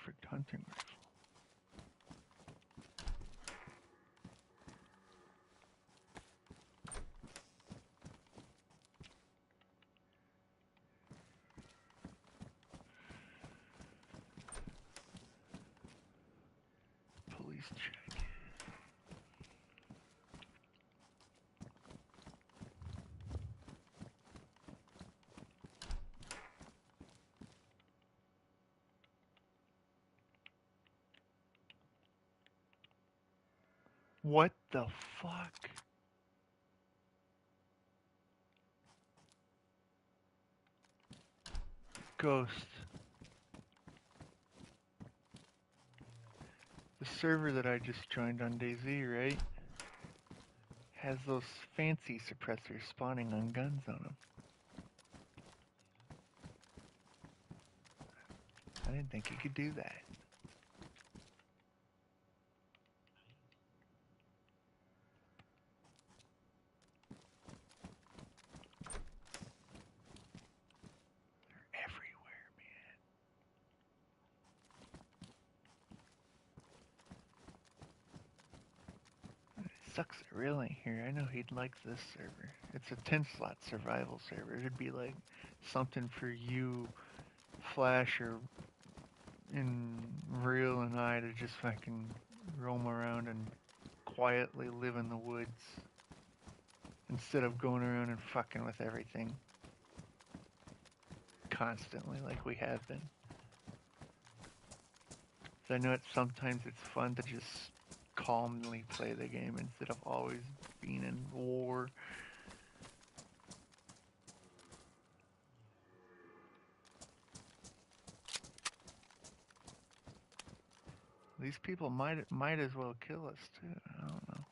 perfect hunting rifle. Police check. What the fuck? Ghost. The server that I just joined on DayZ, right? Has those fancy suppressors spawning on guns on them. I didn't think you could do that. They're everywhere, man. It sucks that Real ain't here. I know he'd like this server. It's a 10-slot survival server. It'd be like something for you, Flash, or in Real and I to just fucking roam around and quietly live in the woods instead of going around and fucking with everything constantly like we have been. So I know sometimes it's fun to just calmly play the game instead of always being in war. These people might as well kill us too. I don't know.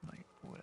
Might will.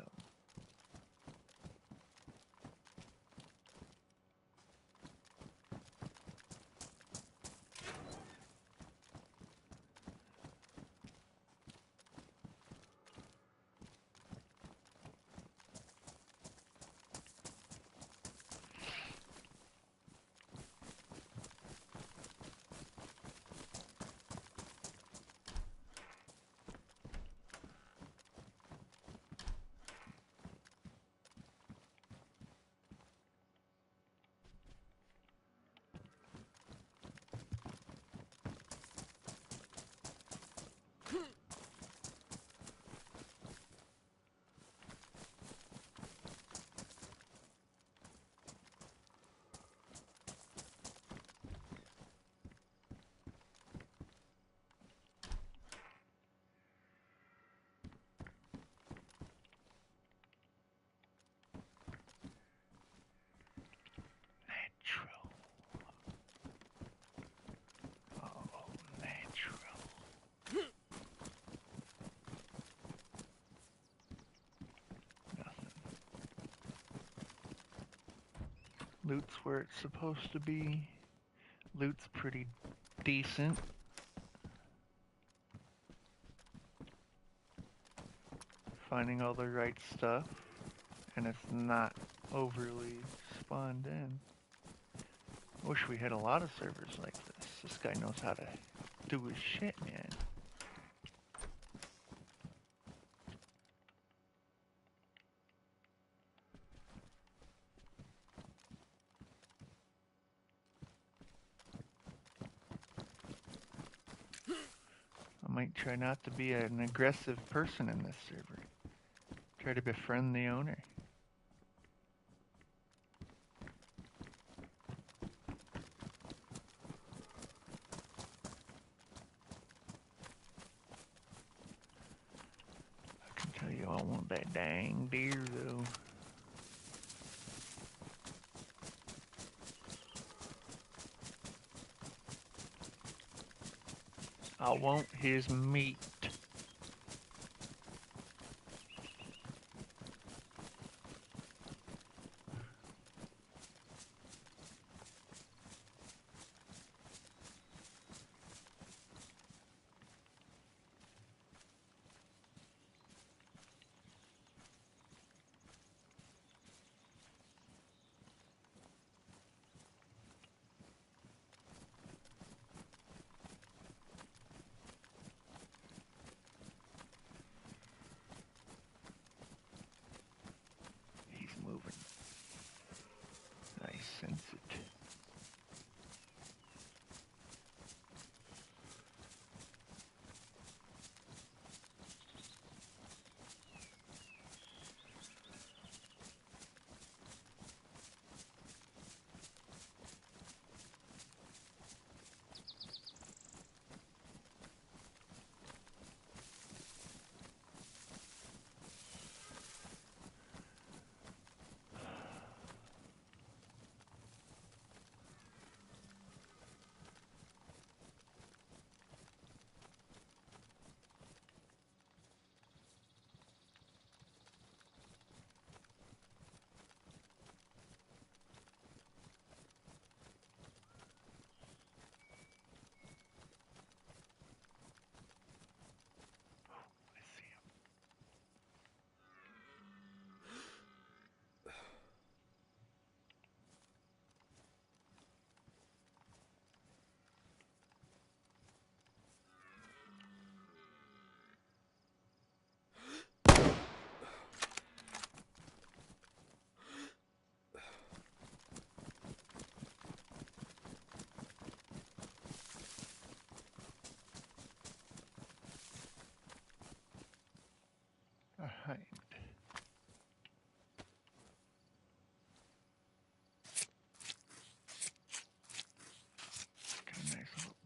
Loot's where it's supposed to be. Loot's pretty decent. Finding all the right stuff, and it's not overly spawned in. Wish we had a lot of servers like this. This guy knows how to do his shit, man. I might try not to be an aggressive person in this server. Try to befriend the owner. I can tell you I want that dang deer though. I want his meat.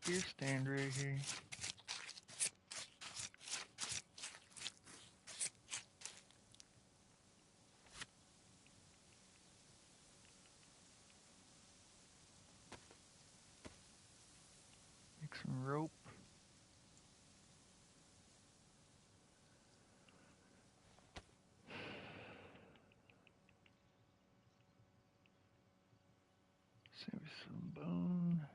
your stand right here. Make some rope. Save some bone.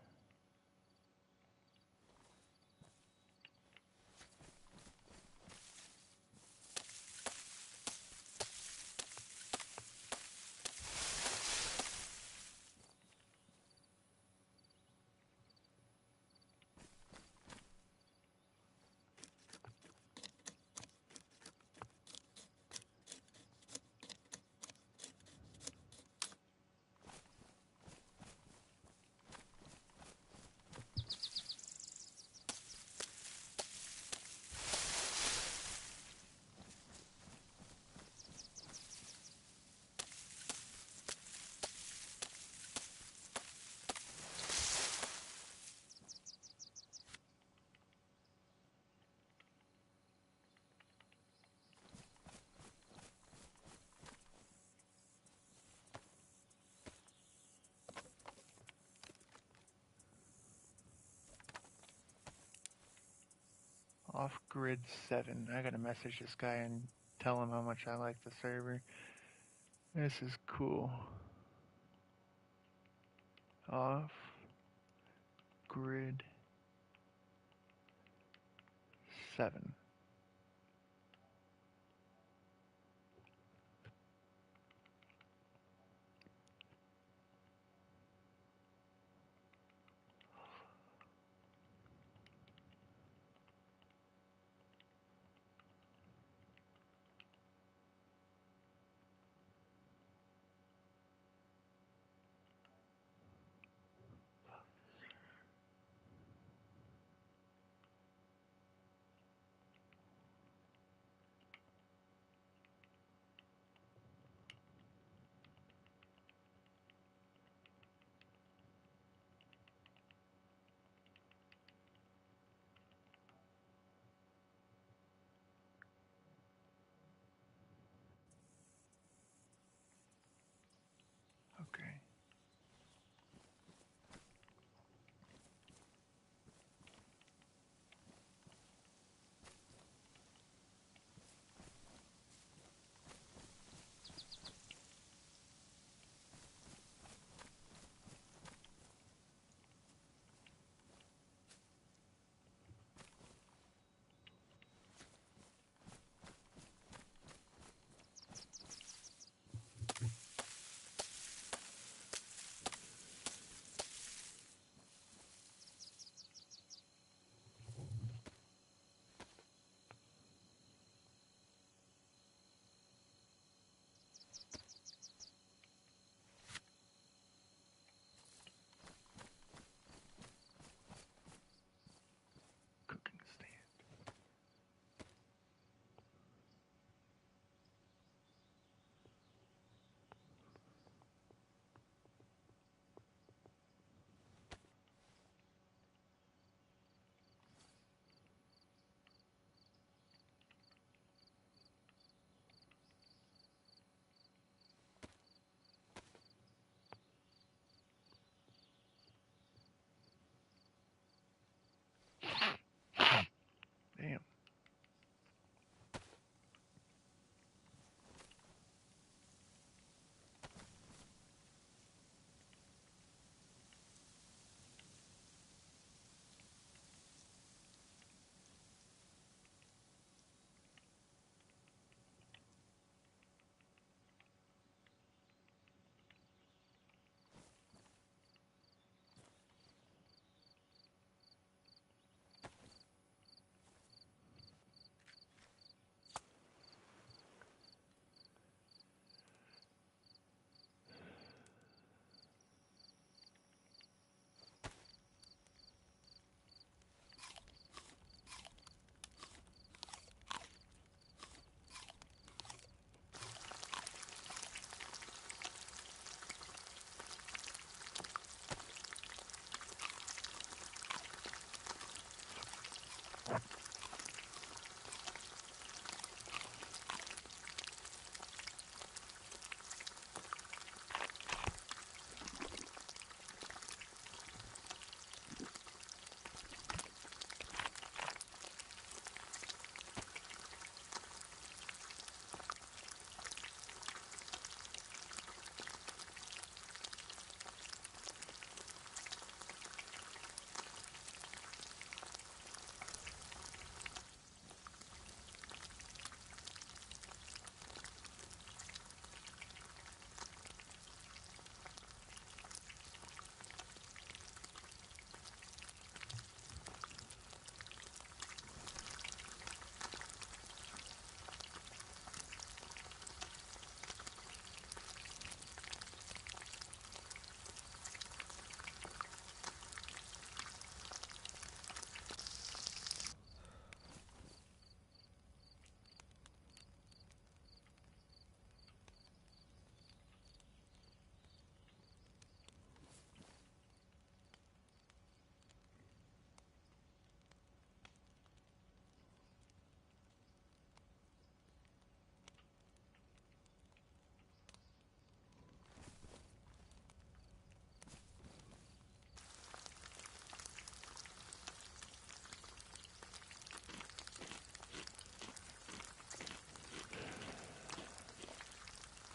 Off grid 7. I gotta message this guy and tell him how much I like the server. This is cool. Off grid 7.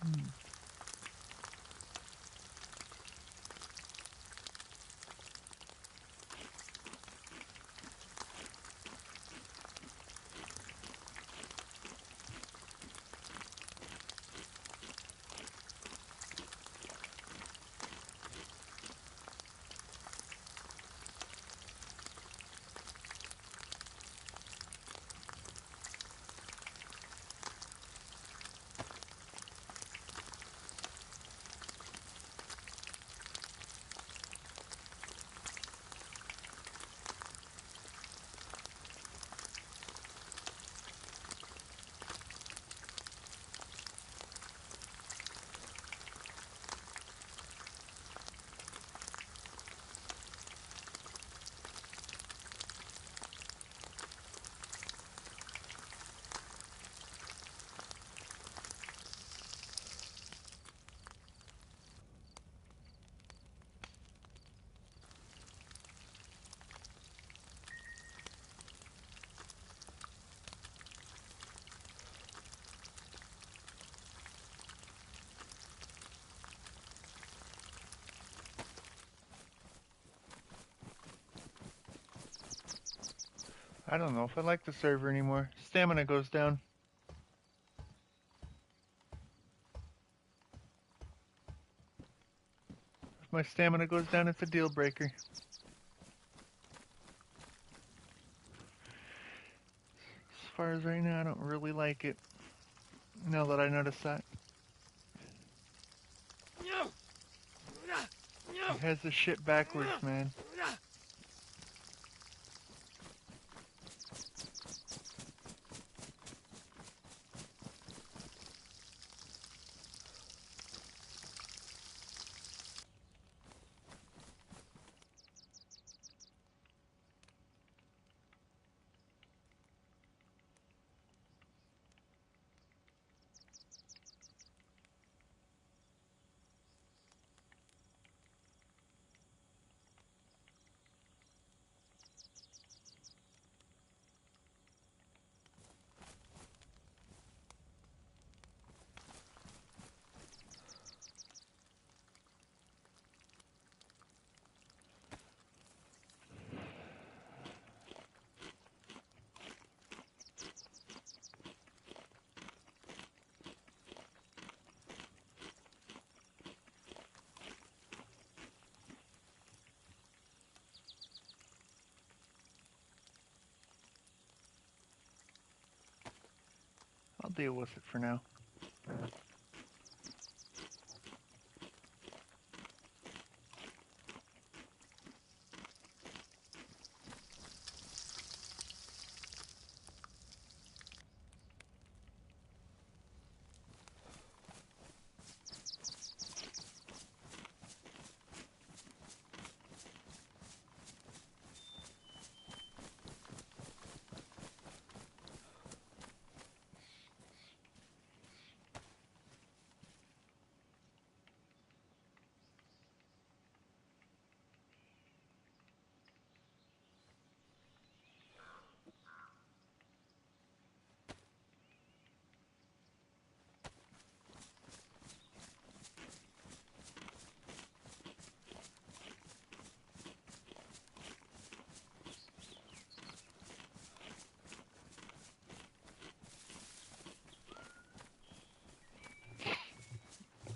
Hmm. I don't know if I like the server anymore. Stamina goes down. If my stamina goes down, it's a deal breaker. As far as right now, I don't really like it. Now that I notice that. He has the shit backwards, man. I'll deal with it for now.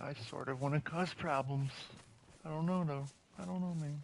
I sort of want to cause problems. I don't know, though. I don't know, man.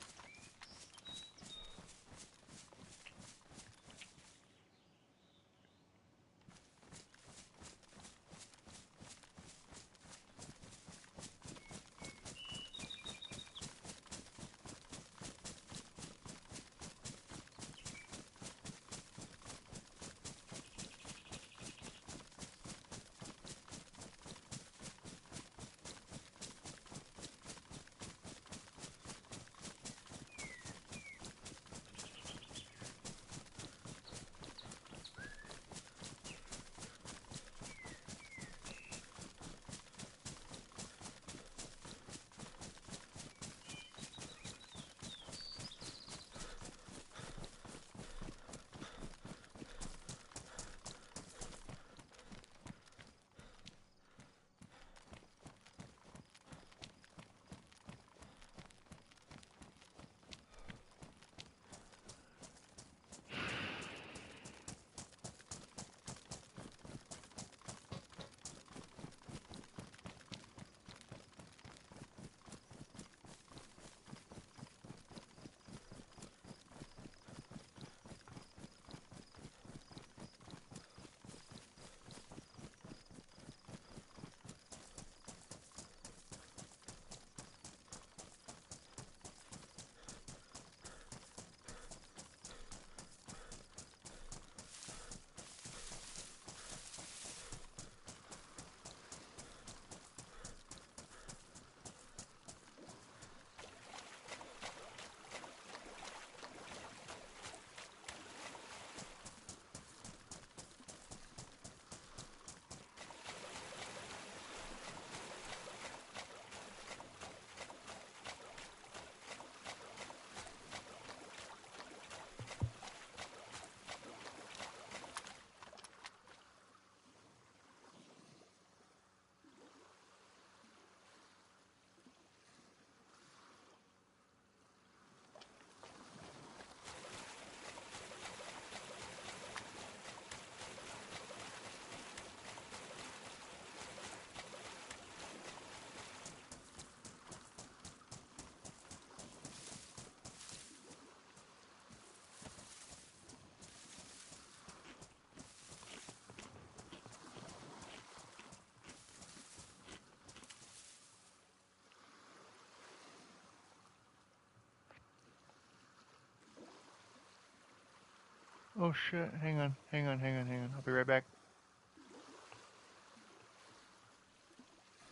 Oh shit, hang on, hang on, hang on, hang on. I'll be right back.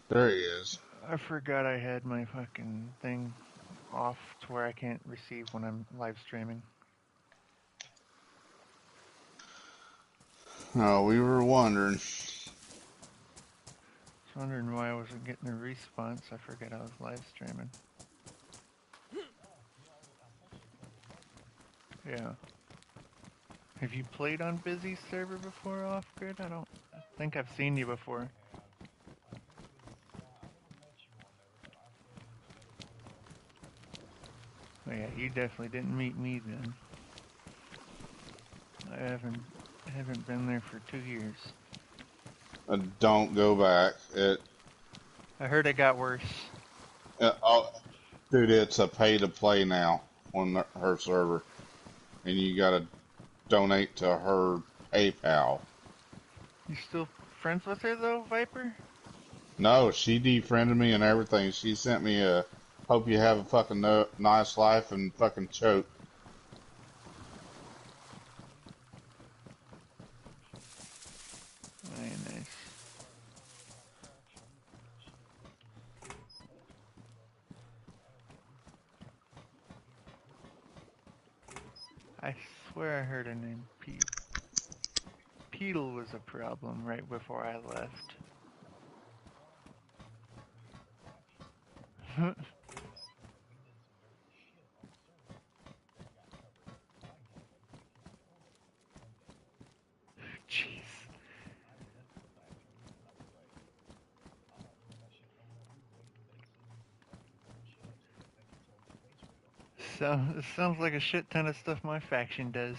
There he is. I forgot I had my fucking thing off to where I can't receive when I'm live streaming. Oh, we were wondering. I was wondering why I wasn't getting a response. I forgot I was live streaming. Yeah. Have you played on Busy's server before, Off Grid? I think I've seen you before. Oh, yeah, you definitely didn't meet me then. I haven't been there for 2 years. Don't go back. I heard it got worse. Oh, dude, it's a pay to play now on her server, and you gotta donate to her PayPal. You still friends with her though, Viper? No, she defriended me and everything. She sent me a hope you have a fucking nice life and fucking choke. Very nice. I swear I heard her name Pete. Peedle was a problem right before I left. Jeez. So it sounds like a shit ton of stuff my faction does.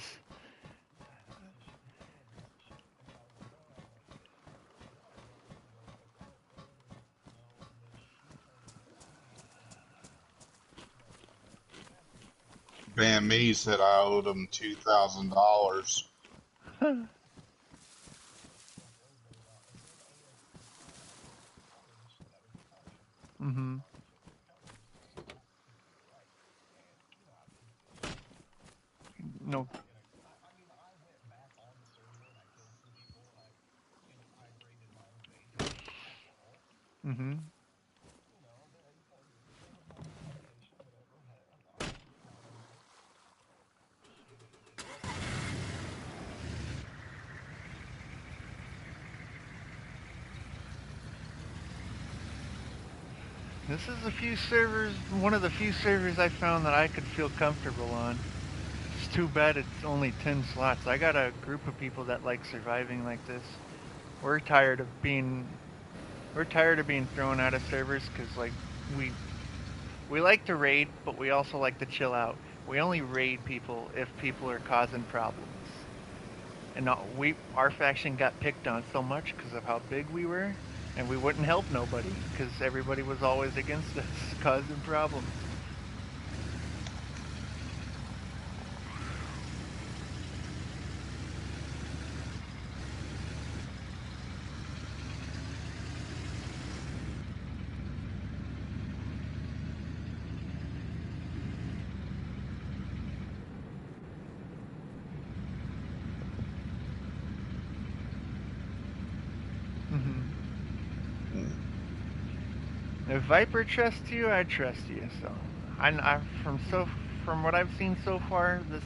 Ban me said I owed him $2,000. Mm-hmm. No. Mm-hmm. This is one of the few servers I found that I could feel comfortable on. It's too bad it's only 10 slots. I got a group of people that like surviving like this. We're tired of being we're tired of being thrown out of servers cuz like we we like to raid, but we also like to chill out. We only raid people if people are causing problems. And our faction got picked on so much because of how big we were, and we wouldn't help nobody because everybody was always against us, causing problems. Hmm. If Viper trusts you, I trust you. So, I from what I've seen so far, this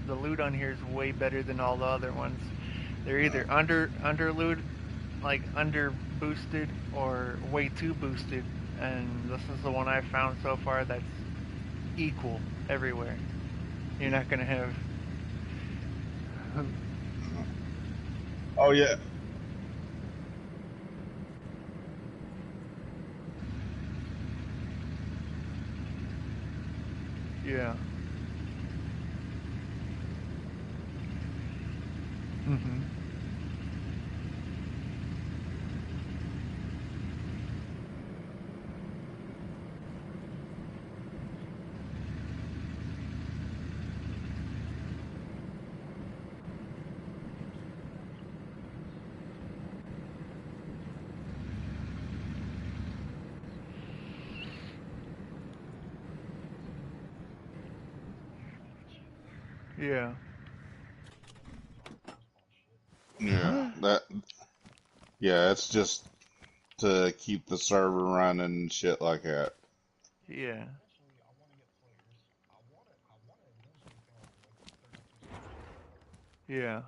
the loot on here is way better than all the other ones. They're either under loot, like under boosted, or way too boosted, and this is the one I've found so far that's equal everywhere. You're not gonna have. Oh yeah. Yeah. Mhm. Yeah. Yeah, it's just to keep the server running and shit like that. Yeah. Yeah.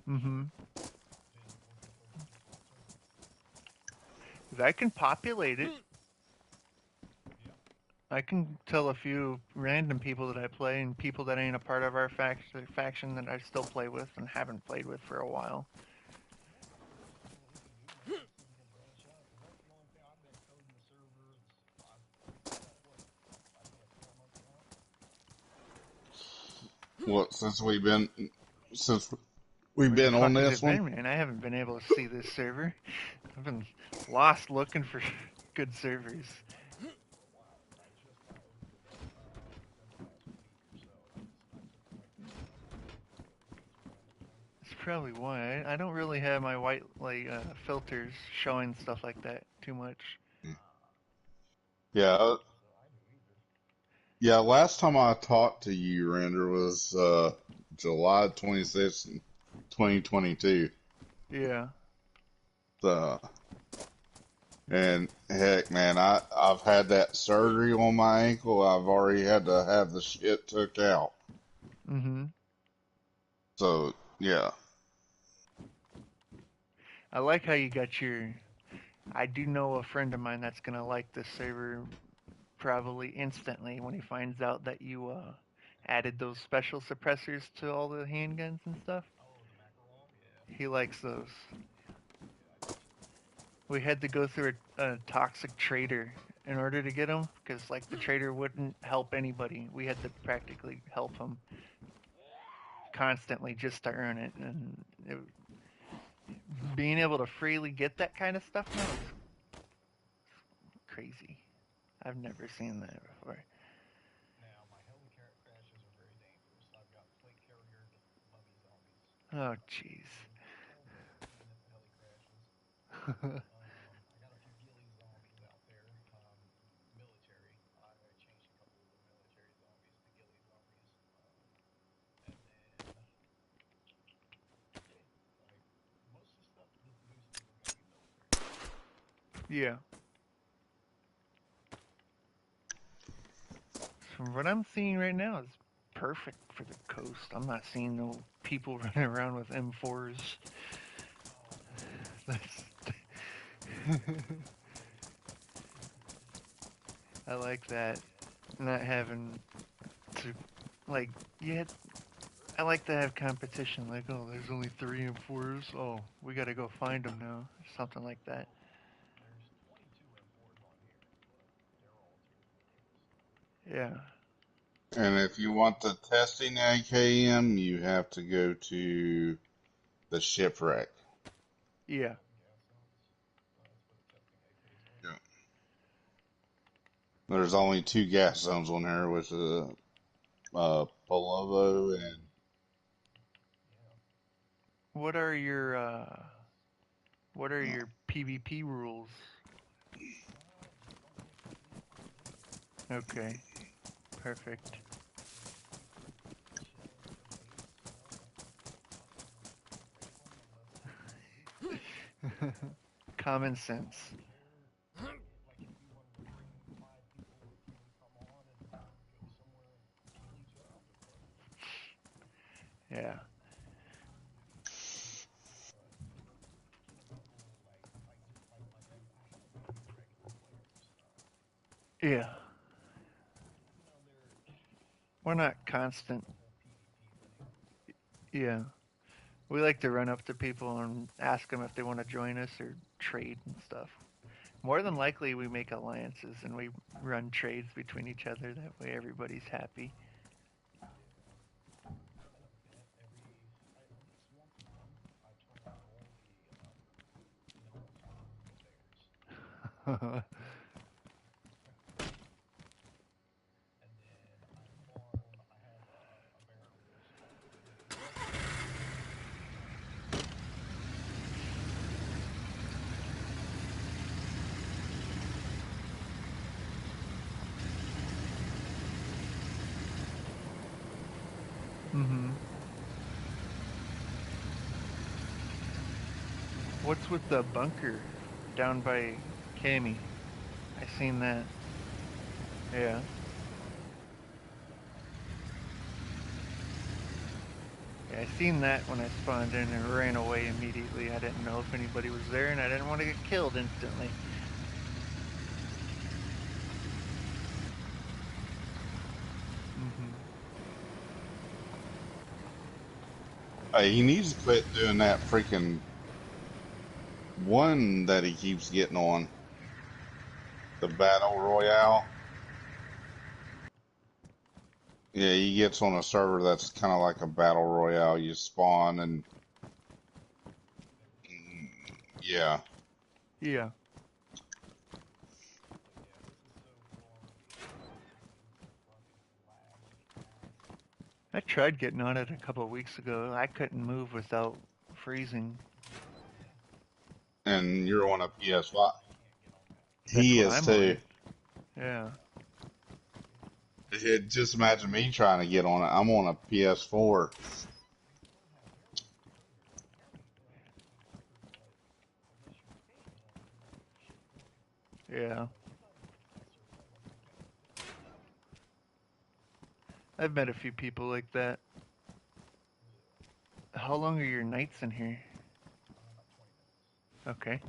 Mm-hmm. 'Cause I can populate it. I can tell a few random people that I play and people that ain't a part of our faction that I still play with and haven't played with for a while. What since we've Where the been on fuck has this it one? been, man? I haven't been able to see this server. I've been lost looking for good servers. It's probably why I don't really have my white filters showing stuff like that too much. Yeah, yeah. Last time I talked to you, Render, was July 26th, 2022. Yeah. Uh, and heck, man, I've had that surgery on my ankle. I've already had to have the shit took out. Mm-hmm. So yeah, I like how you got your. I do know a friend of mine that's gonna like this server probably instantly when he finds out that you added those special suppressors to all the handguns and stuff. He likes those. We had to go through a toxic trader in order to get them because like the trader wouldn't help anybody. We had to practically help him constantly just to earn it, and being able to freely get that kind of stuff now is crazy. I've never seen that before. Oh jeez. Yeah. From what I'm seeing right now, it's perfect for the coast. I'm not seeing no people running around with M4s. That's I like that. Not having to like yeah. I like to have competition. Like, oh, there's only three M4s. Oh, we got to go find them now. Something like that. Yeah. and if you want the testing AKM, you have to go to the shipwreck. Yeah. Yeah. There's only two gas zones on there, which is Polovo and What are your PvP rules? Okay. Perfect. Common sense. Yeah. Yeah. We're not constant. Yeah. We like to run up to people and ask them if they want to join us or trade and stuff. More than likely, we make alliances and we run trades between each other. That way, everybody's happy. What's with the bunker down by Cammy? I seen that. Yeah. Yeah, I seen that when I spawned in and ran away immediately. I didn't know if anybody was there and I didn't want to get killed instantly. Mm-hmm. He needs to quit doing that freaking one that he keeps getting on, the Battle Royale. Yeah, he gets on a server that's kind of like a Battle Royale. You spawn and yeah. Yeah. I tried getting on it a couple of weeks ago. I couldn't move without freezing. And you're on a PS5. That's He what is I'm too. on. Yeah. Just imagine me trying to get on it. I'm on a PS4. Yeah. I've met a few people like that. How long are your nights in here? Okay.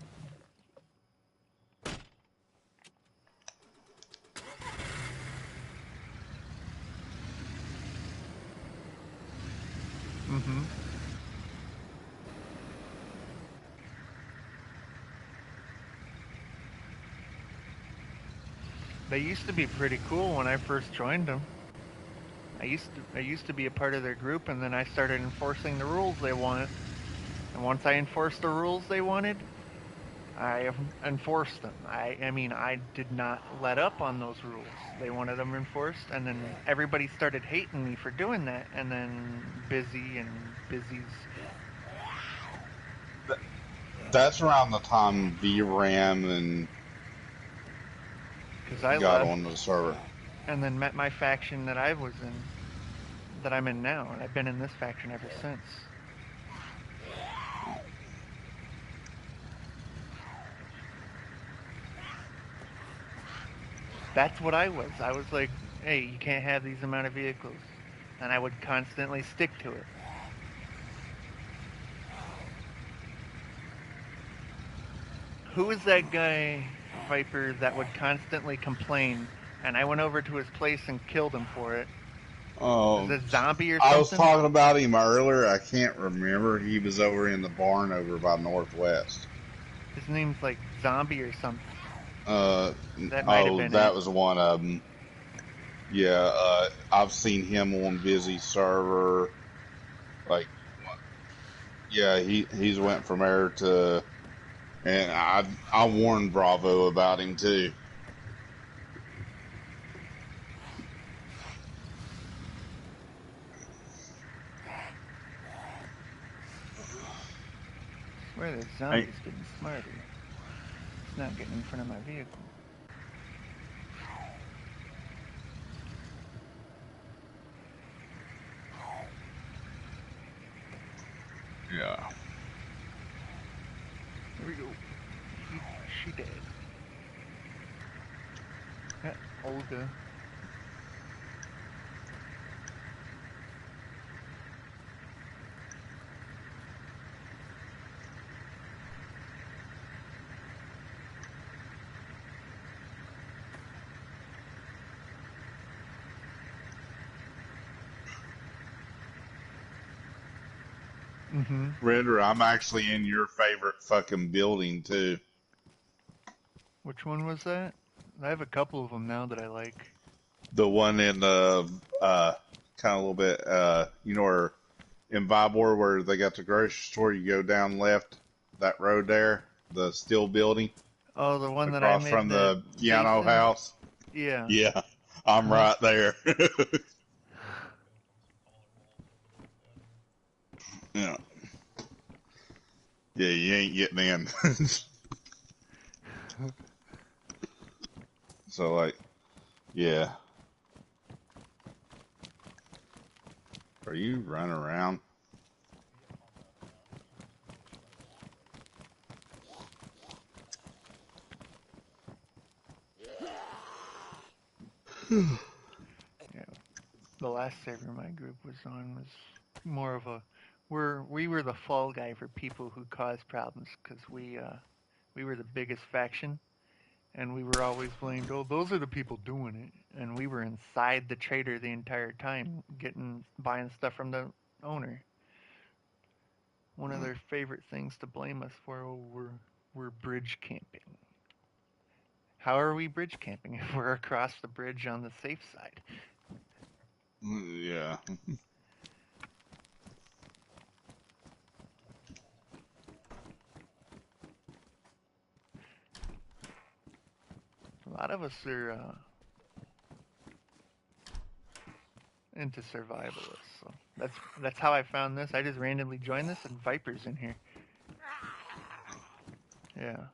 Mm-hmm. They used to be pretty cool when I first joined them. I used to be a part of their group and then I started enforcing the rules they want. And once I enforced the rules they wanted, I enforced them. I mean, I did not let up on those rules. They wanted them enforced, and then everybody started hating me for doing that. And then Busy's, That's around the time VRAM and because I got left, on the server. and then met my faction that I was in, that I'm in now, and I've been in this faction ever since. That's what I was. I was like, hey, you can't have these amount of vehicles, and I would constantly stick to it. Who was that guy, Viper, that would constantly complain? And I went over to his place and killed him for it. Is Um, it zombie or I was something? talking about him earlier. I can't remember. He was over in the barn over by Northwest. His name's like zombie or something. Uh, That might have oh, been that it. was one of them. Yeah, I've seen him on busy server. Like, yeah, he's went from there to, and I warned Bravo about him too. I swear this Hey, zombie's getting smarter. He's not getting in front of my vehicle. yeah, Here we go. She dead. Yeah, Olga. Mm-hmm. Render, I'm actually in your favorite fucking building too. Which one was that? I have a couple of them now that I like. The one in the kind of a little bit you know where in Vibor where they got the grocery store, you go down left that road there, the steel building Oh, the one that I across made from the the base piano in? house. Yeah. Yeah, I'm Uh-huh. right there. Yeah, yeah, you ain't getting in. So like, yeah, are you running around? Yeah, the last server my group was on was more of a we were the fall guy for people who cause problems because we were the biggest faction and we were always blamed. Oh, those are the people doing it, and we were inside the trader the entire time, buying stuff from the owner. One of their favorite things to blame us for. Oh, we're bridge camping. How are we bridge camping if we're across the bridge on the safe side? Yeah. A lot of us are into survivalists, so that's how I found this. I just randomly joined this, and Viper's in here. Yeah.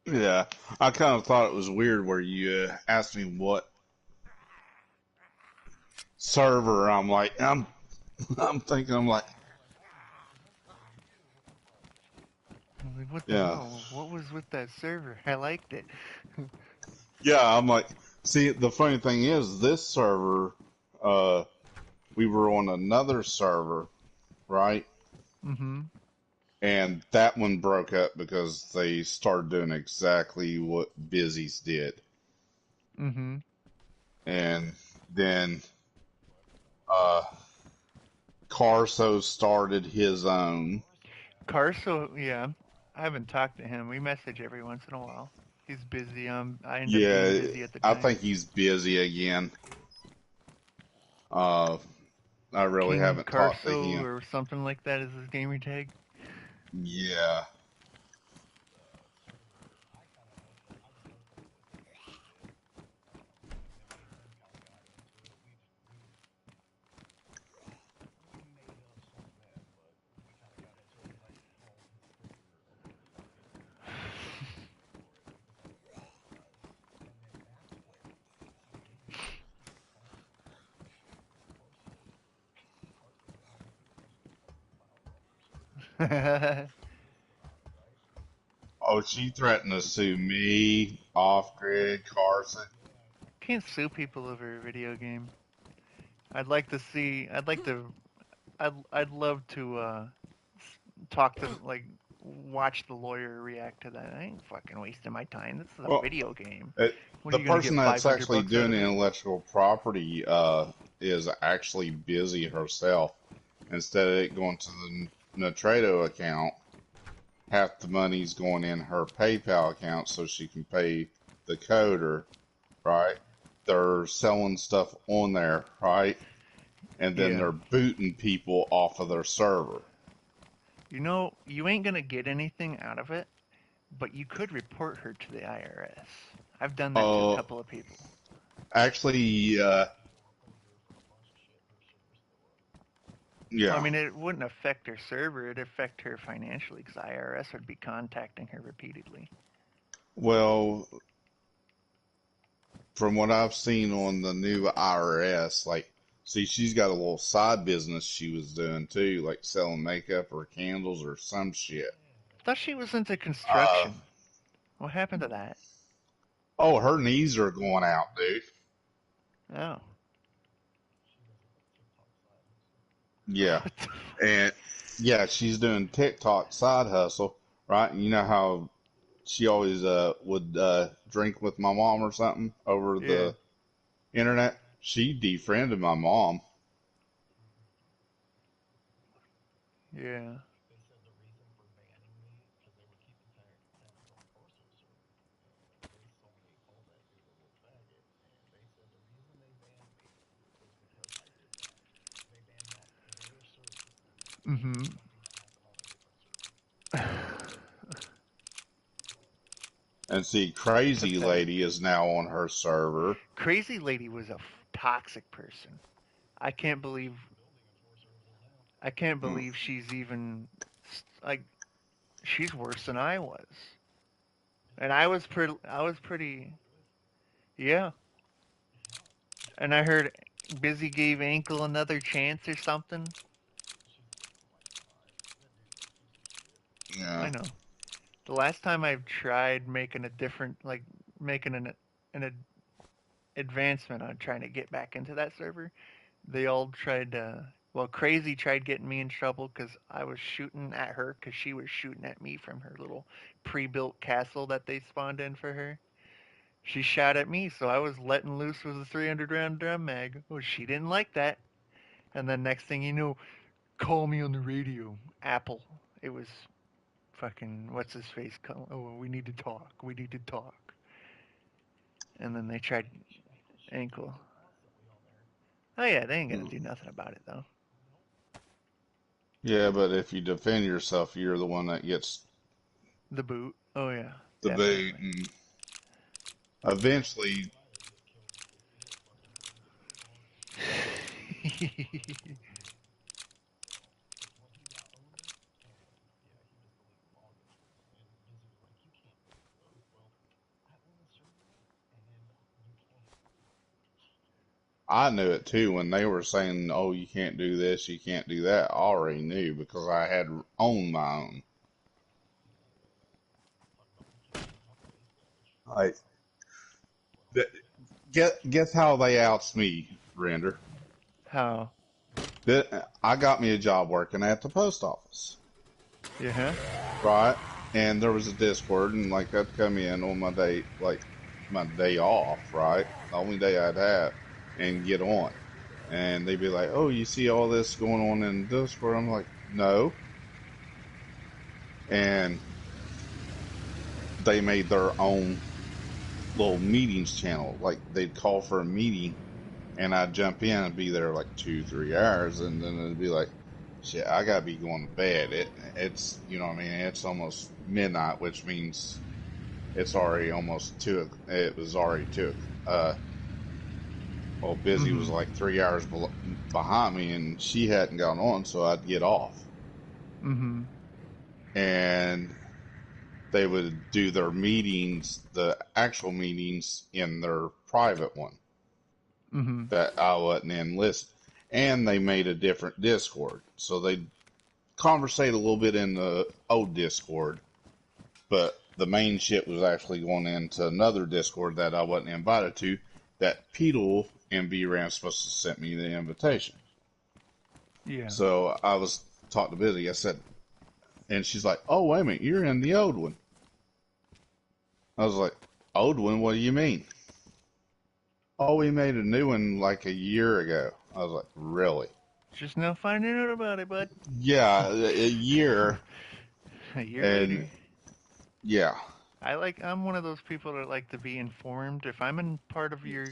Yeah. I kind of thought it was weird where you asked me what server. I'm thinking, I'm like, I was like, what the yeah. hell? What was with that server? I liked it. Yeah, I'm like, see, the funny thing is, this server, uh, we were on another server, right? Mm-hmm. And that one broke up because they started doing exactly what Busy's did. Mm-hmm. And then, uh, Carso started his own. Carso, yeah. I haven't talked to him. We message every once in a while. He's busy. I end up being Yeah, busy at the I time. think he's busy again. Uh, I really King haven't talked to Carso him. or something like that is his gamer tag. Yeah. Oh, she threatened to sue me, Off Grid, Carson. Can't sue people over a video game. I'd like to see. I'd like to. I'd love to talk to watch the lawyer react to that. I ain't fucking wasting my time. This is a Well, video game. What are the you gonna person get that's 500 actually bucks out doing of the it? intellectual property is actually Busy herself. Instead of it going to the Natrado account, half the money's going in her PayPal account so she can pay the coder, right? They're selling stuff on there, right? And then Yeah. they're booting people off of their server. You know, you ain't gonna get anything out of it, but you could report her to the IRS. I've done that to a Uh, couple of people. actually, Well, I yeah. mean, it wouldn't affect her server. It'd affect her financially because IRS would be contacting her repeatedly. Well, from what I've seen on the new IRS, like, see, she's got a little side business she was doing too, like selling makeup or candles or some shit. Thought she was into Uh, construction. What happened to that? oh, her knees are going out, dude. Oh. Yeah. What the And yeah, she's doing TikTok side hustle, right? And you know how she always would drink with my mom or something over Yeah. the internet? She defriended my mom. Yeah. Mm-hmm. And see, Crazy Pathetic. Lady is now on her server. Crazy Lady was a toxic person. I can't believe I can't Mm, believe she's even like she's worse than I was. And I was pretty yeah. And I heard Busy gave Ankle another chance or something. yeah. I know. The last time I've tried making a different making an advancement on trying to get back into that server. They all tried to. Well, Crazy tried getting me in trouble because I was shooting at her because she was shooting at me from her little pre-built castle that they spawned in for her. She shot at me, so I was letting loose with a 300 round drum mag. Oh, she didn't like that. And then next thing you know, call me on the radio. Apple. It was fucking what's his face? Oh, we need to talk. We need to talk. And then they tried ankle. Oh yeah, they ain't gonna do nothing about it though. Yeah, but if you defend yourself, you're the one that gets The boot. Oh yeah, the boot, definitely. and eventually, I knew it too when they were saying, "Oh, you can't do this, you can't do that." I already knew because I had owned my own. Like, guess how they outs me, Render? How? I got me a job working at the post office, Yeah. right? And there was a Discord, and like I'd come in on my day, like my day off, right? The only day I'd have, and get on. And they'd be like, "Oh, you see all this going on in Discord?" I'm like, "No." And they made their own little meetings channel. Like they'd call for a meeting, and I'd jump in and be there like 2, 3 hours, and then it'd be like, "Shit, I gotta be going to bed." It's you know what I mean. It's almost midnight, which means it's already almost two. It was already two. Well, Busy was Mhm. like 3 hours behind me, and she hadn't gone on, so I'd get off, Mhm. and they would do their meetings, the actual meetings, in their private one Mhm. that I wasn't in list. And they made a different Discord. So they conversate a little bit in the old Discord, but the main shit was actually going into another Discord that I wasn't invited to, that Peedle and VRAM supposed to sent me the invitation. Yeah. So I was talking to Busy. I said, and she's like, "Oh, wait a minute, you're in the old one." I was like, "Old one? What do you mean?" "Oh, we made a new one like a year ago." I was like, "Really?" Just now finding out about it, bud. "Yeah, a year." A year And later. yeah, I'm one of those people that like to be informed. If I'm in part of your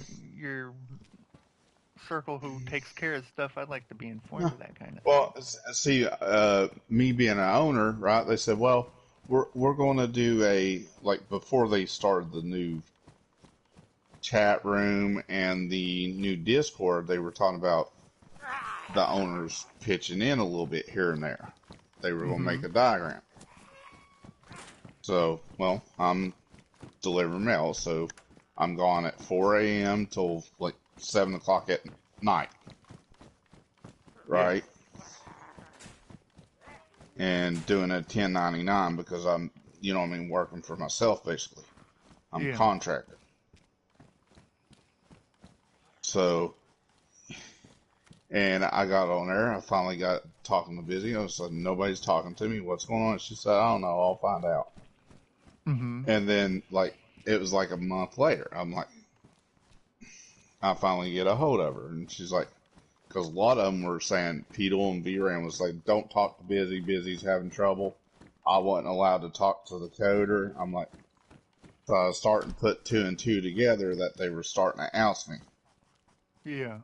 circle who takes care of stuff, I'd like to be informed yeah. of that kind of Well, thing. see, me being an owner, right? They said, "Well, we're going to do a like before they started the new chat room and the new Discord. They were talking about the owners pitching in a little bit here and there. They were going to make Mhm. a diagram." So, well, I'm delivering mail, so I'm gone at 4 a.m. till like 7 o'clock at night, Yeah. right? And doing a 1099 because I'm, you know what I mean, working for myself basically. I'm Yeah. contracted. So, and I got on there. I finally got talking to Busy. I was like, "Nobody's talking to me. What's going on?" She said, "I don't know. I'll find out." Mhm. And then, like, it was like a month later. I'm like, I finally get a hold of her. And she's like, because a lot of them were saying Peedle and VRAM was like, "Don't talk to Busy. Busy's having trouble." I wasn't allowed to talk to the coder. I'm like, so I was starting to put two and two together that they were starting to oust me. Yeah.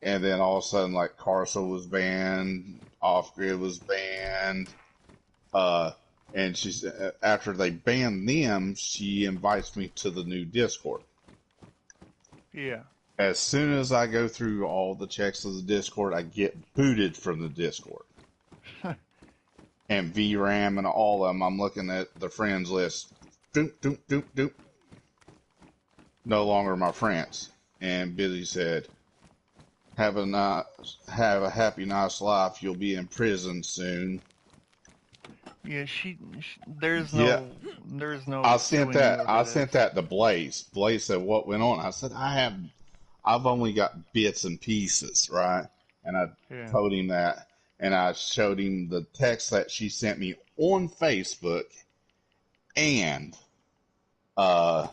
And then all of a sudden, like, Carso was banned, Off Grid was banned. Uh, and she's after they banned them, she invites me to the new Discord. Yeah. As soon as I go through all the checks of the Discord, I get booted from the Discord. And VRAM and all of them, I'm looking at the friends list. Doop, doop, doop, doop. No longer my friends. And Busy said, have a happy, nice life. You'll be in prison soon." Yeah, Yeah, there's no I sent suing you that. over I this. sent that to Blaze. Blaze said, "What went on?" I said, I've only got bits and pieces, right?" And I Yeah. told him that, and I showed him the text that she sent me on Facebook and uh,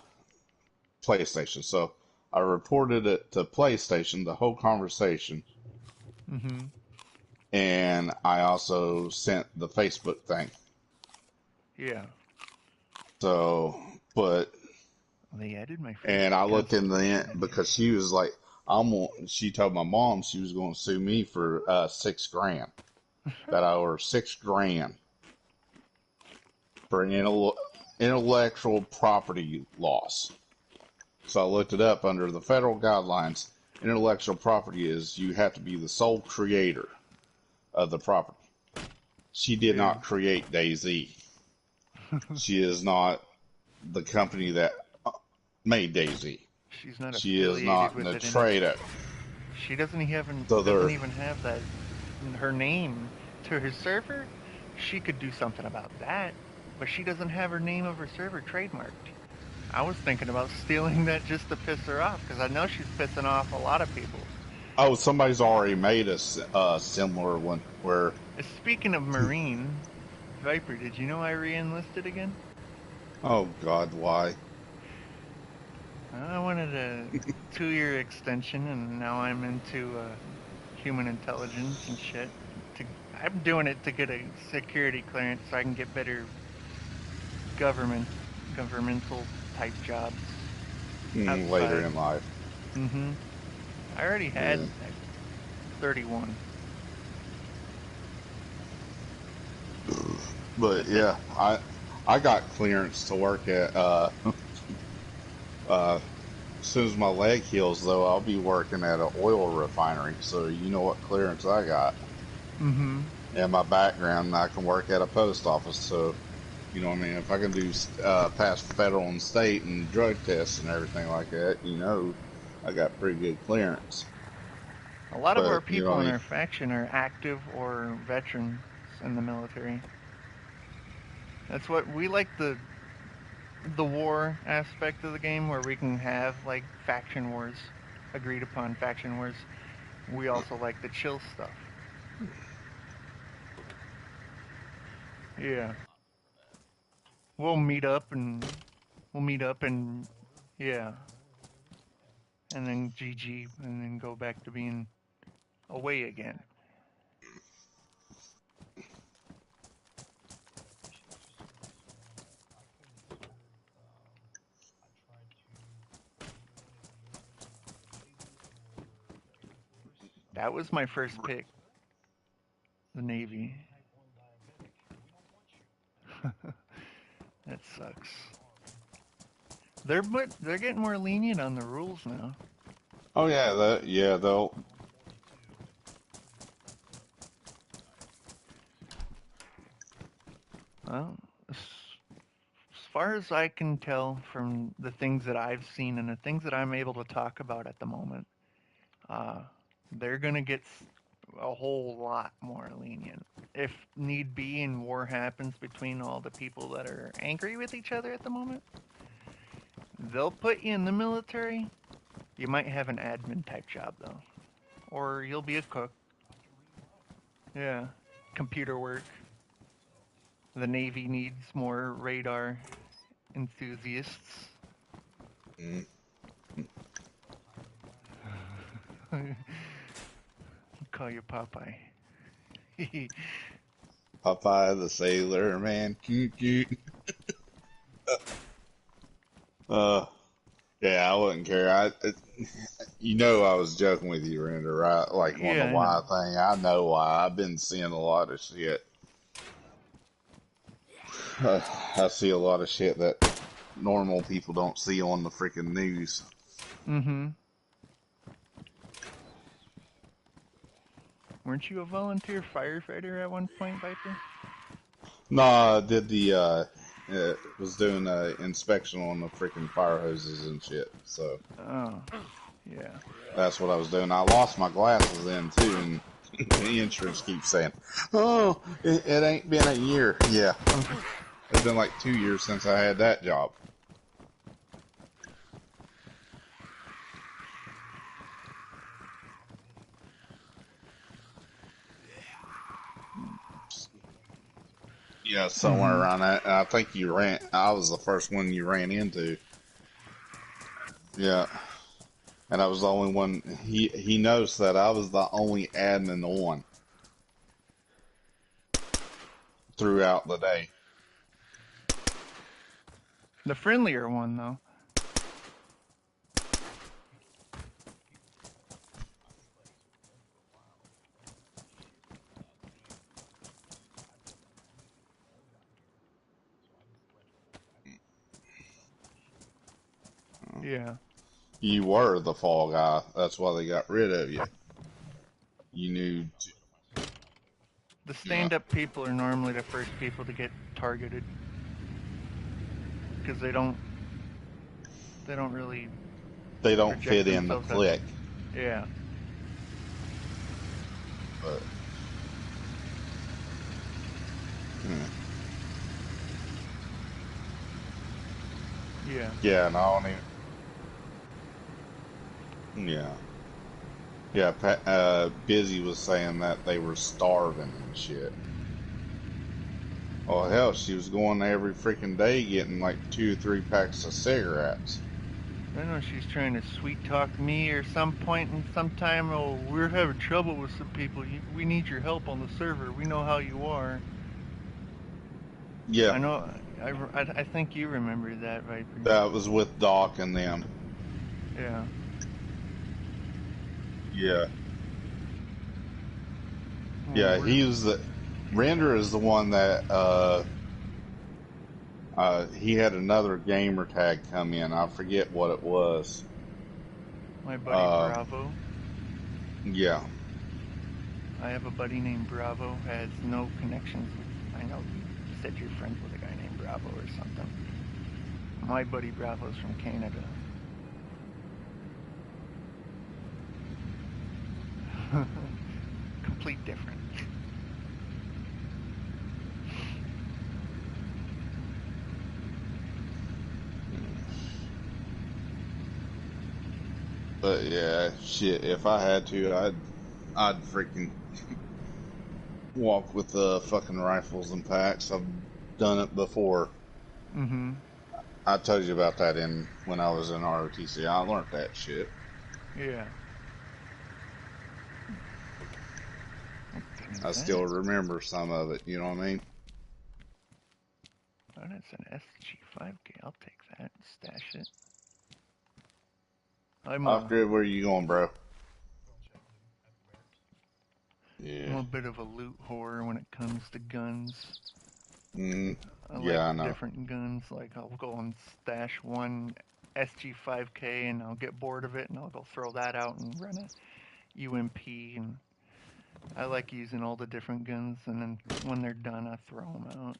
PlayStation. So I reported it to PlayStation, the whole conversation, Mhm. and I also sent the Facebook thing. Yeah. So, but They added my and I Facebook looked in the end constellation in here. because she was like, she told my mom she was going to sue me for $6,000. That I owe her $6,000 for an intellectual property loss. So I looked it up under the federal guidelines. Intellectual property is you have to be the sole creator of the property. She did Yeah. not create DayZ. She is not the company that made DayZ. She's not She is affiliated not in with the it enough. trade. She So doesn't they're even have that her name to her server. She could do something about that, but she doesn't have her name of her server trademarked. I was thinking about stealing that just to piss her off because I know she's pissing off a lot of people. oh, somebody's already made a similar one where Speaking of Marine, Viper, did you know I re-enlisted again? oh God, why? I wanted a 2-year extension, and now I'm into human intelligence and shit. I'm doing it to get a security clearance so I can get better government governmental type jobs Later outside. in life. Mm-hmm. I already Yeah. had 31. But That's it. yeah, I got clearance to work at as soon as my leg heals though, I'll be working at an oil refinery. So you know what clearance I got. Mm-hmm. And my background, I can work at a post office. So you know what I mean? If I can do pass federal and state and drug tests and everything like that, I got pretty good clearance. A lot of our But you know what people I in mean? our faction are active or veterans in the military. That's what we like the war aspect of the game where we can have like faction wars, agreed upon faction wars. We also like the chill stuff. Yeah. We'll meet up and we'll meet up and yeah, and then GG and then go back to being away again. That was my first pick, the Navy. That sucks. They're getting more lenient on the rules now. Oh yeah, they'll. Well, as far as I can tell from the things that I've seen and the things that I'm able to talk about at the moment, uh, they're gonna get a whole lot more lenient. If need be, and war happens between all the people that are angry with each other at the moment, they'll put you in the military. You might have an admin type job though, or you'll be a cook. Yeah, computer work. The Navy needs more radar enthusiasts. Mm, Call you Popeye. Popeye the Sailor Man, cute, cute. Uh, yeah, I wouldn't care. I was joking with you, Render, right? Like on the Yeah, I know. why thing. I know why. I've been seeing a lot of shit. I see a lot of shit that normal people don't see on the freaking news. Mm-hmm. Weren't you a volunteer firefighter at one point, Viper? No, I did was doing inspection on the freaking fire hoses and shit. So Oh, yeah. that's what I was doing. I lost my glasses then too, The insurance keeps saying, "Oh, it ain't been a year." Yeah, it's been like 2 years since I had that job. Yeah, somewhere Mm-hmm. around that. And I think I was the first one you ran into. Yeah. And I was the only one. He noticed that I was the only admin on throughout the day. The friendlier one, though. Yeah. You were the fall guy. That's why they got rid of you. You knew. The Yeah. stand-up people are normally the first people to get targeted because they don't really They don't project fit in the themselves as. clique. Yeah. But yeah, Yeah. yeah, no, I don't even. Yeah, yeah. Busy was saying that they were starving and shit. Oh hell, she was going there every freaking day getting like 2 or 3 packs of cigarettes. I know she's trying to sweet talk me or some point in some time. Oh, we're having trouble with some people. We need your help on the server. We know how you are. Yeah, I know. I think you remember that, Viper. that was with Doc and them. Yeah. Yeah, Well, yeah. He was the Render is the one that he had another gamer tag come in. I forget what it was. my buddy Uh, Bravo. yeah. I have a buddy named Bravo. Has no connections with. I know you said you're friends with a guy named Bravo or something. My buddy Bravo's from Canada. Complete different. But yeah, shit. If I had to, I'd freaking walk with fucking rifles and packs. I've done it before. Mm-hmm. I told you about that in when I was in ROTC. I learned that shit. Yeah. What gun is I that? still remember some of it. You know what I mean? Oh, that's an SG5K. I'll take that. Stash it. I'm a Off-grid, where you going, bro? I'm Yeah. a bit of a loot whore when it comes to guns. Mm, I like yeah, I know. different guns. Like I'll go and stash one SG5K and I'll get bored of it and I'll go throw that out and run a UMP and I like using all the different guns and then when they're done I throw them out.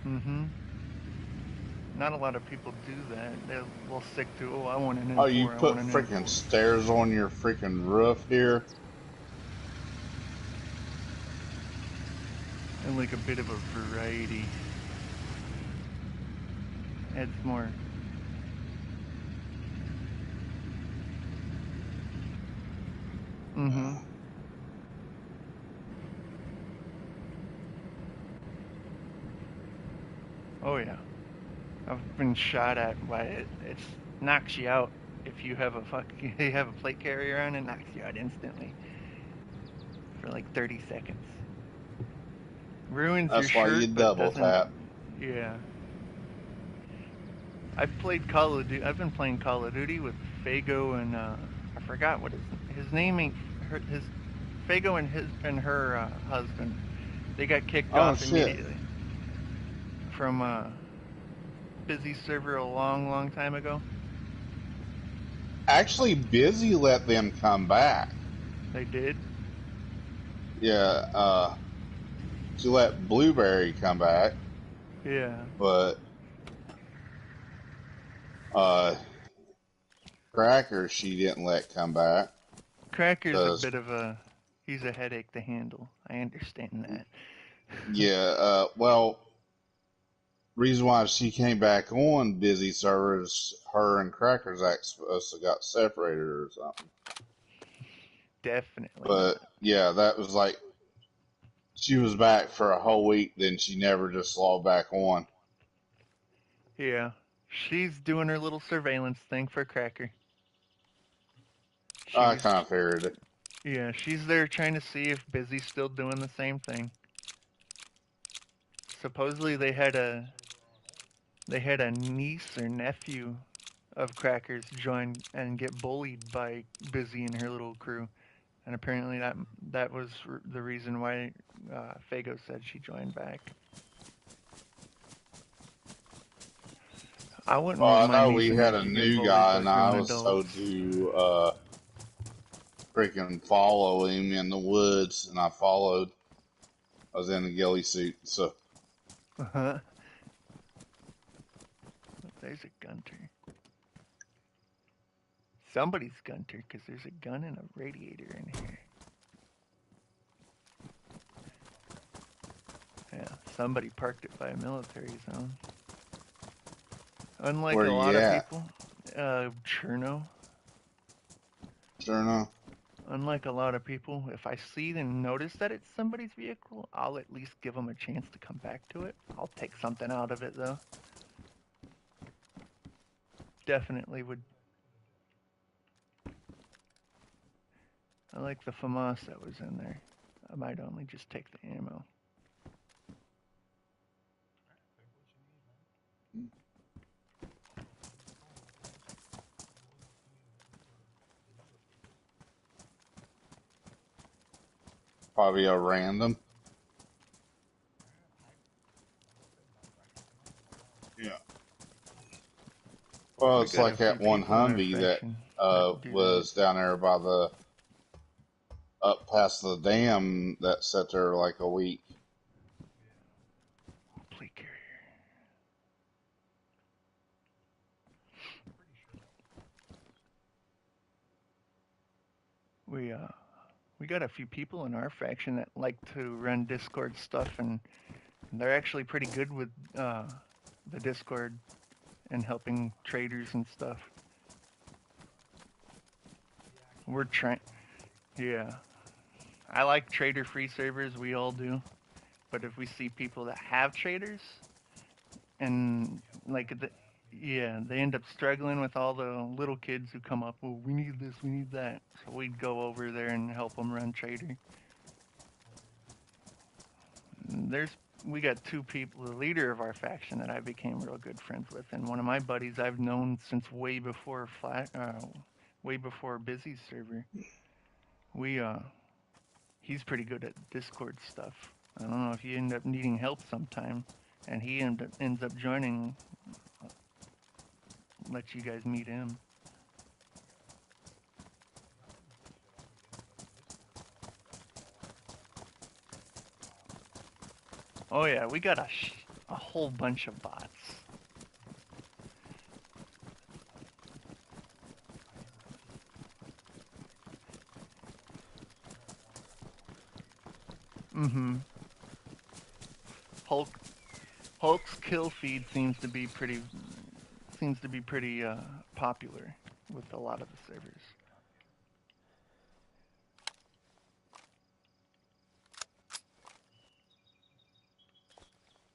Mhm. Not a lot of people do that. They'll stick to, oh, I want an Oh, you M4. I put want an freaking M4. stairs on your freaking roof here? I like a bit of a variety. Adds more. Mhm. Oh yeah. I've been shot at by it. It knocks you out if you have a you have a plate carrier on. It knocks you out instantly for like 30 seconds. Ruins your That's why you shirt, but double doesn't. tap. Yeah. I've played Call of Duty. I've been playing Call of Duty with Fago and I forgot what his name ain't his Fago and her husband. They got kicked Oh off shit! immediately from busy server a long, long time ago. Actually, Busy let them come back. They did. Yeah, she let Blueberry come back, Yeah. but uh, Cracker she didn't let come back. Cracker's a Cause bit of a he's a headache to handle. I understand that. yeah, well, reason why she came back on busy servers, her and Crackers Act supposed to got separated or something. Definitely But not. yeah, that was like she was back for a whole week, then she never just logged back on. Yeah. She's doing her little surveillance thing for Cracker. I She's kind of figured it. yeah, she's there trying to see if Busy's still doing the same thing. Supposedly they had a niece or nephew of Crackers join and get bullied by Busy and her little crew, and apparently that was the reason why Fago said she joined back. I wouldn't want Well, I my know niece we or had a nephew getting new bullied guy, by and I grown was told adults. to freaking follow him in the woods, and I followed. I was in a ghillie suit, so Uh-huh. There's a gunter. Somebody's gunter, because there's a gun and a radiator in here. Yeah, somebody parked it by a military zone. Unlike where a lot you of at? people, Cherno, Sure enough. unlike a lot of people, if I see and notice that it's somebody's vehicle, I'll at least give them a chance to come back to it. I'll take something out of it, though. Definitely would. I like the FAMAS that was in there. I might only just take the ammo. Probably a random. Yeah. Well, We it's got a like few that one people in our Humvee that faction that do that. was down there by the up past the dam that sat there like a week. Plate carrier. We uh we got a few people in our faction that like to run Discord stuff, and they're actually pretty good with the Discord and helping traders and stuff. We're trying. Yeah, I like trader free servers. We all do. But if we see people that have traders and yeah, they end up struggling with all the little kids who come up. Well, we need this, we need that. So we'd go over there and help them run trader. There's we got two people, the leader of our faction that I became real good friends with, and one of my buddies I've known since way before Busy's server. We he's pretty good at Discord stuff. I don't know if you end up needing help sometime, and he ends up joining. Let you guys meet him. Oh yeah, we got a whole bunch of bots. Mm-hmm. Hulk Hulk's kill feed seems to be pretty popular with a lot of the servers.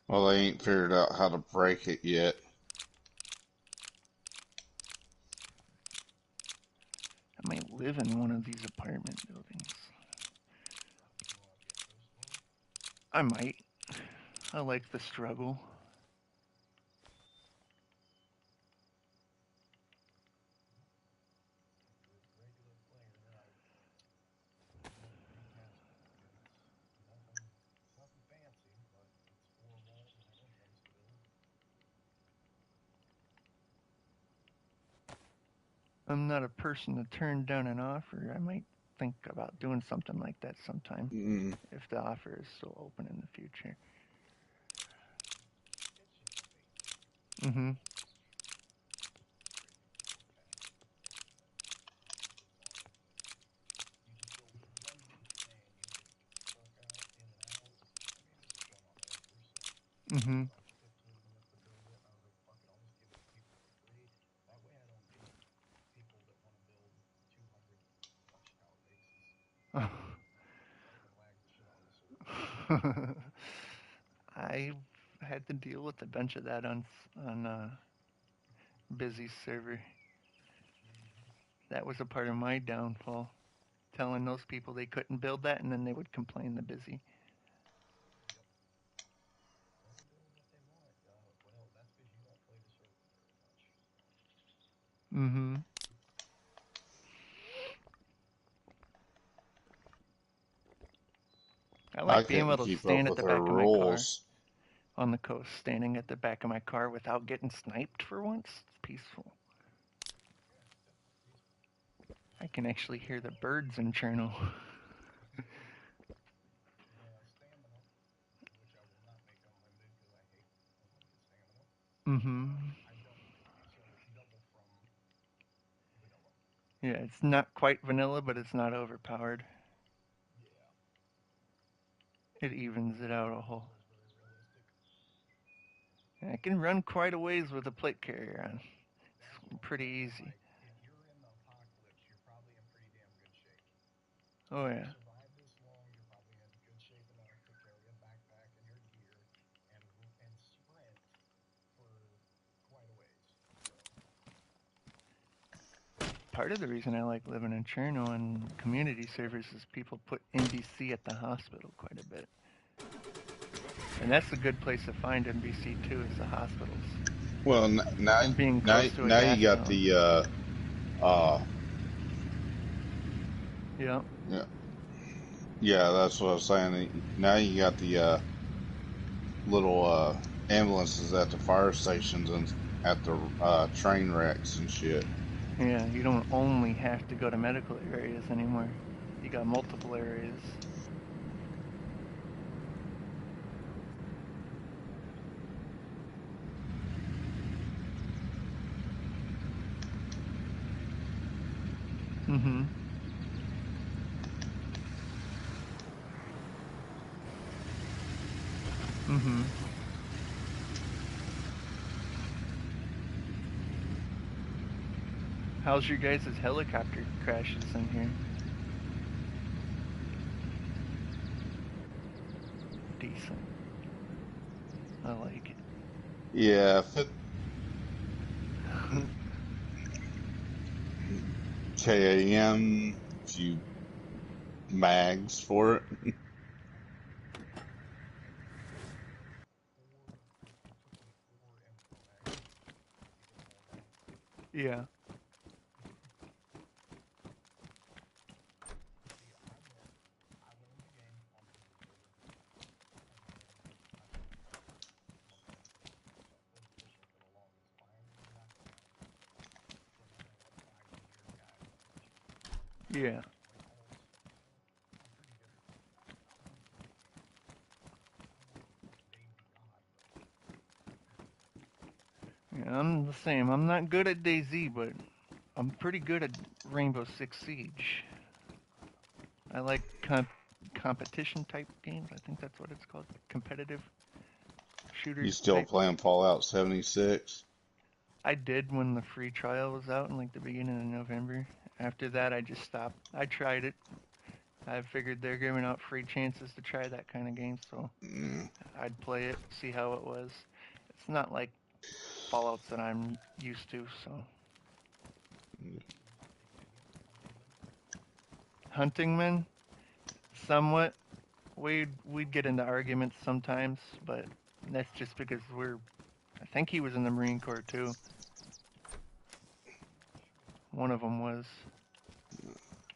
Well, they ain't figured out how to break it yet. I might live in one of these apartment buildings. I might. I like the struggle. I'm not a person to turn down an offer. I might think about doing something like that sometime Mm. if the offer is still open in the future. Mm-hmm. Mm-hmm. I had to deal with a bunch of that on busy server. That was a part of my downfall. Telling those people they couldn't build that, and then they would complain the busy. Mm-hmm. I I like being couldn't able to keep up stand at with the her back of my car rules. on the coast, standing at the back of my car without getting sniped for once. It's peaceful. I can actually hear the birds in Cherno. Mm-hmm. Yeah, it's not quite vanilla, but it's not overpowered. It evens it out a whole. I can run quite a ways with a plate carrier on. It's pretty easy. Oh yeah. Part of the reason I like living in Cherno and community servers is people put NBC at the hospital quite a bit. And that's a good place to find NBC too, is the hospitals. Well, And being now, close to a now gas you got town. the Yeah. yeah, yeah, that's what I was saying. Now you got the little ambulances at the fire stations and at the train wrecks and shit. Yeah, you don't only have to go to medical areas anymore. You got multiple areas. Mm-hmm. Mm-hmm. How's your guys' helicopter crashes in here? Decent. I like Yeah, it. KAM, a few mags for it. Yeah. Yeah. Yeah, I'm the same. I'm not good at DayZ, but I'm pretty good at Rainbow Six Siege. I like competition type games. I think that's what it's called. Competitive You shooter still type. playing Fallout 76? I did when the free trial was out in like the beginning of November. After that, I just stopped. I tried it. I figured they're giving out free chances to try that kind of game, so Mm. I'd play it, see how it was. It's not like Fallouts that I'm used to, so. Hunting men, somewhat. We'd get into arguments sometimes, but that's just because we're. I think he was in the Marine Corps too. One of them was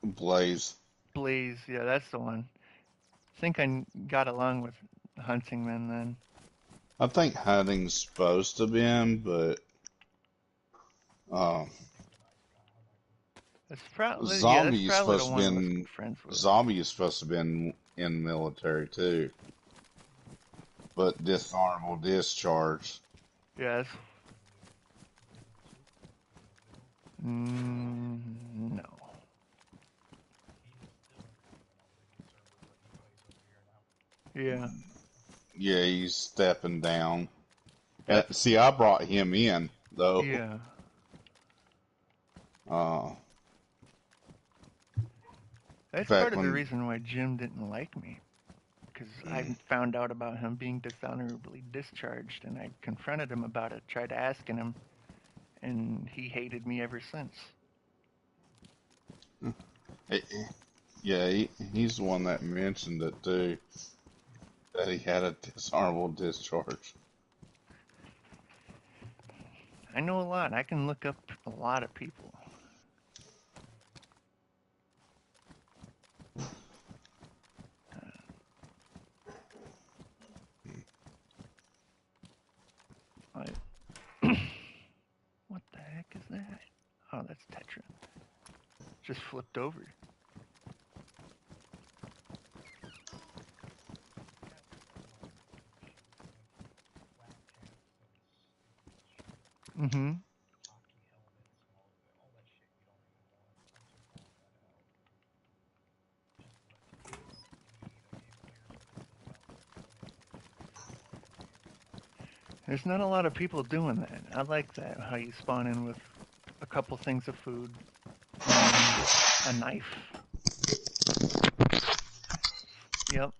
Blaze. Blaze. Yeah, that's the one. I think I got along with hunting men then. I think hunting's supposed to be in, but um, That's probably yeah. That's zombie is probably the supposed to be one I was in. friends with. Zombie is supposed to be in military too, but dishonorable discharge. Yes. No. Yeah. Yeah, he's stepping down. That's See, I brought him in though. yeah. Uh, That's part back of the when, reason why Jim didn't like me, because I found out about him being dishonorably discharged, and I confronted him about it, tried asking him, and he hated me ever since. eh, yeah, he's the one that mentioned it too, that he had a dishonorable discharge. I know a lot. I can look up a lot of people. I, what the heck is that? Oh, that's Tetra. Just flipped over. Mm-hmm. There's not a lot of people doing that. I like that, how you spawn in with a couple things of food and a knife. Yep,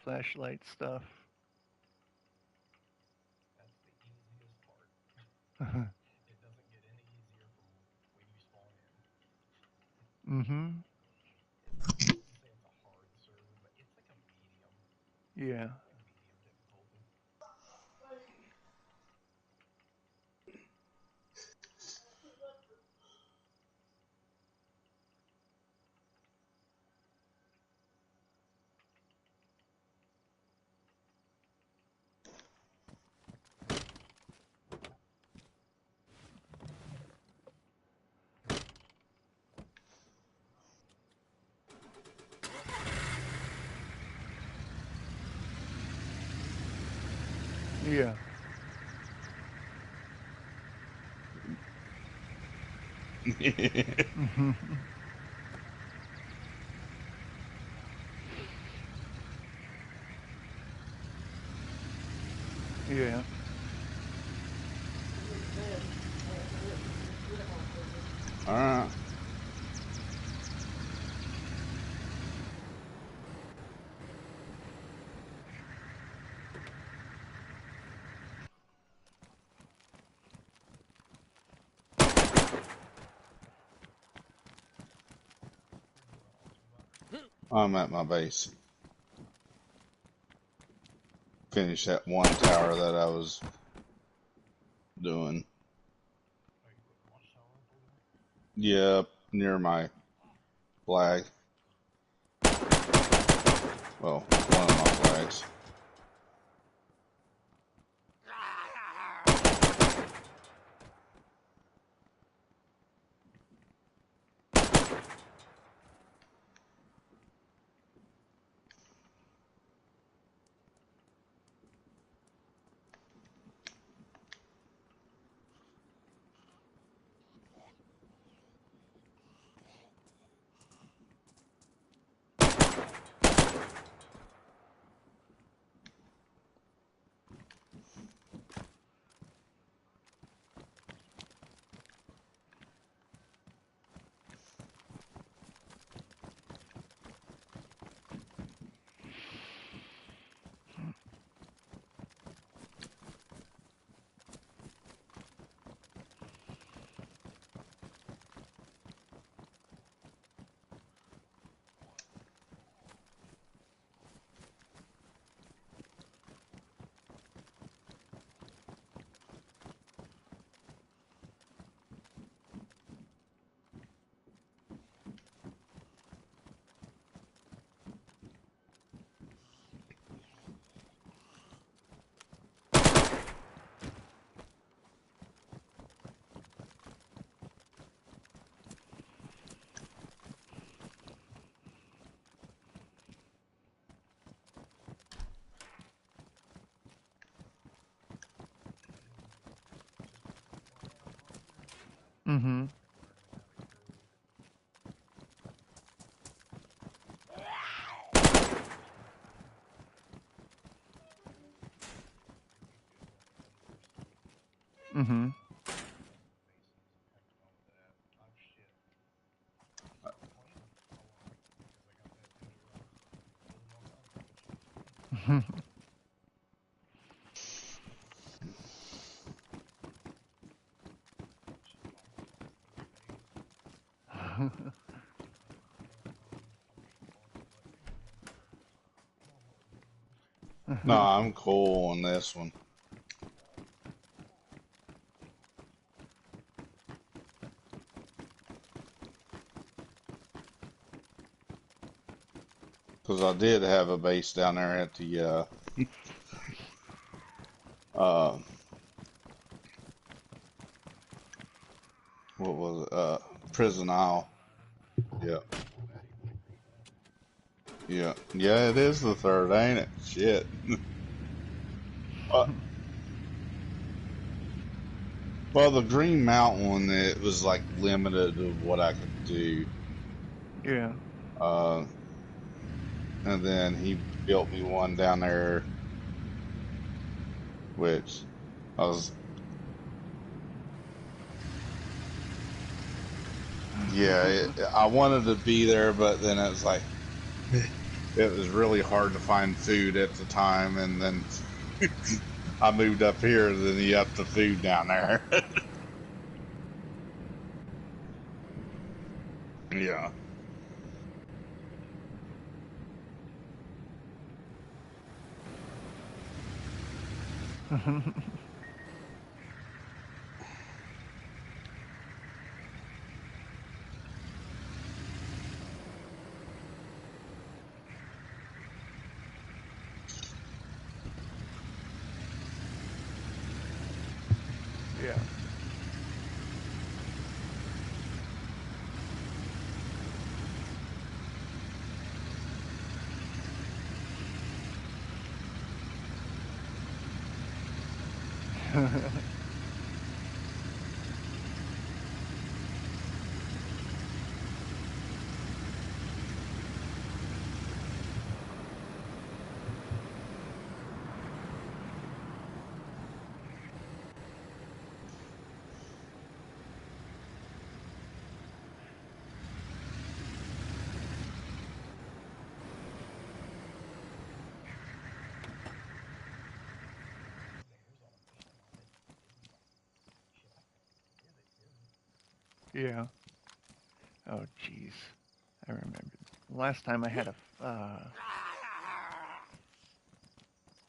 flashlight stuff. Mm-hmm. Yeah. Yeah. Mm-hmm. Yeah. All right. I'm at my base. Finish that one tower that I was doing. Yeah, near my flag. Well, one of my flags. Mm-hmm. Mm-hmm. No, I'm cool on this one. Because I did have a base down there at the uh, what was it? Prison Isle. Yeah, yeah, yeah. It is the third, ain't it? Shit. Uh, well, the Green Mountain one, it was like limited of what I could do. Yeah. Uh, and then he built me one down there, which I was, yeah, I wanted to be there, but then it was like, it was really hard to find food at the time, and then I moved up here, then he upped the food down there. Yeah. Yeah. Yeah. Oh, jeez. I remember. Last time I had a,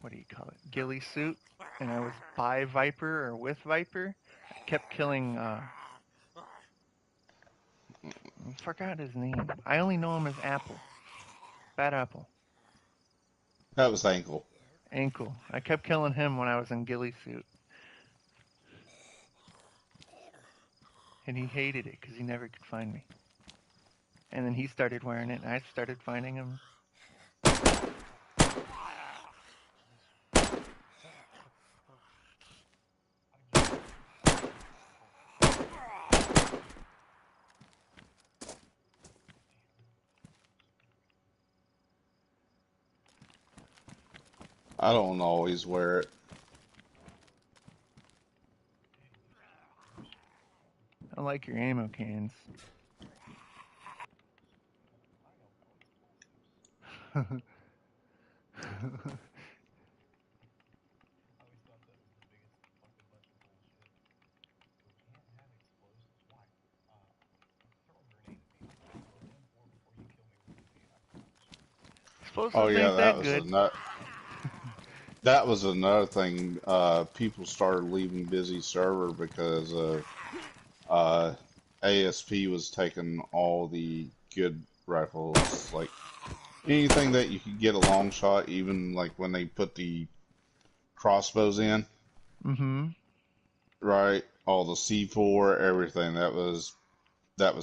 what do you call it? Ghillie suit, and I was by Viper or with Viper. I kept killing, I forgot his name. I only know him as Apple. Bad Apple. That was ankle. Ankle. I kept killing him when I was in ghillie suit, and he hated it because he never could find me. And then he started wearing it, and I started finding him. I don't always wear it. I like your ammo cans. Oh Explosives yeah, ain't that good. that was another thing. People started leaving busy server because uh, ASP was taking all the good rifles, like anything that you could get a long shot, even like when they put the crossbows in, Mm-hmm. right? All the C4, everything that was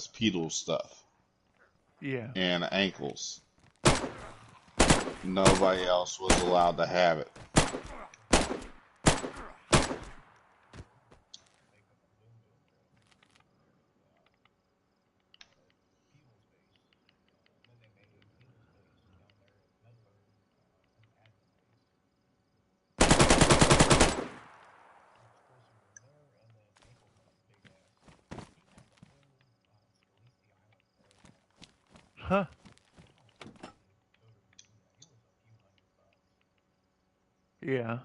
pedal stuff Yeah. and ankles. Nobody else was allowed to have it. Huh. Yeah.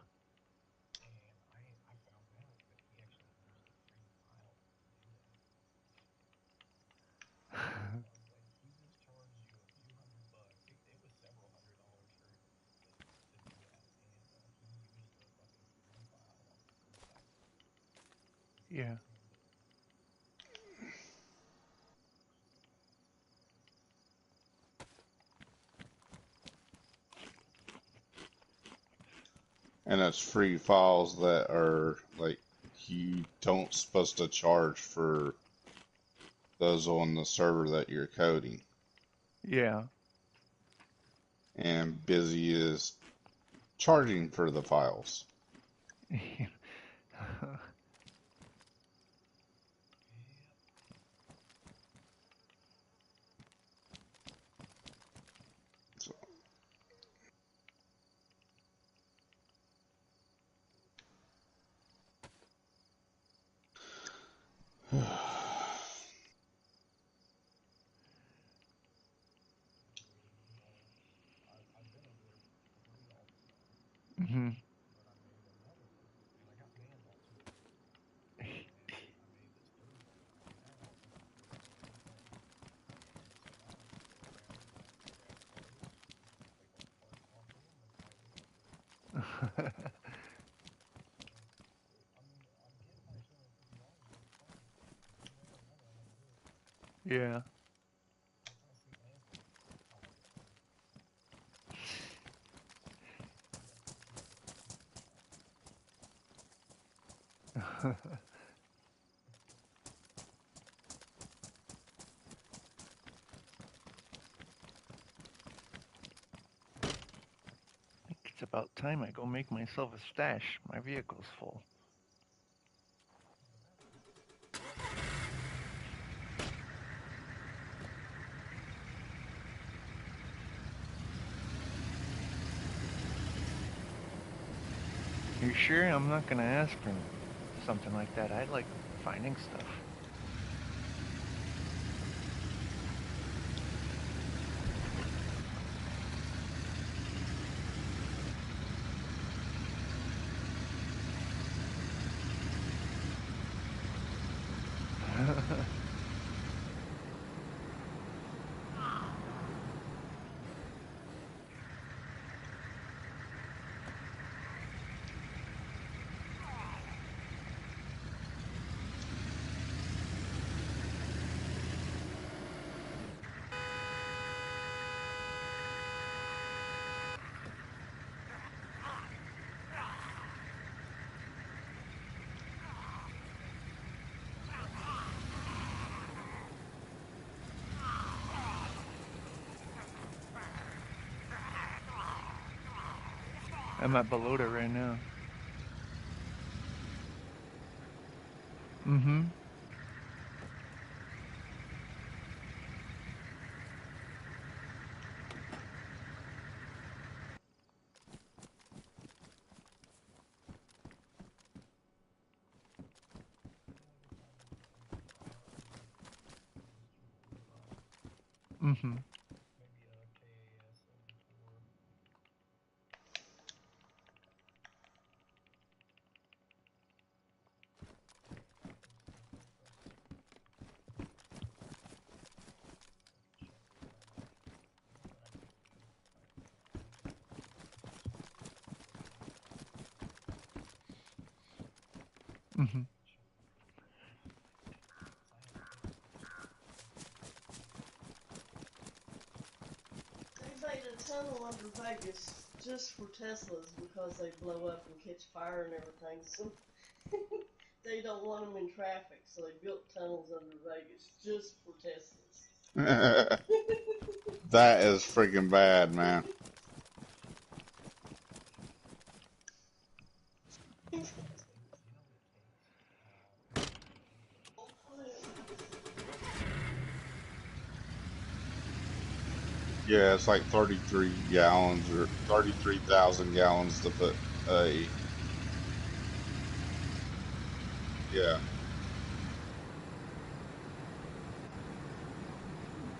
Yeah. And it's free files that are like you don't supposed to charge for those on the server that you're coding. Yeah. And Busy is charging for the files. So, Mhm. Yeah. It's about time I go make myself a stash. My vehicle's full. You sure I'm not gonna ask for something like that? I like finding stuff. I'm at Balota right now. Mhm. Mhm. Mhm. They made a tunnel under Vegas just for Teslas because they blow up and catch fire and everything. So they don't want them in traffic. So they built tunnels under Vegas just for Teslas. that is freaking bad, man. Yeah, it's like 33 gallons or 33,000 gallons to put a. Yeah.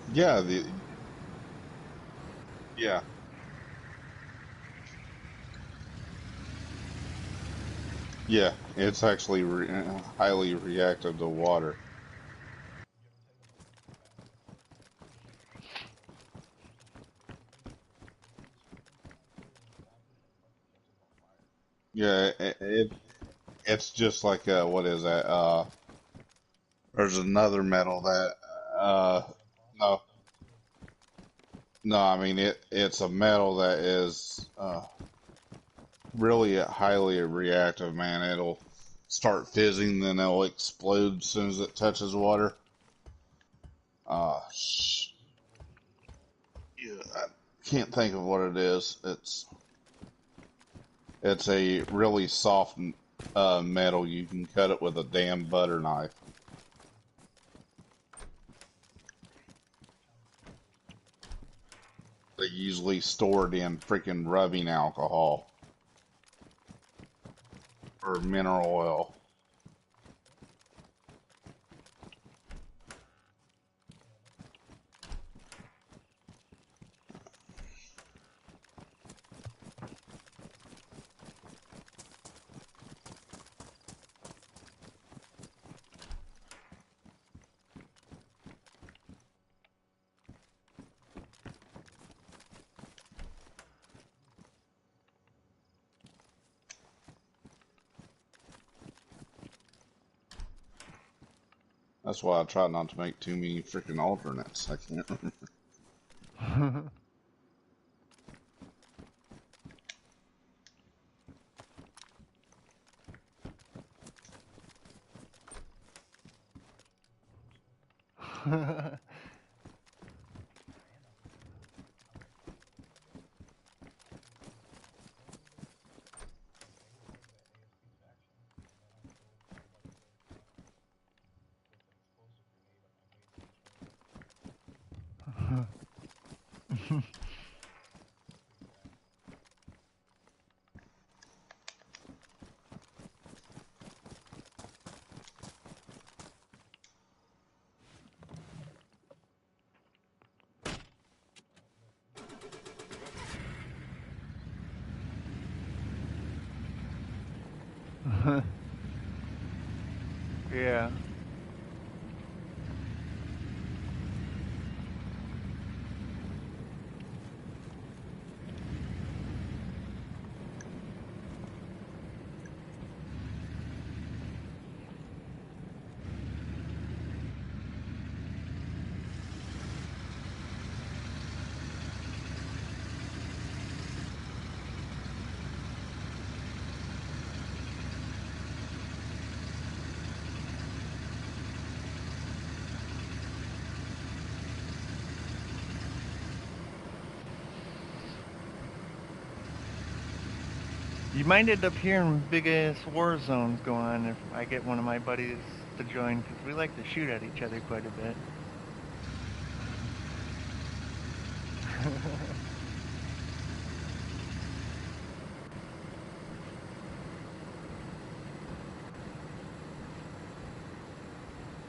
Yeah, Yeah, yeah, it's actually highly reactive to water. Yeah, it's just like what is that? There's another metal that uh no no I mean it's a metal that is really highly reactive, man. It'll start fizzing, then it'll explode as soon as it touches water. Uh, yeah, I can't think of what it is. It's a really soft metal. You can cut it with a damn butter knife. They usually store it in freaking rubbing alcohol or mineral oil. That's why I try not to make too many freaking alternates. I can't. Yeah. You might end up hearing big ass war zones go on if I get one of my buddies to join, because we like to shoot at each other quite a bit.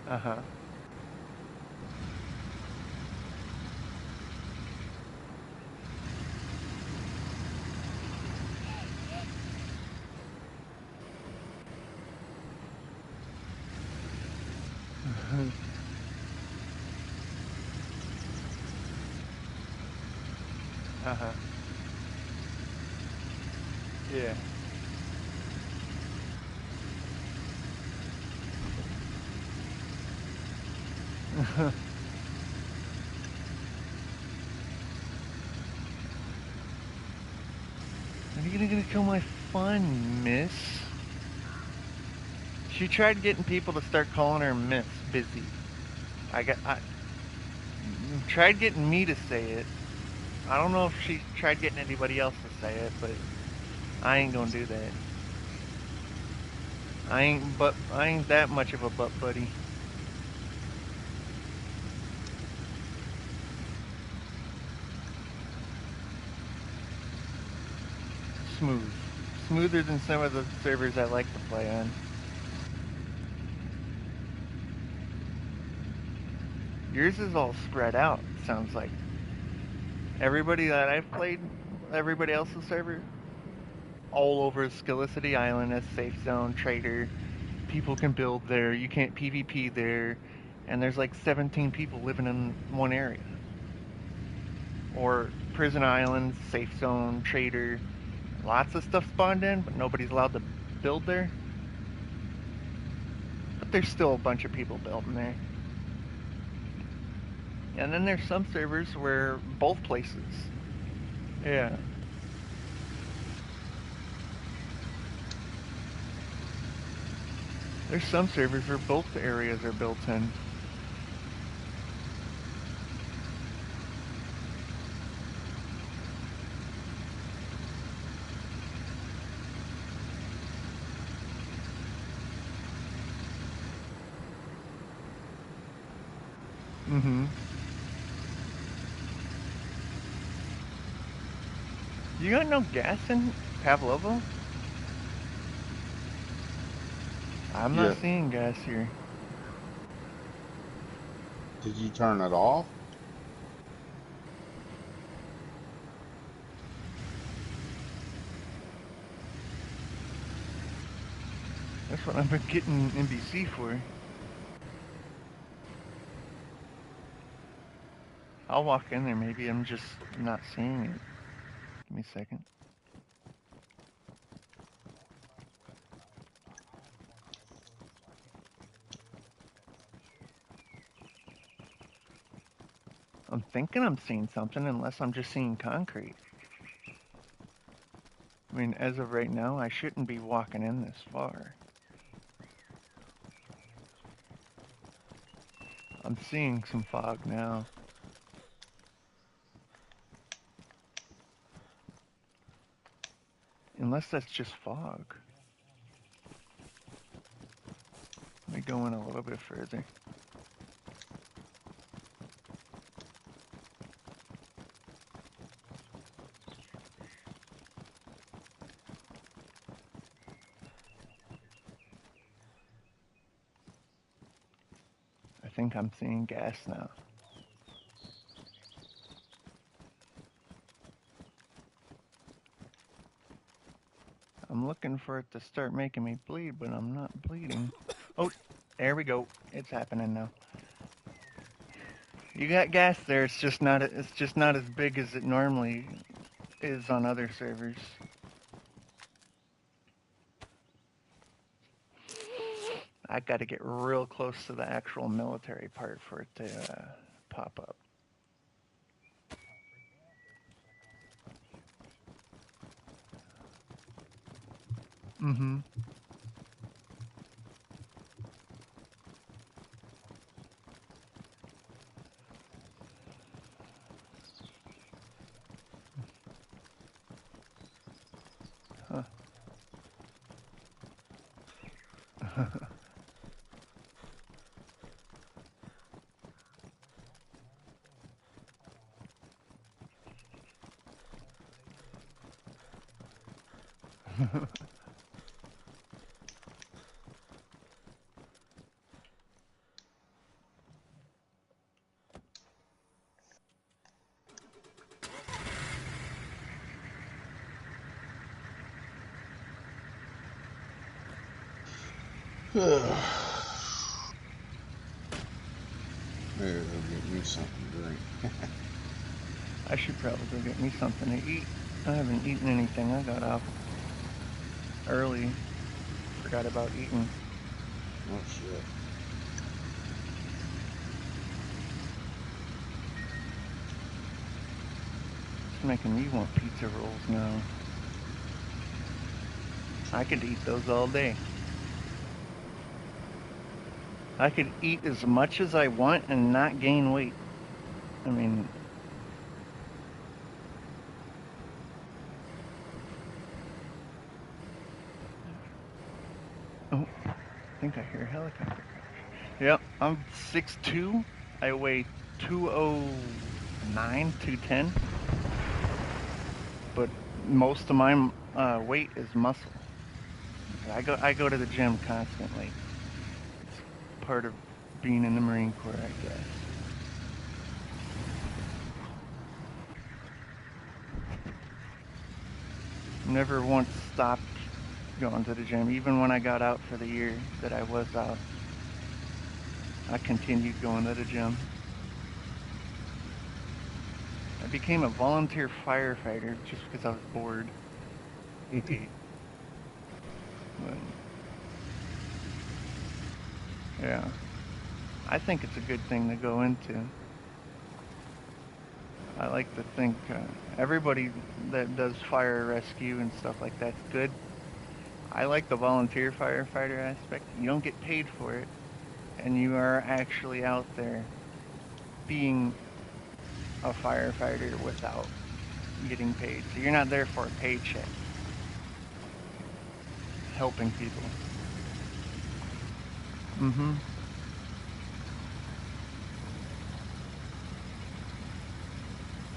Uh huh. Uh huh. Yeah. Are you gonna kill my fun, miss? She tried getting people to start calling her Miss Busy. I tried getting me to say it. I don't know if she tried getting anybody else to say it, but I ain't gonna do that. I ain't that much of a butt buddy. Smooth. Smoother than some of the servers I like to play on. Yours is all spread out, sounds like. Everybody that I've played, everybody else's server, all over Scalicity Island as safe zone, trader. People can build there. You can't PvP there. And there's like 17 people living in one area. Or Prison Island, safe zone, trader. Lots of stuff spawned in, but nobody's allowed to build there. But there's still a bunch of people building there. And then there's some servers where both places. Yeah. There's some servers where both areas are built in. Mm-hmm. You got no gas in Pavlova? I'm not Yeah. seeing gas here. Did you turn it off? That's what I've been getting NBC for. I'll walk in there. Maybe I'm just not seeing it. Give me a second. I'm thinking I'm seeing something unless I'm just seeing concrete. I mean, as of right now, I shouldn't be walking in this far. I'm seeing some fog now. Unless that's just fog. Let me go in a little bit further. I think I'm seeing gas now. I'm looking for it to start making me bleed, but I'm not bleeding. Oh, there we go. It's happening now. You got gas there. It's just not as big as it normally is on other servers. I got to get real close to the actual military part for it to pop up. Mm-hmm. Huh. Maybe I'll get me something to drink. I should probably go get me something to eat. I haven't eaten anything. I got off early. Forgot about eating. Oh shit. It's making me want pizza rolls now. I could eat those all day. I could eat as much as I want and not gain weight. I mean, oh, I think I hear a helicopter. Yep, I'm 6'2". I weigh 209, 210. But most of my weight is muscle. I go to the gym constantly. It's part of being in the Marine Corps, I guess. Never once stopped going to the gym. Even when I got out for the year that I was out, I continued going to the gym. I became a volunteer firefighter just because I was bored. But yeah, I think it's a good thing to go into. I like to think everybody that does fire rescue and stuff like that's good. I like the volunteer firefighter aspect. You don't get paid for it, and you are actually out there being a firefighter without getting paid. So you're not there for a paycheck, helping people. Mm-hmm.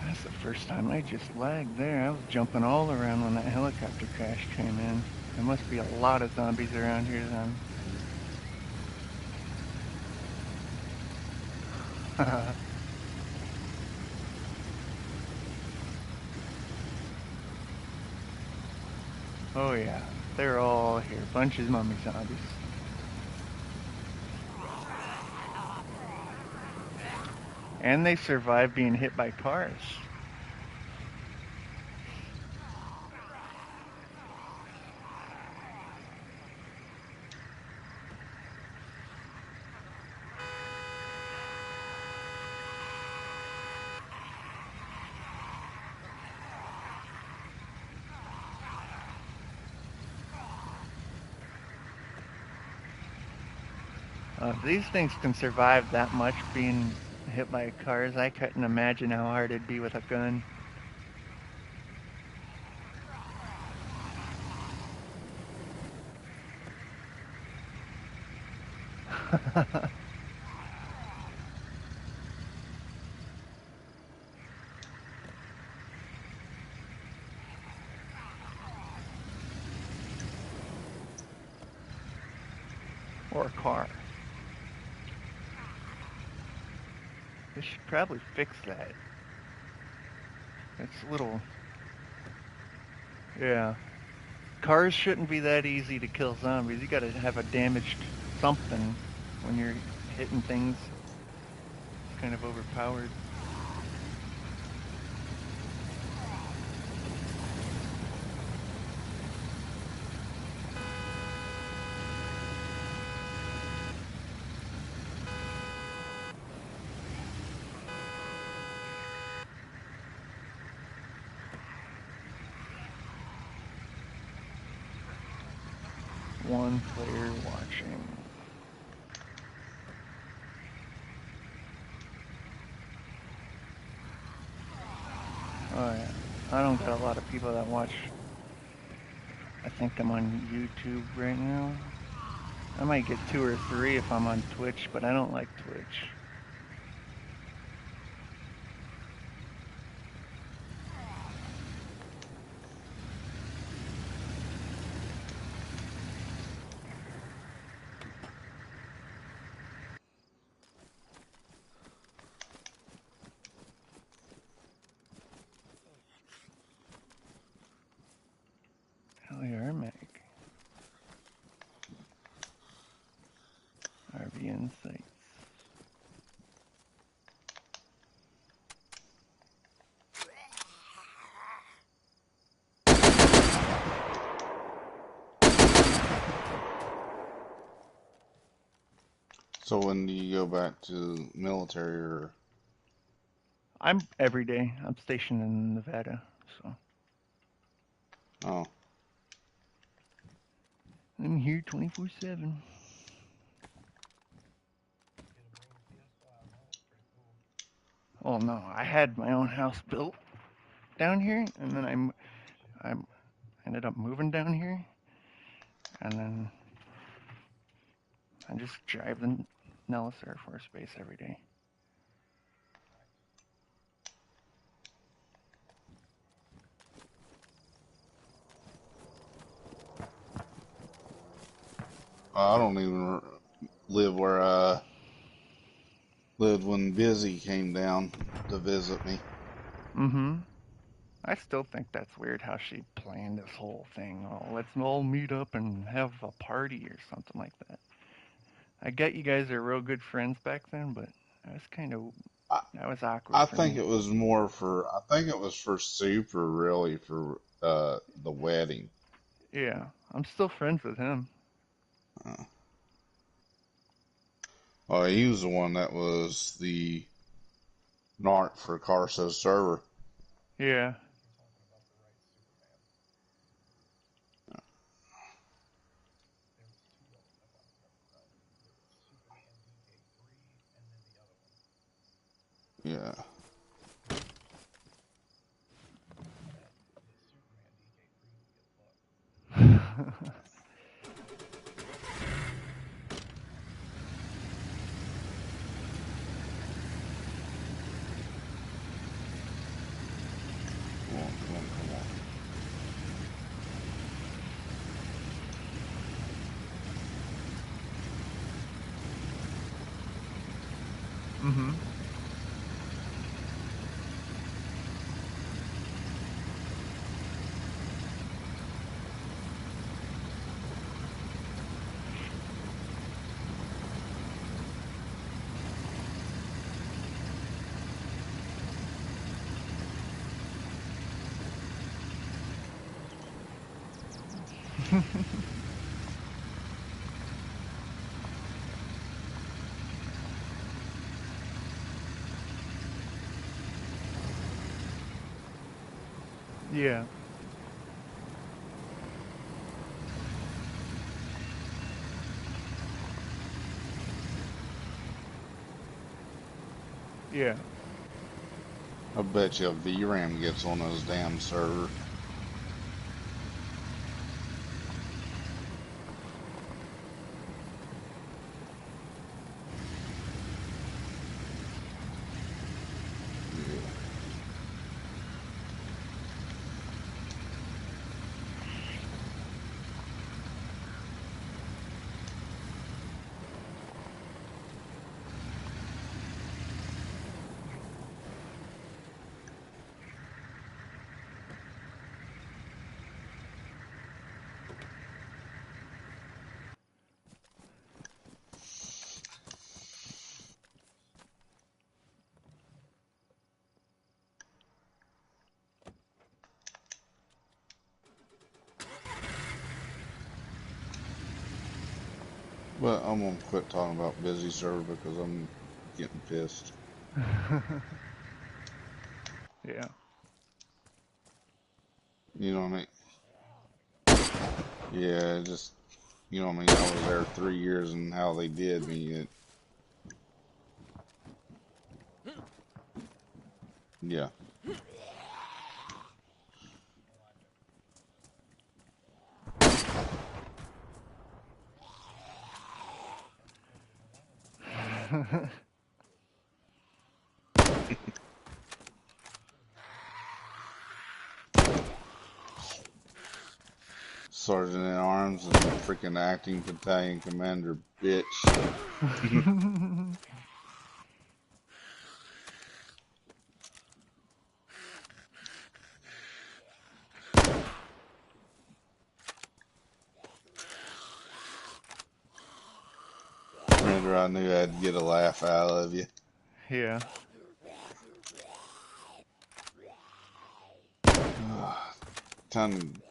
That's the first time I just lagged there. I was jumping all around when that helicopter crash came in. There must be a lot of zombies around here then. Oh yeah, they're all here. Bunch of mummy zombies. And they survive being hit by cars. If these things can survive that much being hit by cars, I couldn't imagine how hard it'd be with a gun. Or a car. They should probably fix that. It's a little. Yeah. Cars shouldn't be that easy to kill zombies. You gotta have a damaged something when you're hitting things. It's kind of overpowered. One player watching. Oh yeah. I don't got a lot of people that watch. I think I'm on YouTube right now. I might get 2 or 3 if I'm on Twitch, but I don't like Twitch. Hell yeah, Mac. RV Insights. So when do you go back to military or? I'm every day. I'm stationed in Nevada, so Oh, I'm here 24/7. Oh no, I had my own house built down here, and then I ended up moving down here, and then I just drive the Nellis Air Force Base every day. I don't even live where I lived when Busy came down to visit me. Mm-hmm. I still think that's weird how she planned this whole thing. Oh, let's all meet up and have a party or something like that. I get you guys are real good friends back then, but I, that was awkward I for think me. it was more for, I think it was for Super, really, for the wedding. Yeah, I'm still friends with him. Uh, well, he was the one that was the narc for Carso's server. Yeah, Yeah. Come on, come on, come on. mhm. Yeah, yeah, I bet you a VRAM gets on those damn server. Yeah. But I'm gonna quit talking about busy server because I'm getting pissed. yeah, You know what I mean? Yeah, just you know what I mean. I was there 3 years, and how they did me. Yeah. Sergeant at Arms and freaking acting battalion commander, bitch. Commander, I knew I'd get a laugh out of you. yeah, Time.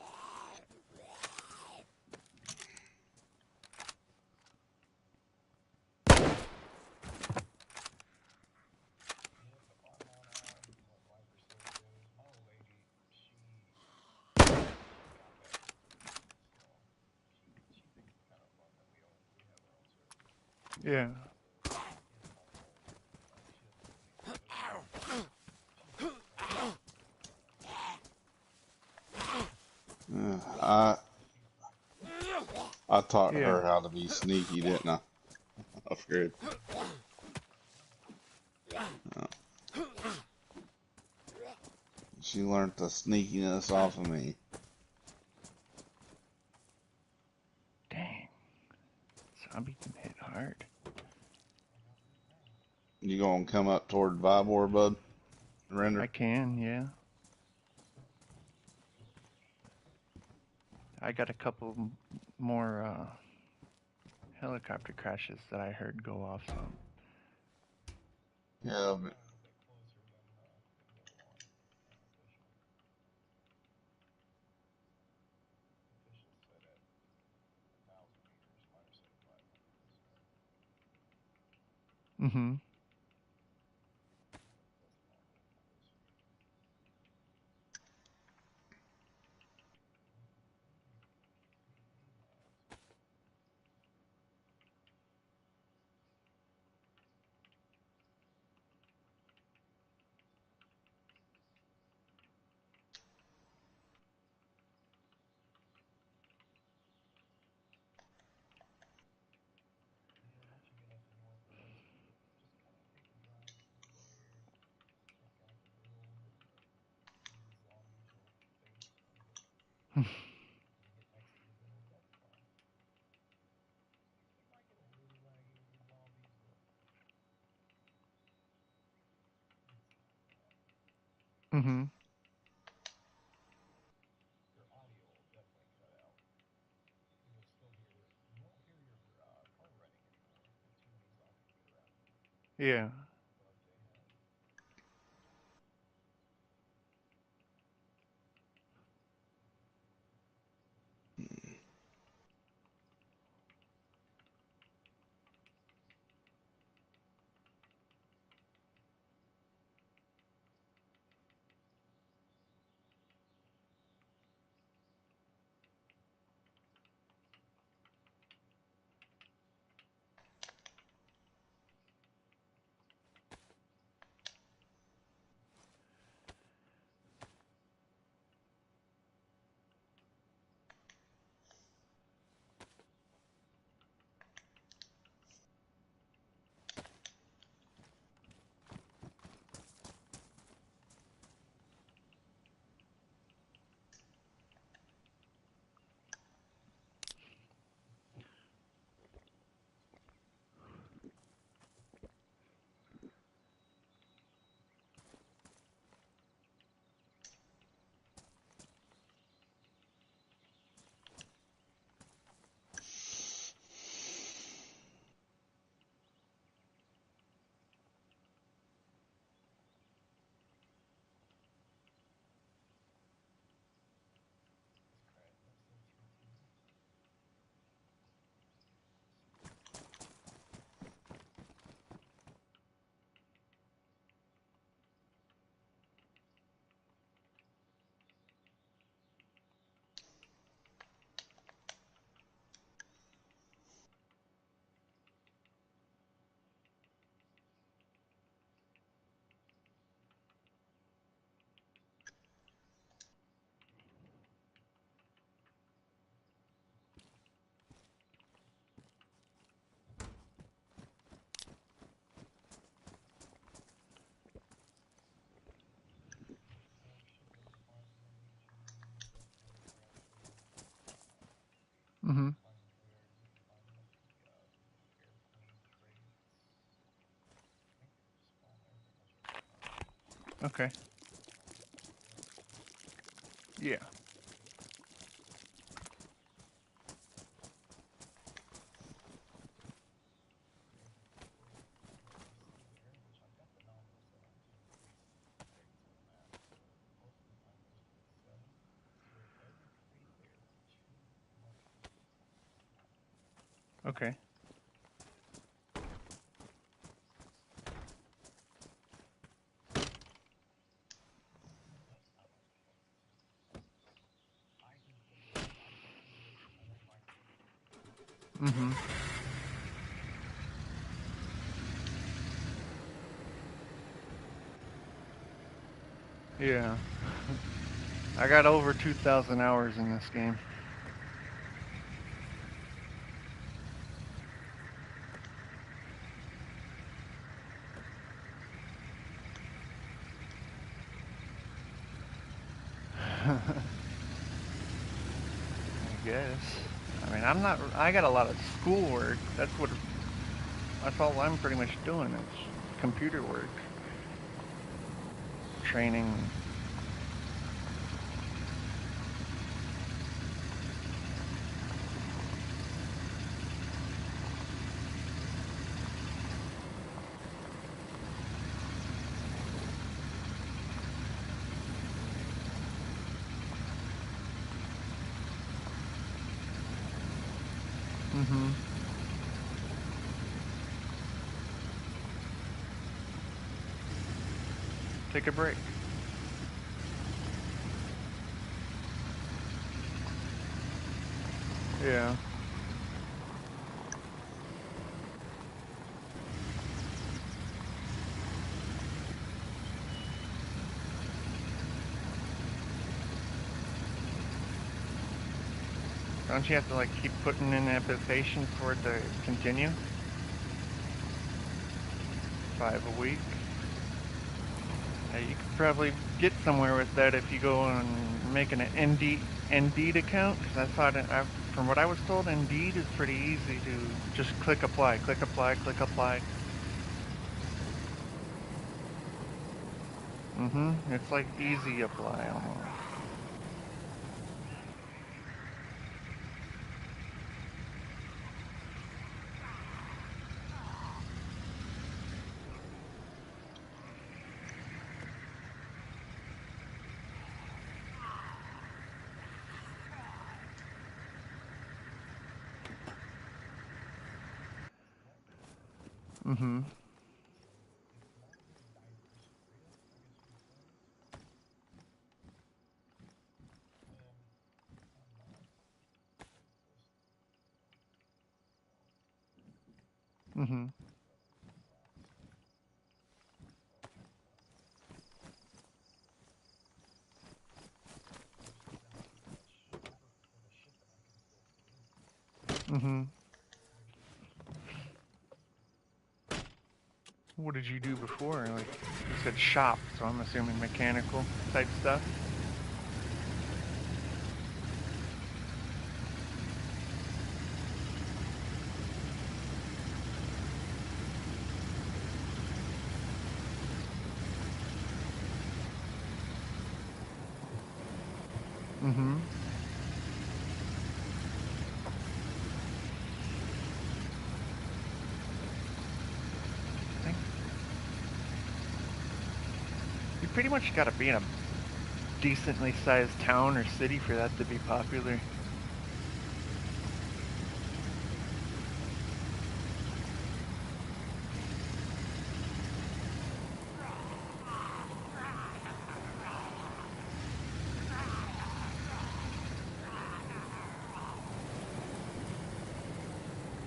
yeah, I taught yeah. her how to be sneaky, didn't I? I figured. Uh, she learned the sneakiness off of me. Dang, zombie can hit hard. You gonna come up toward Vibor, bud? I Render? can, yeah. I got a couple more helicopter crashes that I heard go off. So. Yeah, Mhm. Mhm. Yeah. Mhm. Okay. Yeah. Okay. Mhm. Yeah. I got over 2,000 hours in this game. I guess. I mean, I'm not. I got a lot of schoolwork. That's what. That's all I'm pretty much doing is computer work, training. Mm-hmm. Take a break. Yeah. Don't you have to like keep putting in application for it to continue? 5 a week. You could probably get somewhere with that if you go on making an Indeed account. Because I thought, from what I was told, Indeed is pretty easy to just click apply, click apply, click apply. Mm-hmm. It's like easy apply almost. Mm-hmm. Mm-hmm. Mm-hmm. What did you do before? Like you said, shop, so I'm assuming mechanical type stuff. Mm-hmm. I think you pretty much got to be in a decently sized town or city for that to be popular.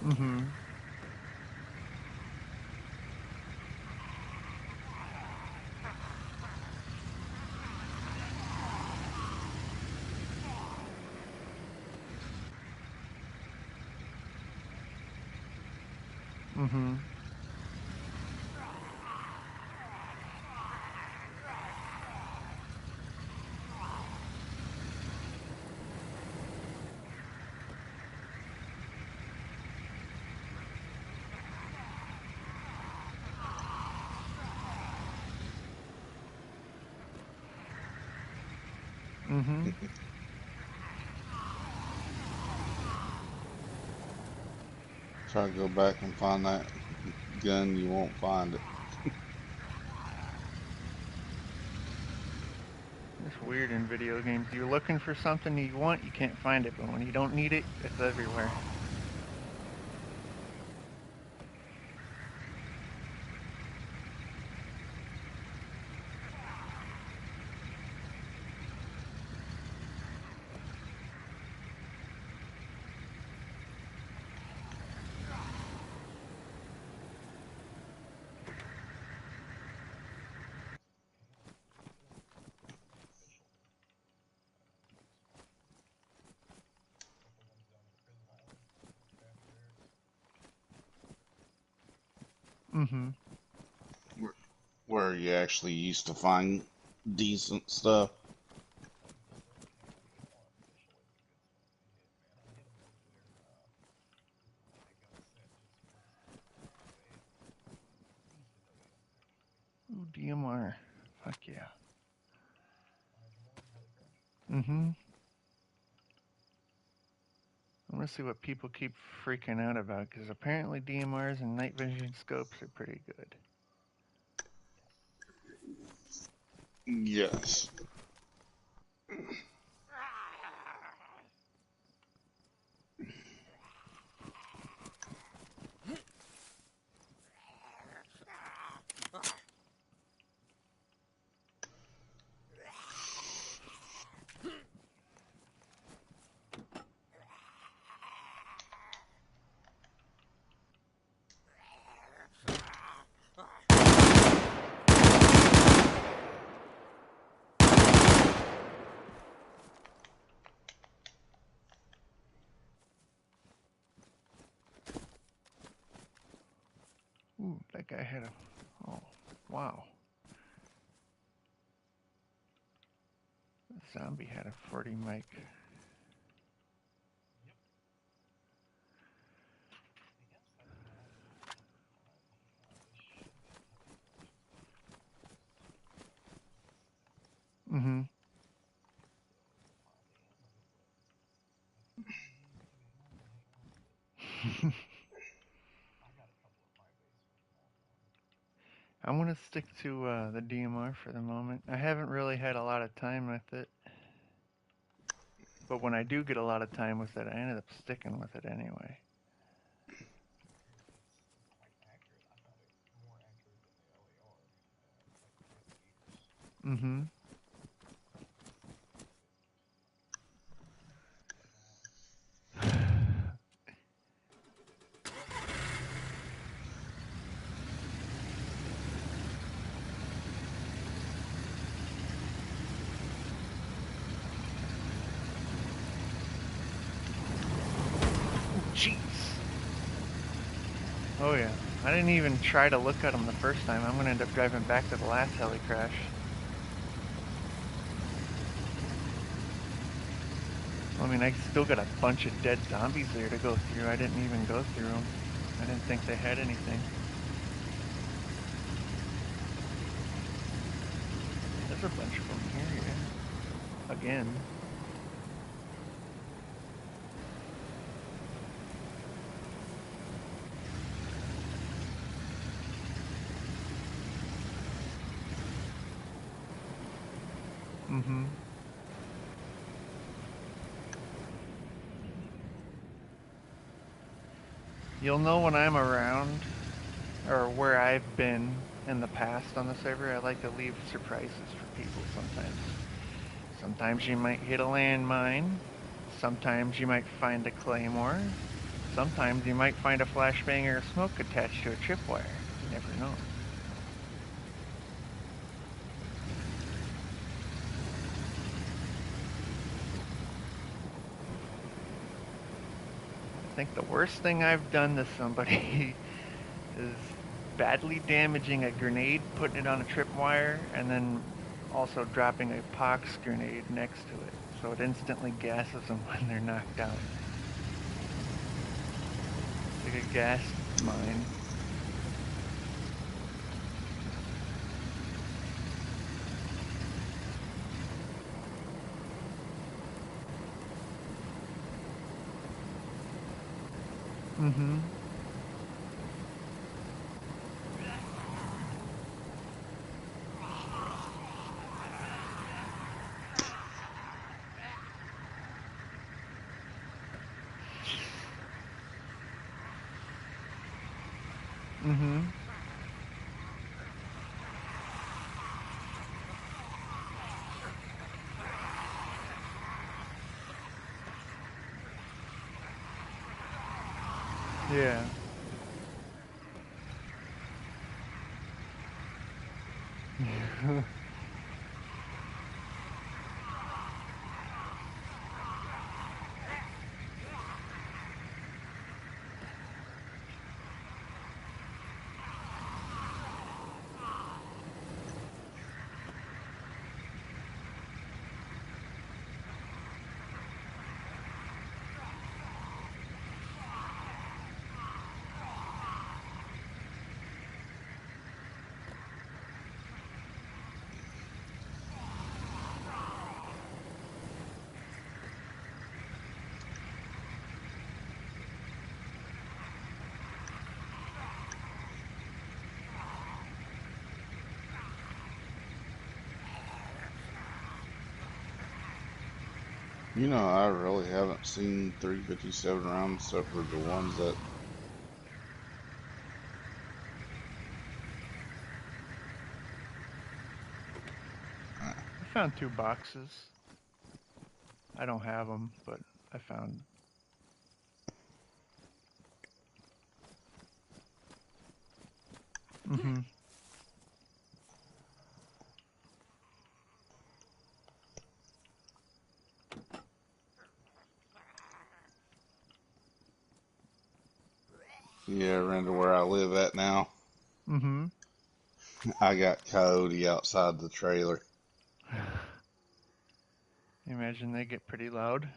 Mm-hmm. Mm-hmm. Mm-hmm. Try to go back and find that gun, you won't find it. It's weird in video games. You're looking for something you want, you can't find it, but when you don't need it, it's everywhere. Mm-hmm. Where you actually used to find decent stuff. Ooh, DMR. Fuck yeah. Mm-hmm. I want to see what people keep freaking out about, because apparently DMRs and night vision scopes are pretty good. Yes. That guy had a... Oh, wow. The zombie had a 40 mic. Mm-hmm. I'm gonna stick to the DMR for the moment. I haven't really had a lot of time with it, but when I do get a lot of time with it, I ended up sticking with it anyway. Mm-hmm. Jeez. Oh yeah. I didn't even try to look at them the first time. I'm gonna end up driving back to the last heli crash. I mean, I still got a bunch of dead zombies there to go through. I didn't even go through them. I didn't think they had anything. There's a bunch of them here, yeah. Again. Mm-hmm. You'll know when I'm around, or where I've been in the past on the server. I like to leave surprises for people sometimes. Sometimes you might hit a landmine. Sometimes you might find a claymore. Sometimes you might find a flashbang or a smoke attached to a tripwire. You never know. I think the worst thing I've done to somebody is badly damaging a grenade, putting it on a tripwire, and then also dropping a pox grenade next to it, so it instantly gasses them when they're knocked out. It's like a gas mine. Mm-hmm. Mm-hmm. Yeah. You know, I really haven't seen 357 rounds except for the ones that. I found 2 boxes. I don't have them, but I found. Mm-hmm. Yeah, around to where I live at now. Mm-hmm. I got Coyote outside the trailer. Imagine they get pretty loud.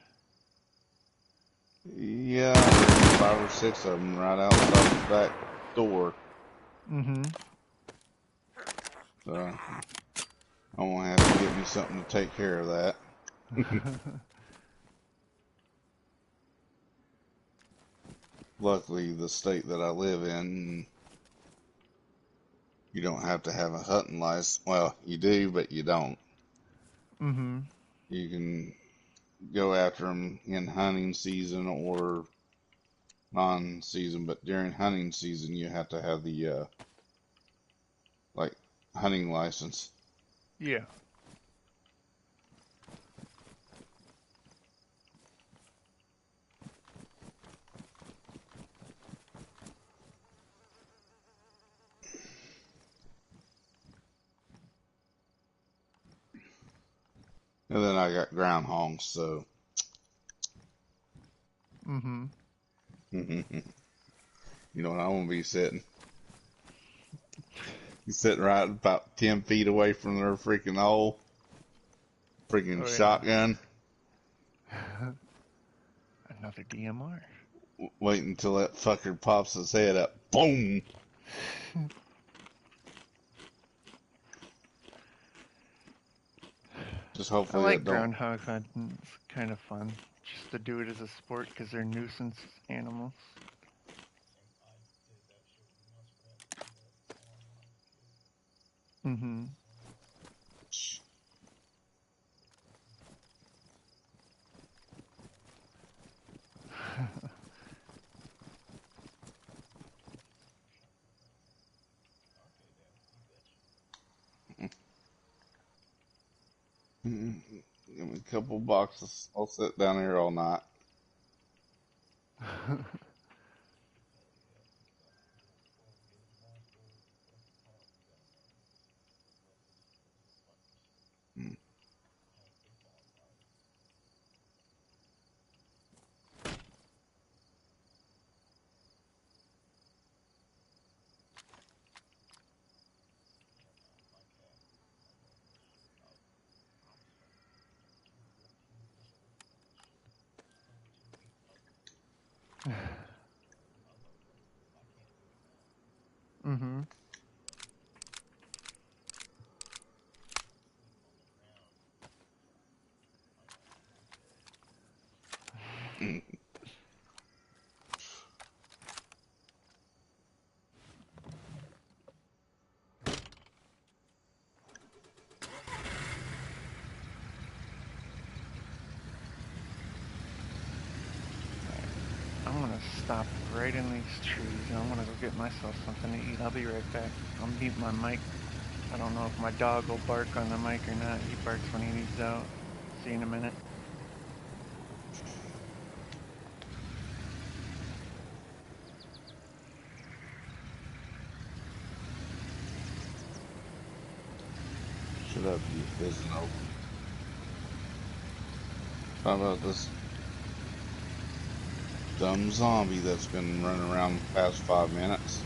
Yeah, there's 5 or 6 of them right outside the back door. Mm-hmm. So I'm gonna have to get me something to take care of that. Luckily, the state that I live in, you don't have to have a hunting license. Well, you do, but you don't. Mm-hmm. You can go after them in hunting season or non-season, but during hunting season, you have to have the like hunting license. Yeah. And then I got groundhogs, so Mm-hmm. you know what I'm gonna be sitting. He's sitting right about 10 feet away from their freaking hole. Freaking Oh yeah. shotgun. Another DMR. Wait until that fucker pops his head up. Boom! Just I hopefully like it don't. groundhog hunting. It's kind of fun just to do it as a sport because they're nuisance animals. Mm-hmm. Give me a couple boxes. I'll sit down here all night. Mm-hmm. I'm gonna stop right in these trees and I'm gonna go get myself something to eat. I'll be right back. I'll mute my mic. I don't know if my dog will bark on the mic or not. He barks when he needs out. See you in a minute. Should have this isn't open. How about this dumb zombie that's been running around the past 5 minutes?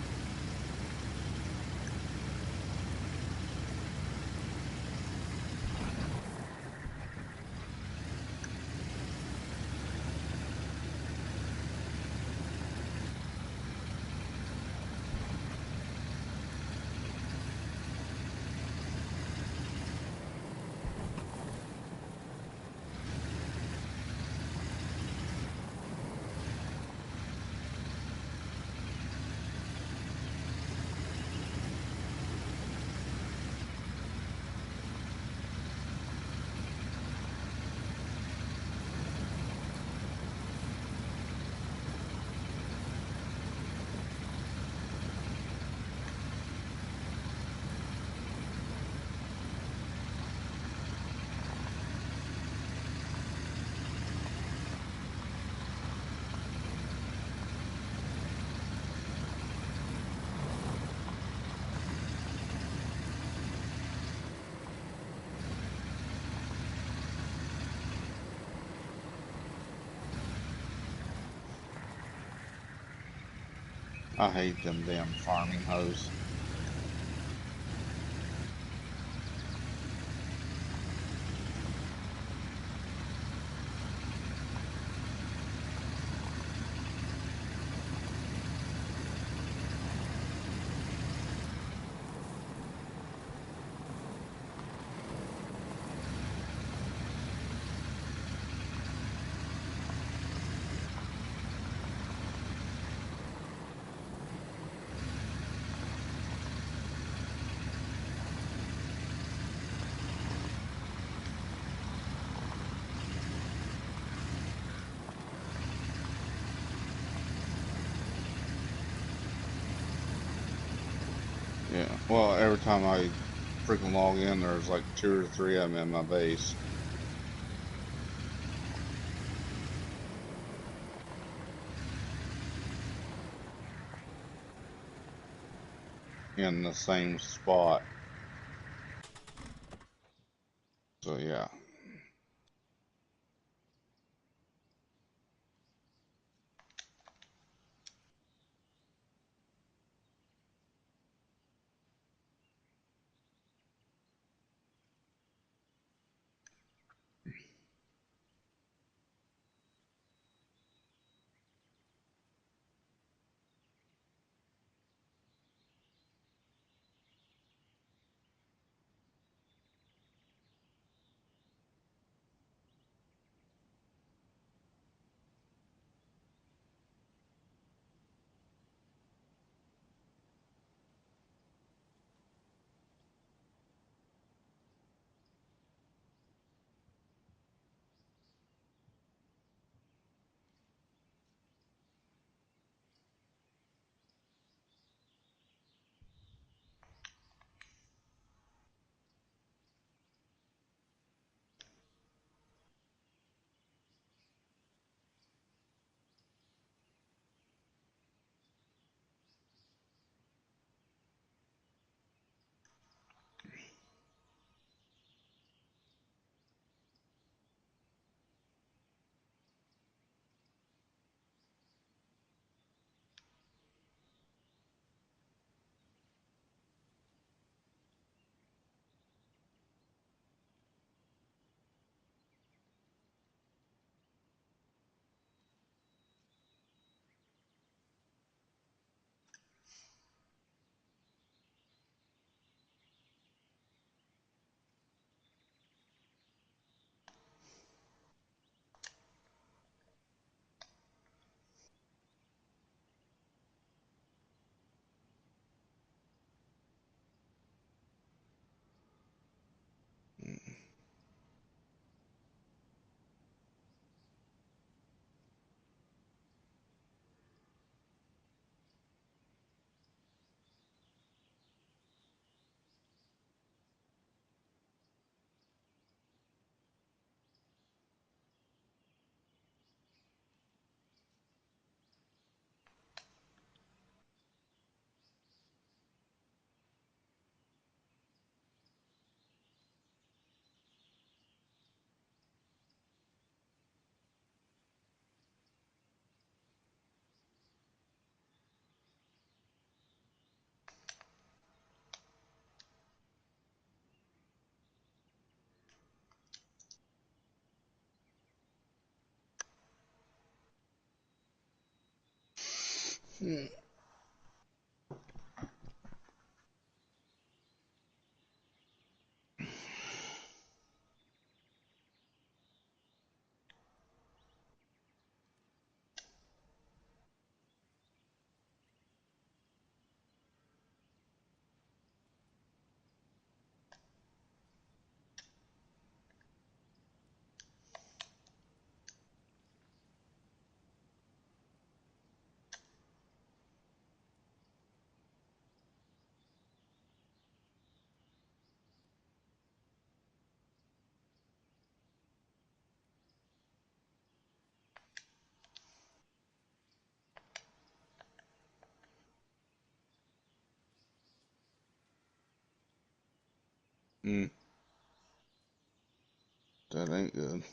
I hate them damn farming hoes. Well, every time I freaking log in, there's like 2 or 3 of them in my base in the same spot. So yeah. Mm, that ain't good.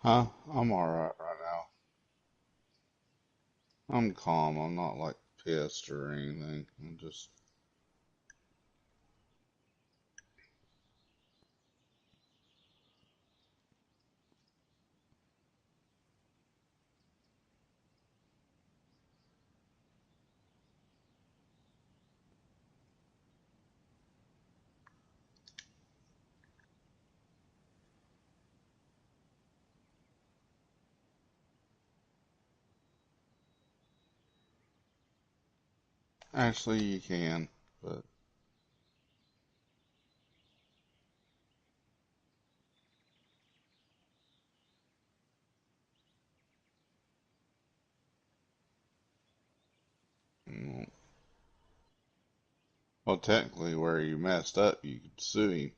Huh? I'm alright right now. I'm calm. I'm not like pissed or anything. I'm just. Actually, you can, but. Mm, well, technically, where you messed up, you could sue him.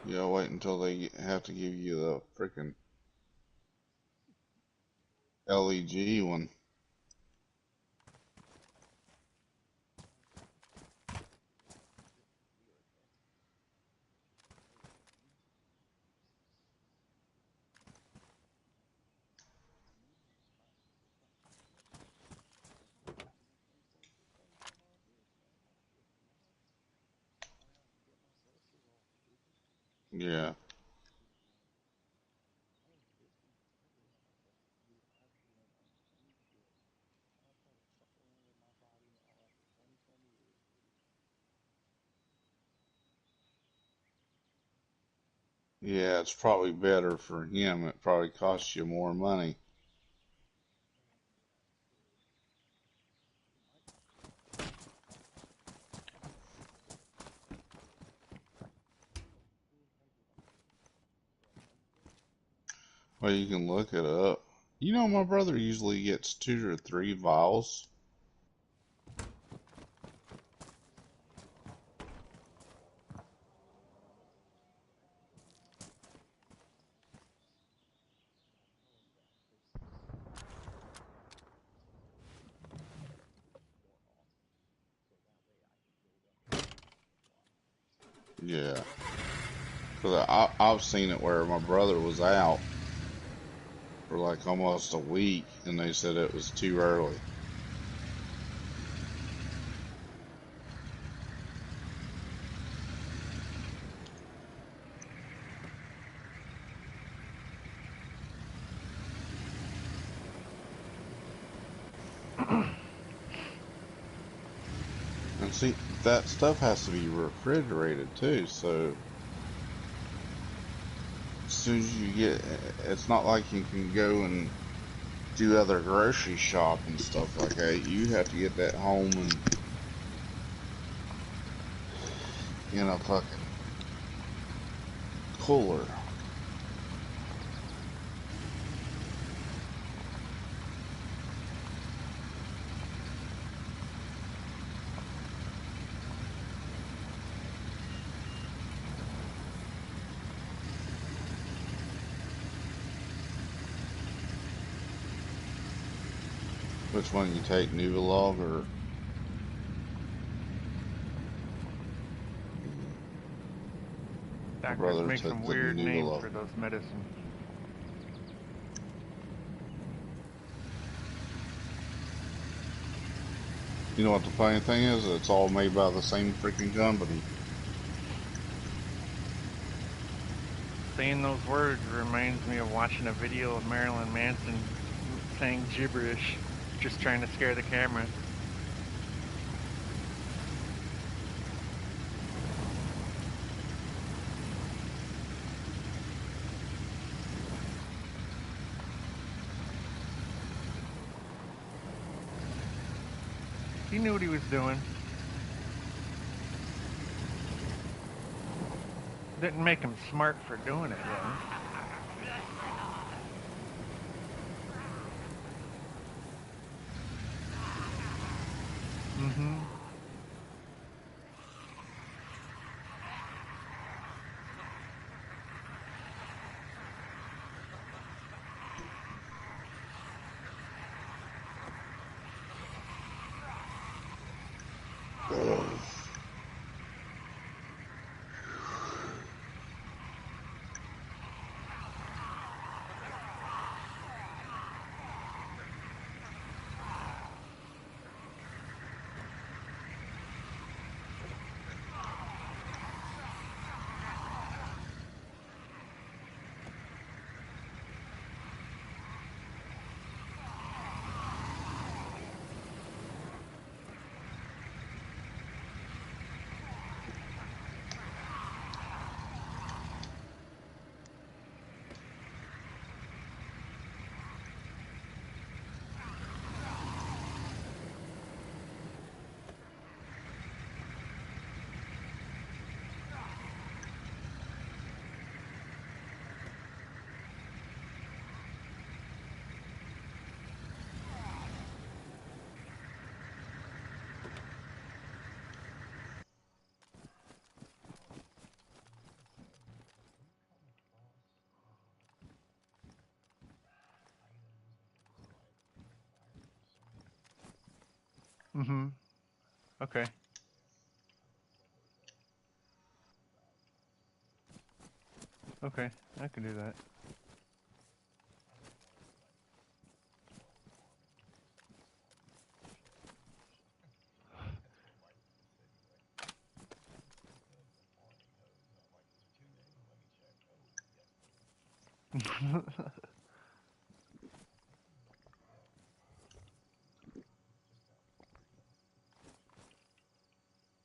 Yeah, wait until they have to give you the freaking LEG one. Yeah. Yeah, it's probably better for him. It probably costs you more money. Well, you can look it up. You know, my brother usually gets 2 or 3 vials. Yeah. Because I've seen it where my brother was out for like almost a week and they said it was too early. And see, that stuff has to be refrigerated too. So as soon as you get, it's not like you can go and do other grocery shop and stuff like that. You have to get that home and in a fucking cooler. Which one you take, Nuvolog or? My Doctors brother make took some the weird names Nuvolog. for those medicines. You know what the funny thing is? It's all made by the same freaking company. Saying those words reminds me of watching a video of Marilyn Manson saying gibberish, just trying to scare the camera. He knew what he was doing. Didn't make him smart for doing it, though. Mm-hmm. Mm-hmm. Okay. Okay. I can do that.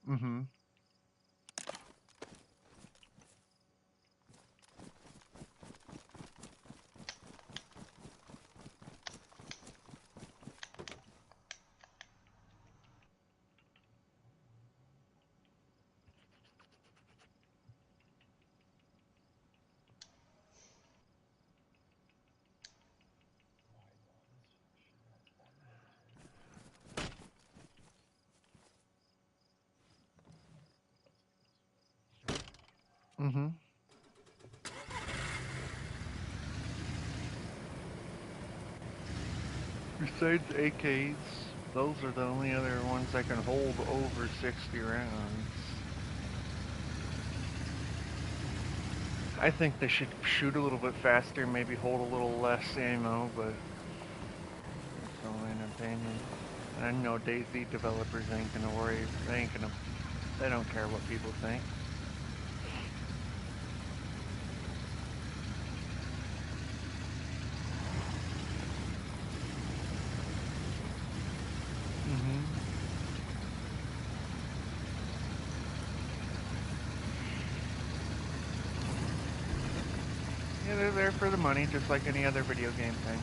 Mm-hmm. Mm-hmm. Besides AKs, those are the only other ones that can hold over 60 rounds. I think they should shoot a little bit faster, maybe hold a little less ammo, but that's only an opinion. And I know DayZ developers ain't gonna worry. They don't care what people think. Mm-hmm. Yeah, they're there for the money, just like any other video game thing.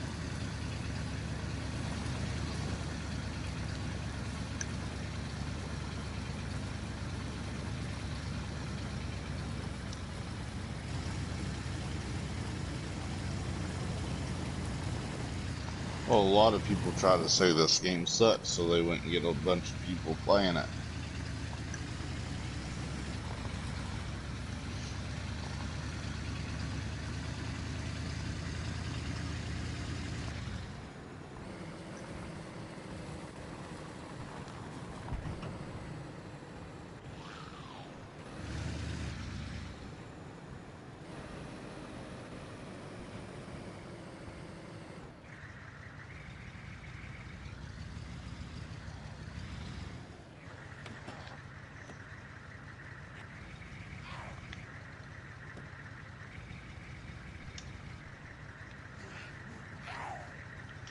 Well, a lot of people try to say this game sucks so they wouldn't get a bunch of people playing it.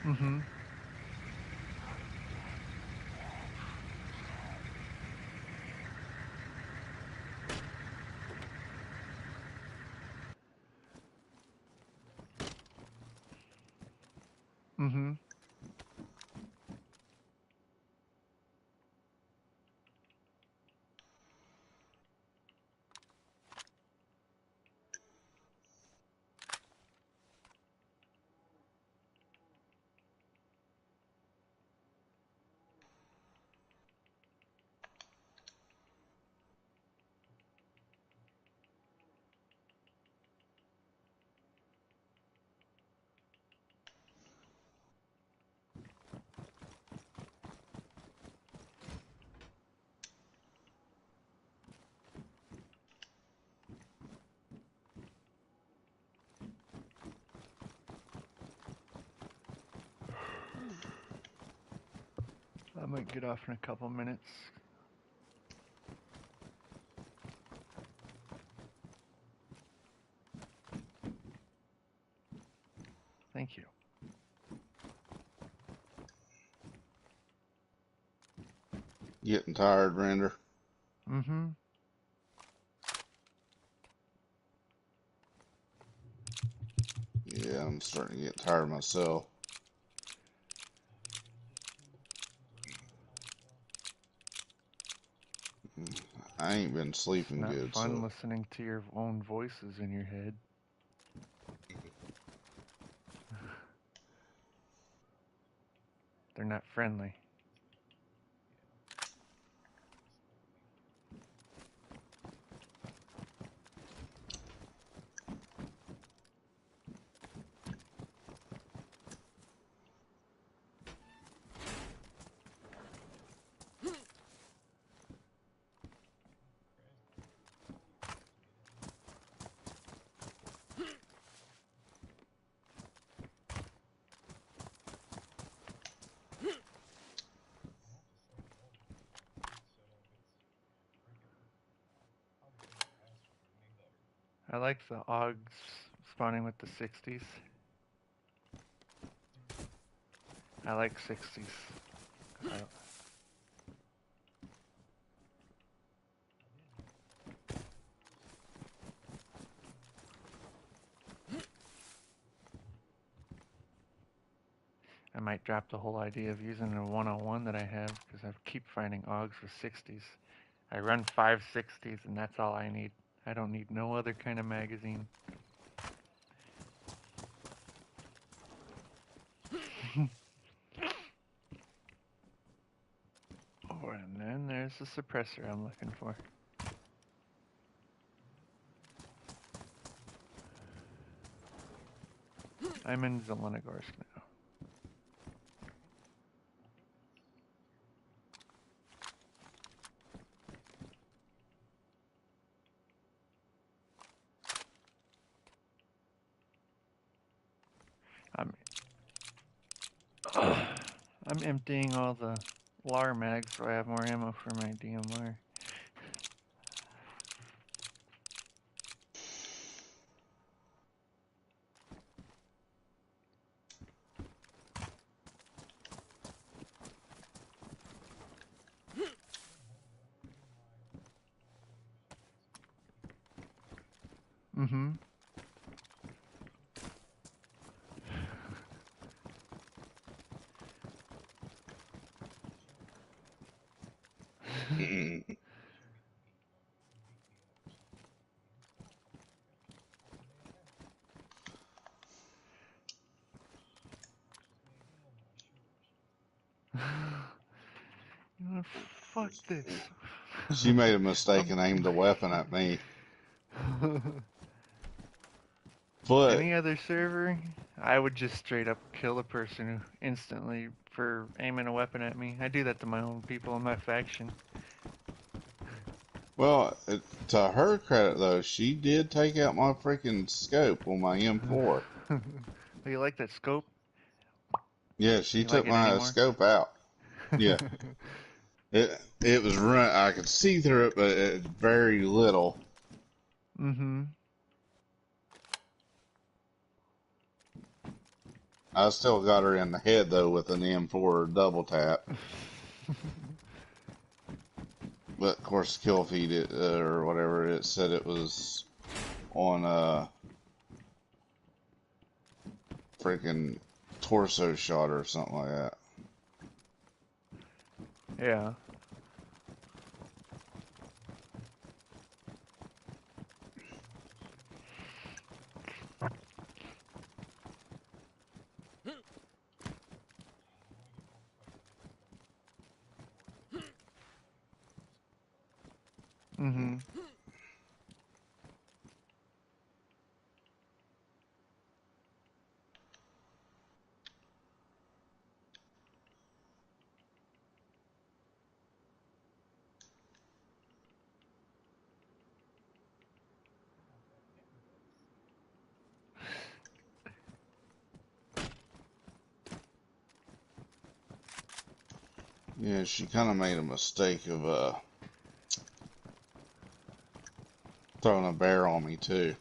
Mm-hmm. Mm-hmm. I might get off in a couple minutes. Thank you. Getting tired, Render? Mm-hmm. Yeah, I'm starting to get tired myself. I ain't been It's sleeping not good, fun so listening to your own voices in your head. They're not friendly. I like the Augs spawning with the 60s. I like 60s. I might drop the whole idea of using a 101 that I have because I keep finding Augs with 60s. I run 5 60s and that's all I need. I don't need no other kind of magazine. Oh, and then there's the suppressor I'm looking for. I'm in Zelenogorsk now. I'm I'm emptying all the LAR mags so I have more ammo for my DMR. Mm-hmm. You know, fuck this. She made a mistake and aimed the weapon at me. But Any other server, I would just straight up kill a person instantly for aiming a weapon at me. I do that to my own people in my faction. well, to her credit though, she did take out my freaking scope on my M4. Do you like that scope? Yeah, she You like took it my anymore? scope out. Yeah, it was run. I could see through it, but very little. Mm-hmm. I still got her in the head though with an M4 double tap. But of course, kill feed it or whatever it said it was on a freaking torso shot or something like that. Yeah. Mm-hmm. Yeah, she kind of made a mistake of throwing a bear on me too.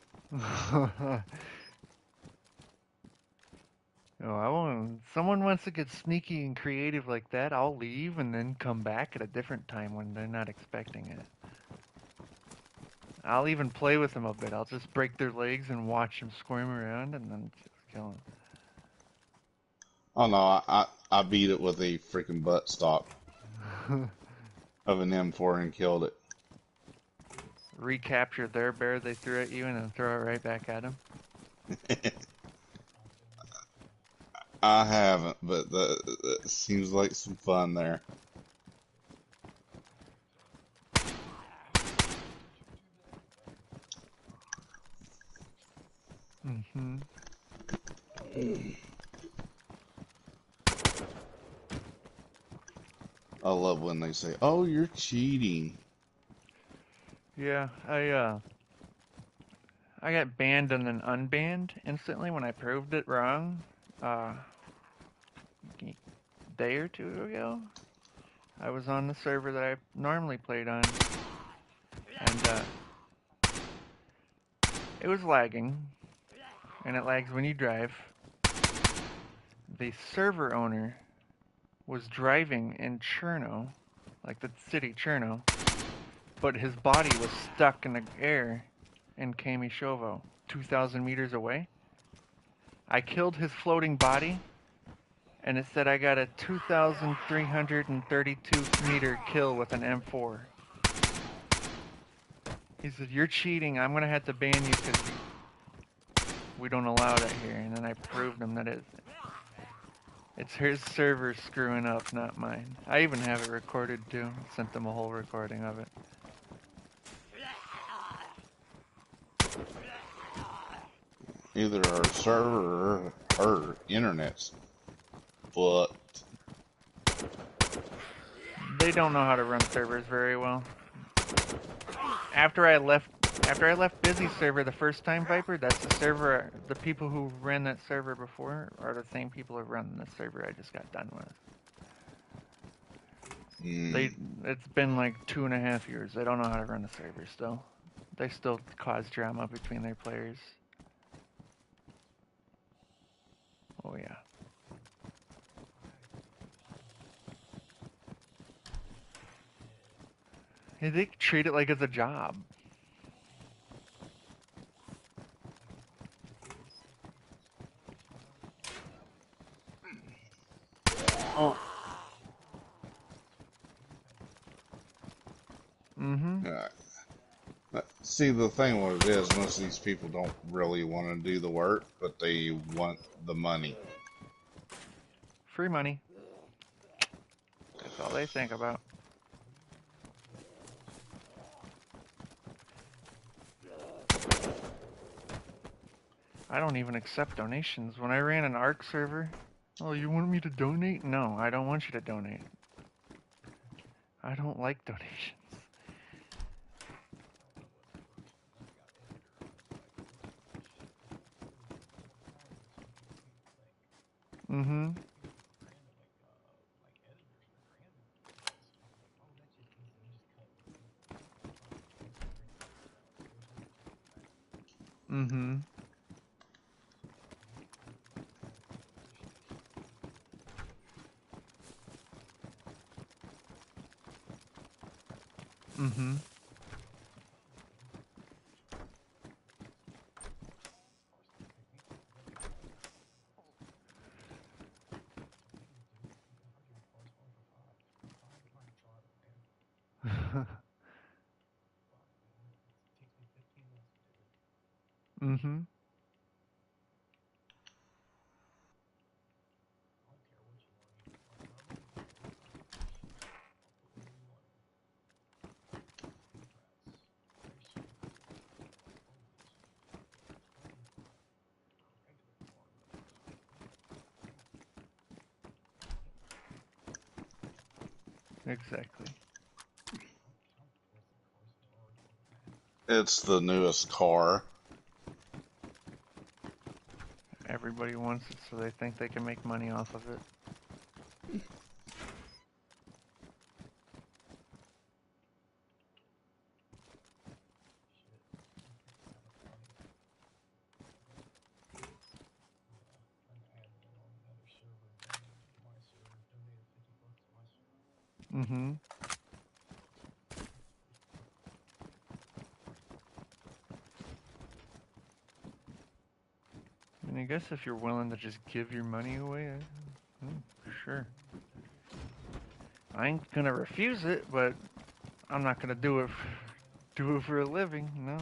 Oh, I won't. Someone wants to get sneaky and creative like that, I'll leave and then come back at a different time when they're not expecting it. I'll even play with them a bit. I'll just break their legs and watch them squirm around and then just kill Oh no, I beat it with a freaking butt stock them. of an M4 and killed it. Recapture their bear they threw at you and then throw it right back at them. I haven't, but that seems like some fun there. Mm-hmm. I love when they say, "Oh, you're cheating." Yeah, I got banned and then unbanned instantly when I proved it wrong. A day or two ago, I was on the server that I normally played on, and It was lagging, and it lags when you drive. The server owner was driving in Cherno, like the city Cherno, but his body was stuck in the air in Kamishovo, 2,000 meters away. I killed his floating body, and it said I got a 2,332 meter kill with an M4. He said, "You're cheating. I'm gonna have to ban you because we don't allow that here." And then I proved him that it's his server screwing up, not mine. I even have it recorded too. Sent them a whole recording of it. Either our server or her internet's fucked. They don't know how to run servers very well. After I left Busy's server the first time, Viper, that's the server. The people who ran that server before are the same people who run the server I just got done with. It's been like 2.5 years. They don't know how to run a server still. They still cause drama between their players. Oh yeah. Hey, they treat it like it's a job. Oh. Mm-hmm. See, the thing with it is, most of these people don't really want to do the work, but they want the money. Free money. That's all they think about. I don't even accept donations. When I ran an ARC server, oh, you want me to donate? No, I don't want you to donate. I don't like donations. Mm-hmm. Mm-hmm. Mm-hmm. Mm-hmm. Exactly. It's the newest car. Everybody wants it, so they think they can make money off of it. Mm-hmm. And I guess if you're willing to just give your money away, sure. I ain't gonna refuse it, but I'm not gonna do it for a living. No.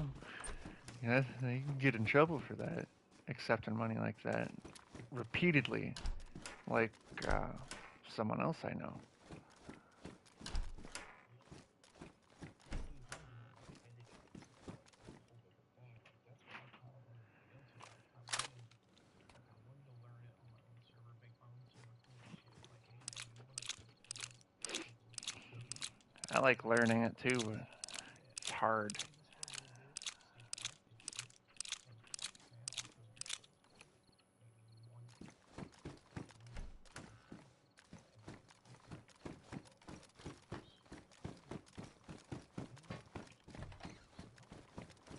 Yeah, you can get in trouble for that, accepting money like that repeatedly, like someone else I know. I like learning it too, but it's hard.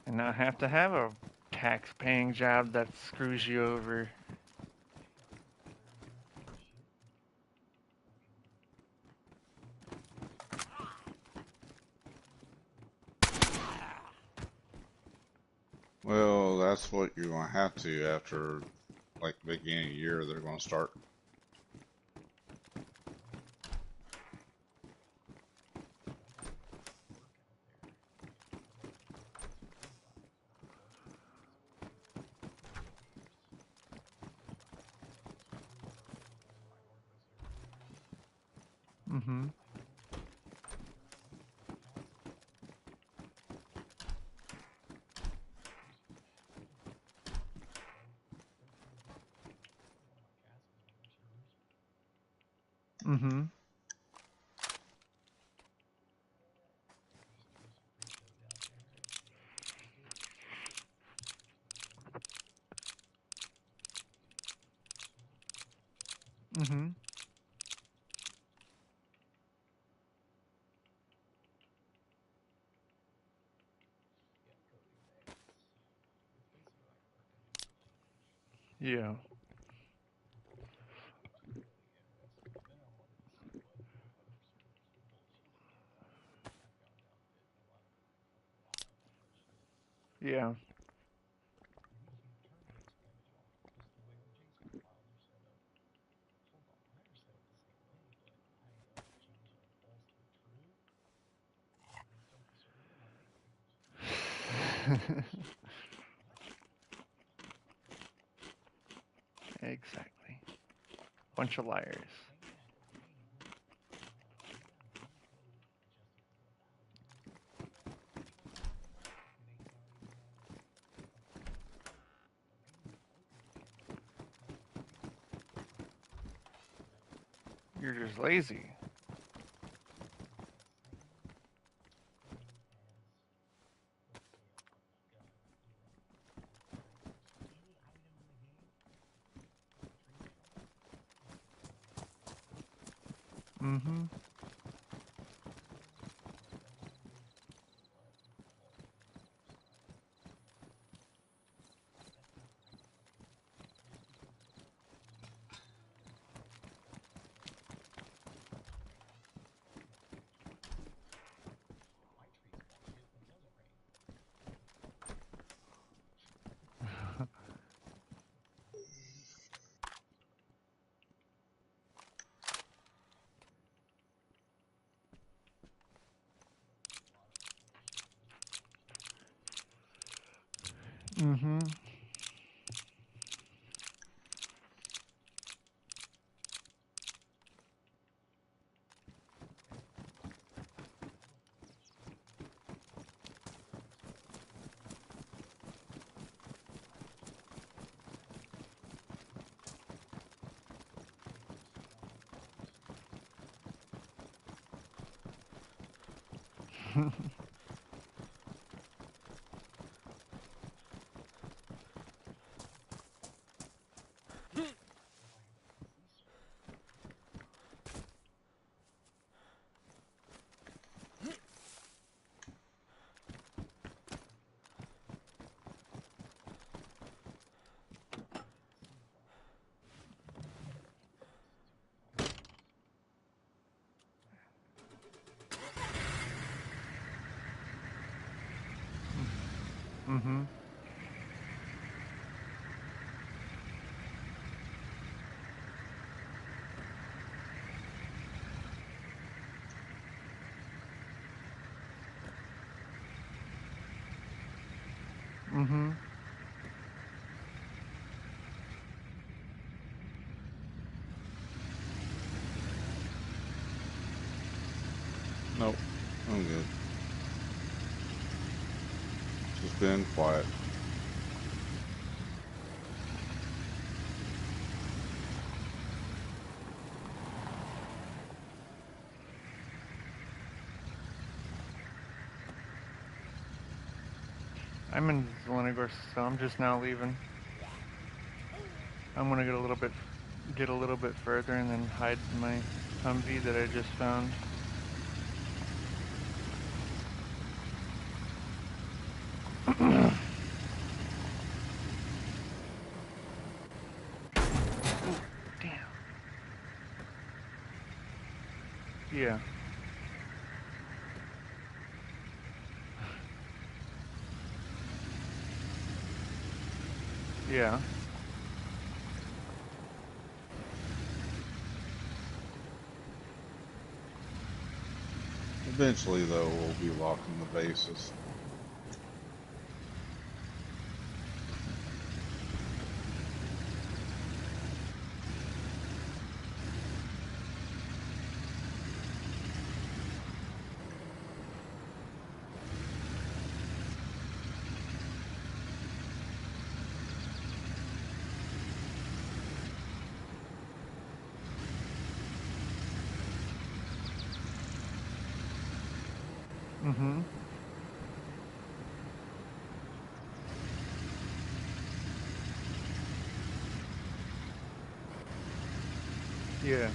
And not have to have a tax-paying job that screws you over. Well, that's what you're going to have to after, like, beginning of the year, they're going to start. Mm-hmm. Mm-hmm. Mm-hmm. Yeah. Yeah. Exactly. Bunch of liars. You're just lazy. Mm-hmm. Mm-hmm. Mm-hmm. Mm-hmm. Nope, I'm good. Just been quiet. I'm in Zelenogor, so I'm just now leaving. I'm gonna get a little bit further, and then hide in my Humvee that I just found. Yeah. Yeah. Eventually, though, we'll be locking the bases. Mm-hmm. Yeah.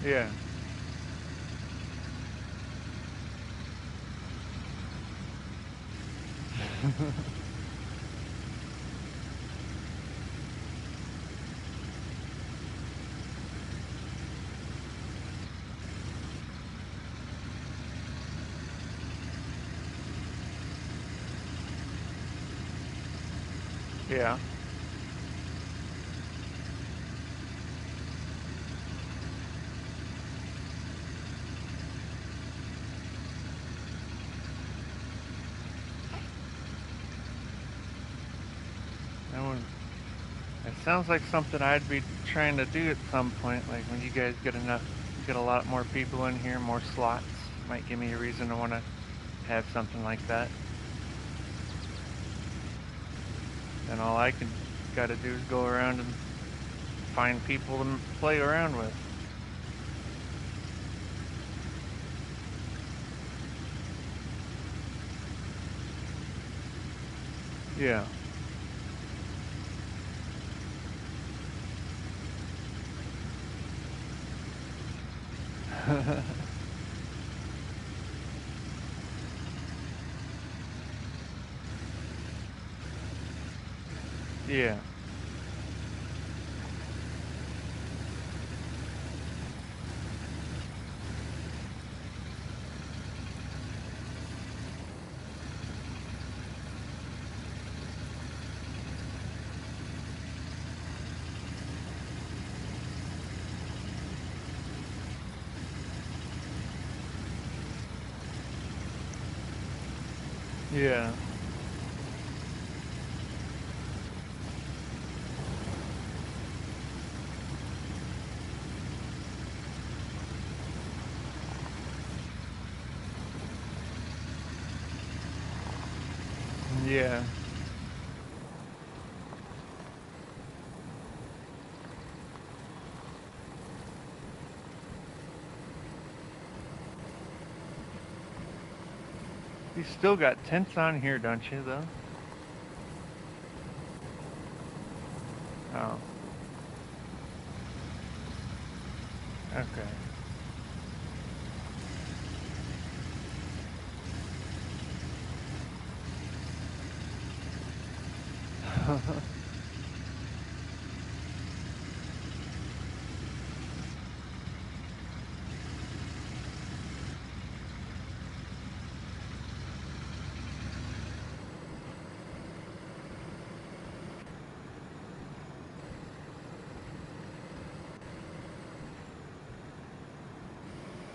Yeah. Yeah. That one. It sounds like something I'd be trying to do at some point. Like when you guys get a lot more people in here, more slots. Might give me a reason to want to have something like that. Then all I can got to do is go around and find people to play around with. Yeah. Yeah. Yeah. Yeah. You still got tents on here, don't you, though? Oh. Okay.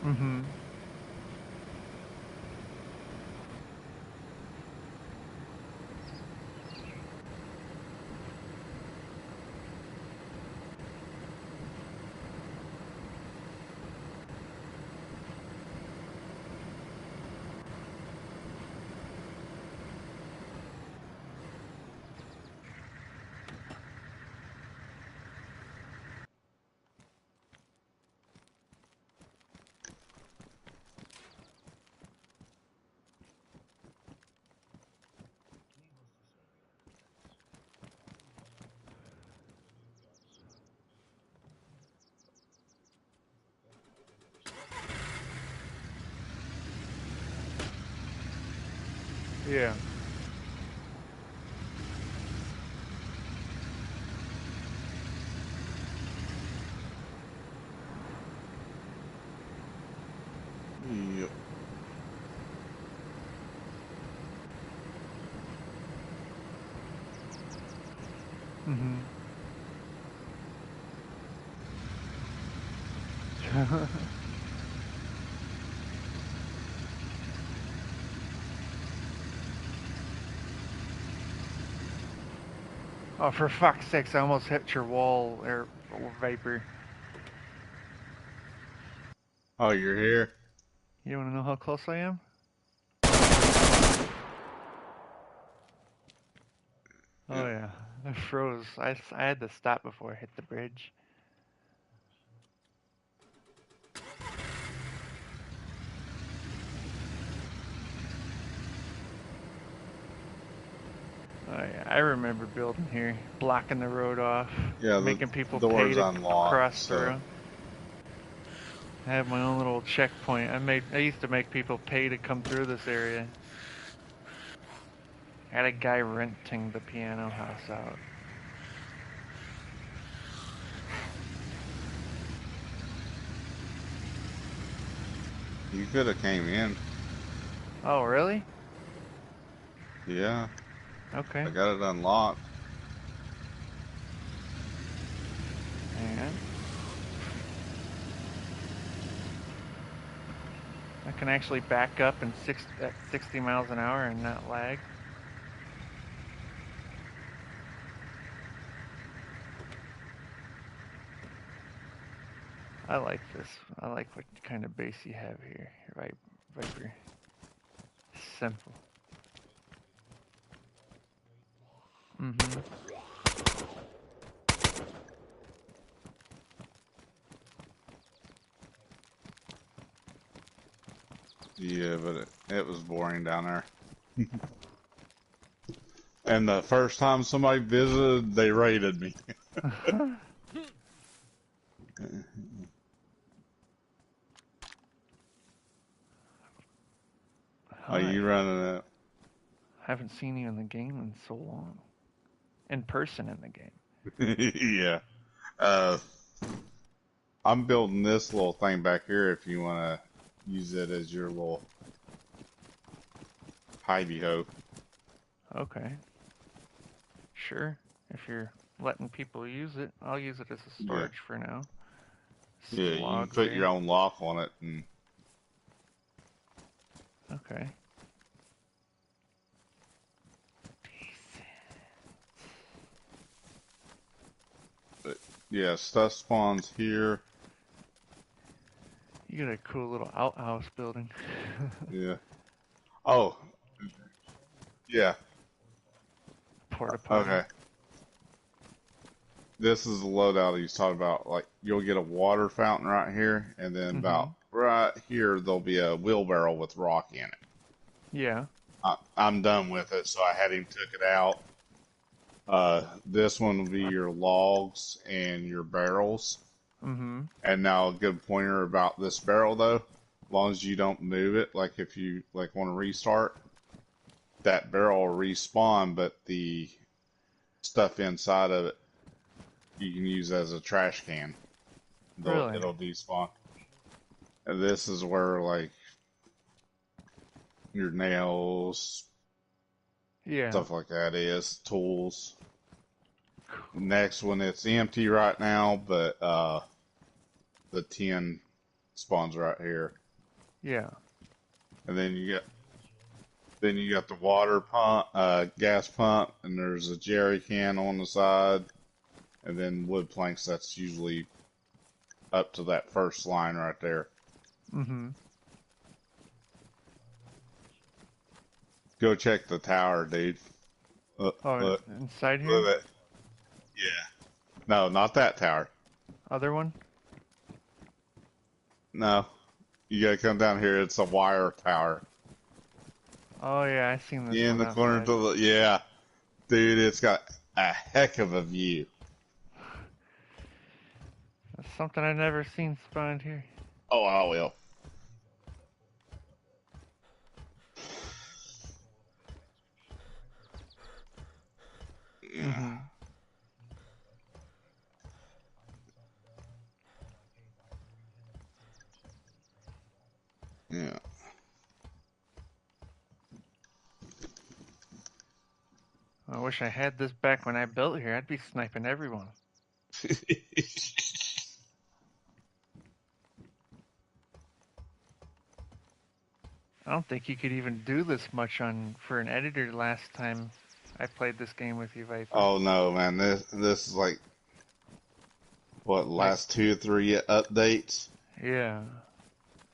Mm-hmm. Yeah. Yep. Mm-hmm. Oh, for fuck's sakes, I almost hit your wall, air Viper. Oh, you're here? You want to know how close I am? Oh, Yeah. yeah. I froze. I had to stop before I hit the bridge. Oh, yeah. I remember building here, blocking the road off, Yeah, the making people pay door's to unlocked, cross so through. I had my own little checkpoint. I used to make people pay to come through this area. I had a guy renting the piano house out. you could have came in. Oh, really? Yeah, Okay. I got it unlocked. Hang on. I can actually back up and at 60 miles an hour and not lag. I like this. I like what kind of base you have here, right, Viper? Simple. Mm-hmm. Yeah, but it was boring down there. And the first time somebody visited, they raided me. Are Hi. you running Haven't seen you in the game in so long. In person in the game. it? Yeah. Uh, I'm building this little thing back here if you want to use it as your little hidey ho. Okay. Sure. If you're letting people use it, I'll use it as a Yeah. storage for now. Yeah, Some you can logs put your there. own lock on it and Okay. but yeah, stuff spawns here. You got a cool little outhouse building. Yeah. Oh, yeah. Porta potty. Okay. This is the loadout he's talking about. Like, you'll get a water fountain right here, and then Mm-hmm. about right here, there'll be a wheelbarrow with rock in it. Yeah. I'm done with it, so I had him took it out. This one will be your logs and your barrels. Mm-hmm. And now a good pointer about this barrel, though, as long as you don't move it, like if you like want to restart, that barrel will respawn, but the stuff inside of it you can use as a trash can. Really? It'll despawn. And this is where like your nails, Yeah. stuff like that is, tools. Next one, it's empty right now, but the tin spawns right here. Yeah. And then you got the water pump, gas pump, and there's a jerry can on the side, and then wood planks. That's usually up to that first line right there. Mm-hmm. Go check the tower, dude. Look, Oh, look, inside look here? at it. Yeah. No, not that tower. Other one? No, you gotta come down here. It's a wire tower. Oh yeah, I seen this In one the corner outside. to the, yeah, dude, it's got a heck of a view. That's something I've never seen spawned here. Oh, I will. I wish I had this back when I built here. I'd be sniping everyone. I don't think you could even do this much for an editor last time I played this game with you, Viper. Oh no, man! This is like what Like, last 2 or 3 updates. yeah,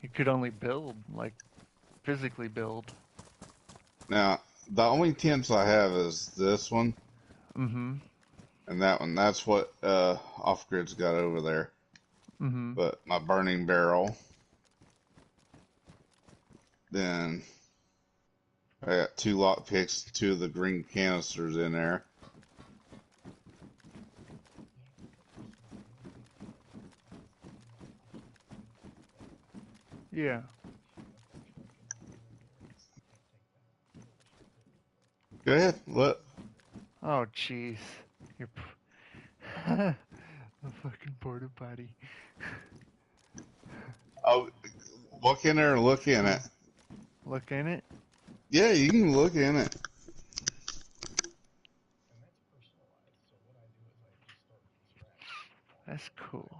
you could only build, like, physically build. Now the only tents I have is this one Mm-hmm. and that one. That's what Off Grid's got over there. Mm-hmm. But my burning barrel. Then I got 2 lock picks, 2 of the green canisters in there. Yeah. Go ahead. Look. Oh, jeez. You're a fucking porta potty. Oh, walk in there and look in it. Look in it. Yeah, you can look in it. That's cool.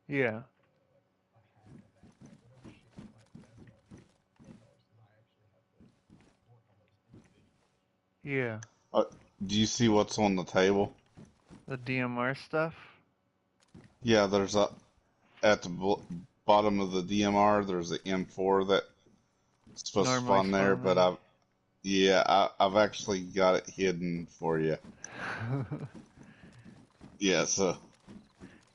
Yeah. Yeah. Uh, do you see what's on the table? The DMR stuff. Yeah, there's a at the bottom of the DMR. There's an M4 that's supposed to Normally spawn there, but spawn I've actually got it hidden for you. there. Yeah, so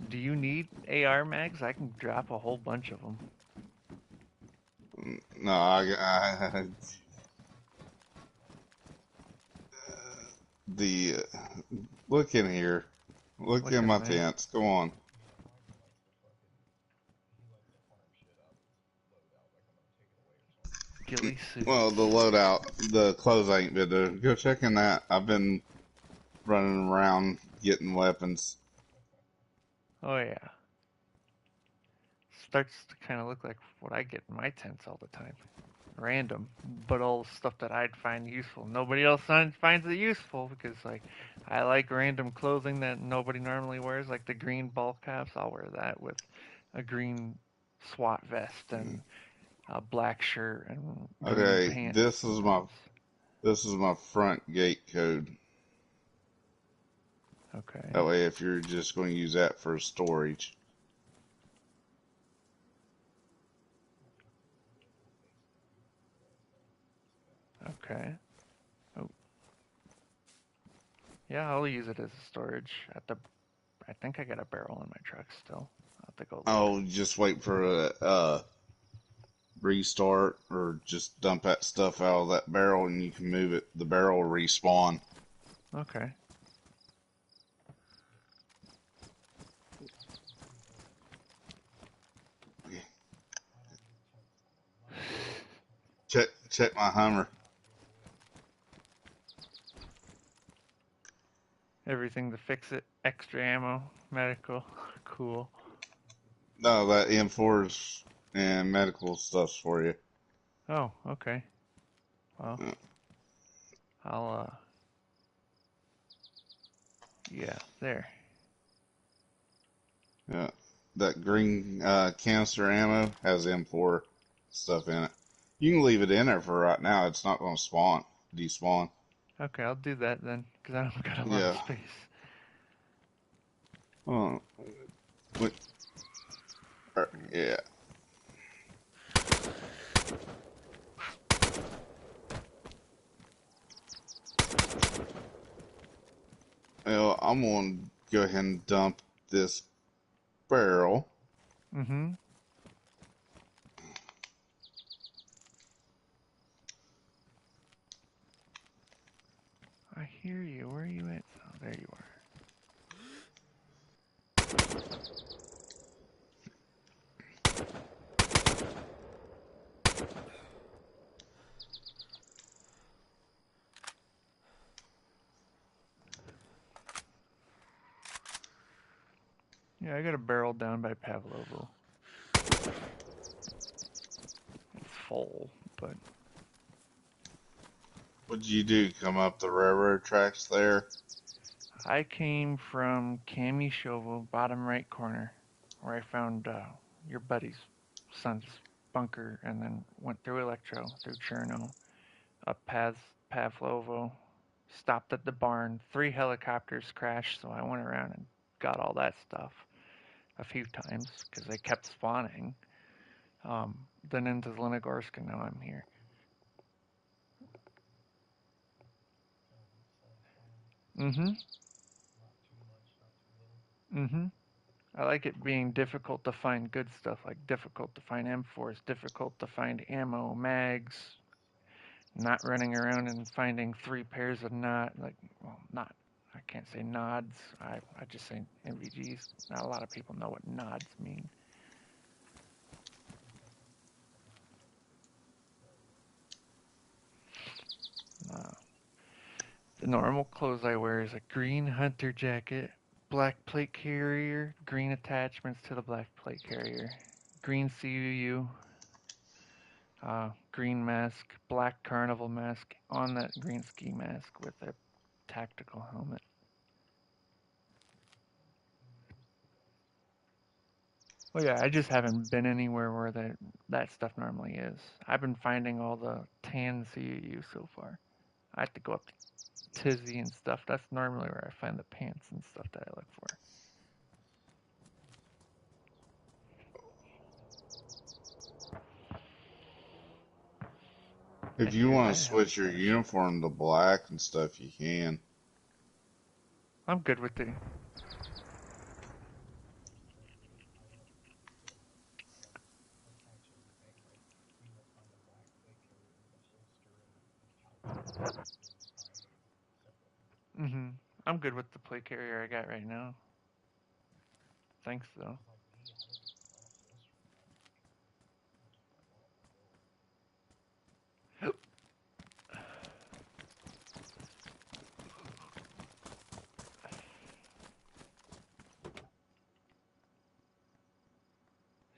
Do you need AR mags? I can drop a whole bunch of them. no, the look in here. Look in my Looking there. tents. Go on. Ghillie Well, suits. the loadout, the clothes I ain't been doing. Go check in that. I've been running around getting weapons. Oh yeah. Starts to kind of look like what I get in my tents all the time. Random, but all stuff that I'd find useful. Nobody else finds it useful because, like, I like random clothing that nobody normally wears, like the green ball caps. I'll wear that with a green SWAT vest and a black shirt and green Okay, pants. this is my front gate code. Okay. That way, if you're just going to use that for storage. Okay. Oh, yeah, I'll use it as a storage at the. I think I got a barrel in my truck still. I'll have to go look. Oh, just wait for a restart or just dump that stuff out of that barrel and you can move it. The barrel will respawn. Okay. Check my Hummer. Everything to fix it. Extra ammo, medical. Cool. No, that M4's and medical stuff's for you. Oh, okay. Well, Yeah, I'll yeah, there. yeah. That green canister ammo has M4 stuff in it. You can leave it in there for right now. It's not going to despawn. Okay, I'll do that then, because I don't got a lot of Yeah. space. Oh, wait. Yeah. Well, I'm going to go ahead and dump this barrel. Mm-hmm. I hear you. Where are you at? Oh, there you are. Yeah, I got a barrel down by Pavlovo. It's full, but What'd you do? Come up the railroad tracks there? I came from Shovel, bottom right corner, where I found your buddy's son's bunker, and then went through Electro, through Cherno, up Pavlovo, stopped at the barn. 3 helicopters crashed, so I went around and got all that stuff a few times because they kept spawning. Then into Lenogorsk, and now I'm here. Mm-hmm. Mm-hmm. I like it being difficult to find good stuff, like difficult to find M4s, difficult to find ammo, mags, not running around and finding 3 pairs of not, I can't say nods, I just say NVGs. Not a lot of people know what nods mean. Uh, the normal clothes I wear is a green hunter jacket, black plate carrier, green attachments to the black plate carrier, green CUU, green mask, black carnival mask on that green ski mask with a tactical helmet. Well, yeah, I just haven't been anywhere where that stuff normally is. I've been finding all the tan CUU so far. I have to go up to Tizzy and stuff. That's normally where I find the pants and stuff that I look for. I If you figured want I to have a switch your stash. uniform to black and stuff, you can. I'm good with the. Mhm. I'm good with the plate carrier I got right now. Thanks though.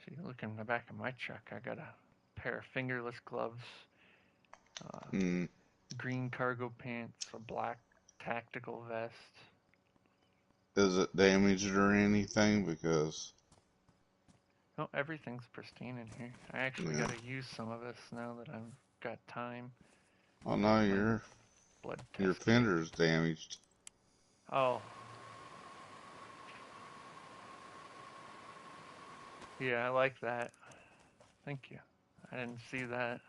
See, look in the back of my truck. I got a pair of fingerless gloves, uh, Hmm. green cargo pants, a black tactical vest. Is it damaged or anything? Because, No, everything's pristine in here. I actually yeah. got to use some of this now that I've got time. Oh I no, get my blood your tested. fender's damaged. Oh, yeah, I like that. Thank you. I didn't see that.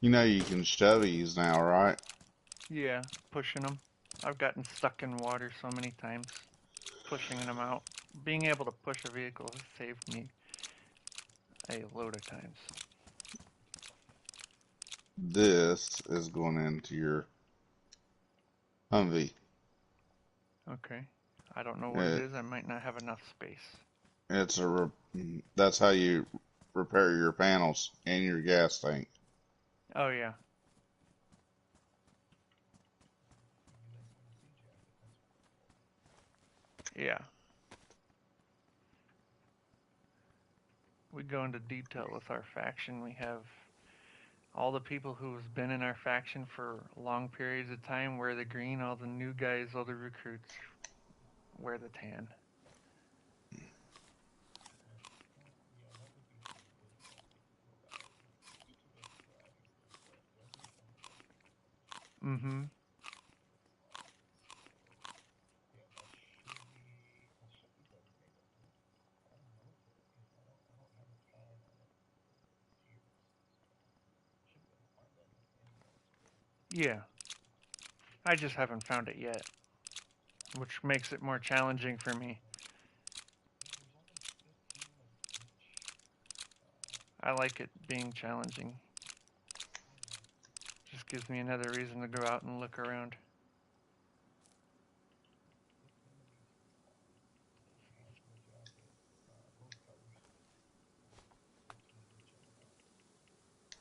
You know you can shove these now, right? Yeah, pushing them. I've gotten stuck in water so many times, pushing them out. Being able to push a vehicle has saved me a load of times. This is going into your Humvee. Okay. I don't know what it It, is. I might not have enough space. it's that's how you repair your panels and your gas tank. Oh, yeah. Yeah. We go into detail with our faction. We have all the people who've been in our faction for long periods of time wear the green. All the new guys, all the recruits wear the tan. Mm-hmm. Yeah. I just haven't found it yet, which makes it more challenging for me. I like it being challenging. Just gives me another reason to go out and look around.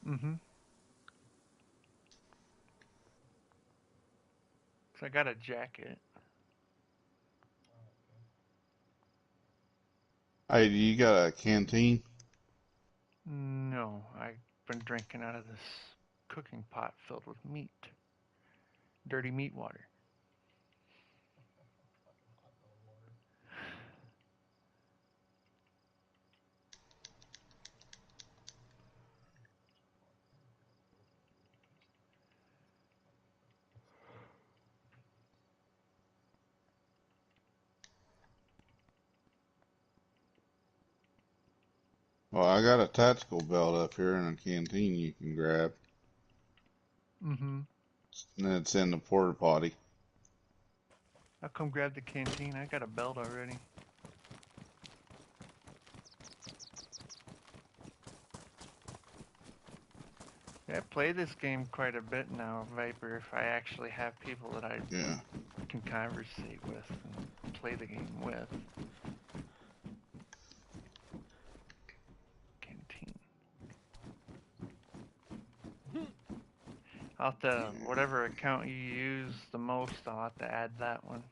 Mm-hmm. So I got a jacket. Hey, do you got a canteen? No, I've been drinking out of this cooking pot filled with meat. Dirty meat water. Well, I got a tactical belt up here and a canteen you can grab. Mm-hmm. And it's in the porta potty. I'll come grab the canteen. I got a belt already. Yeah, I play this game quite a bit now, Viper, if I actually have people that I Yeah. can conversate with and play the game with. Canteen. I'll have to, whatever account you use the most, I'll have to add that one.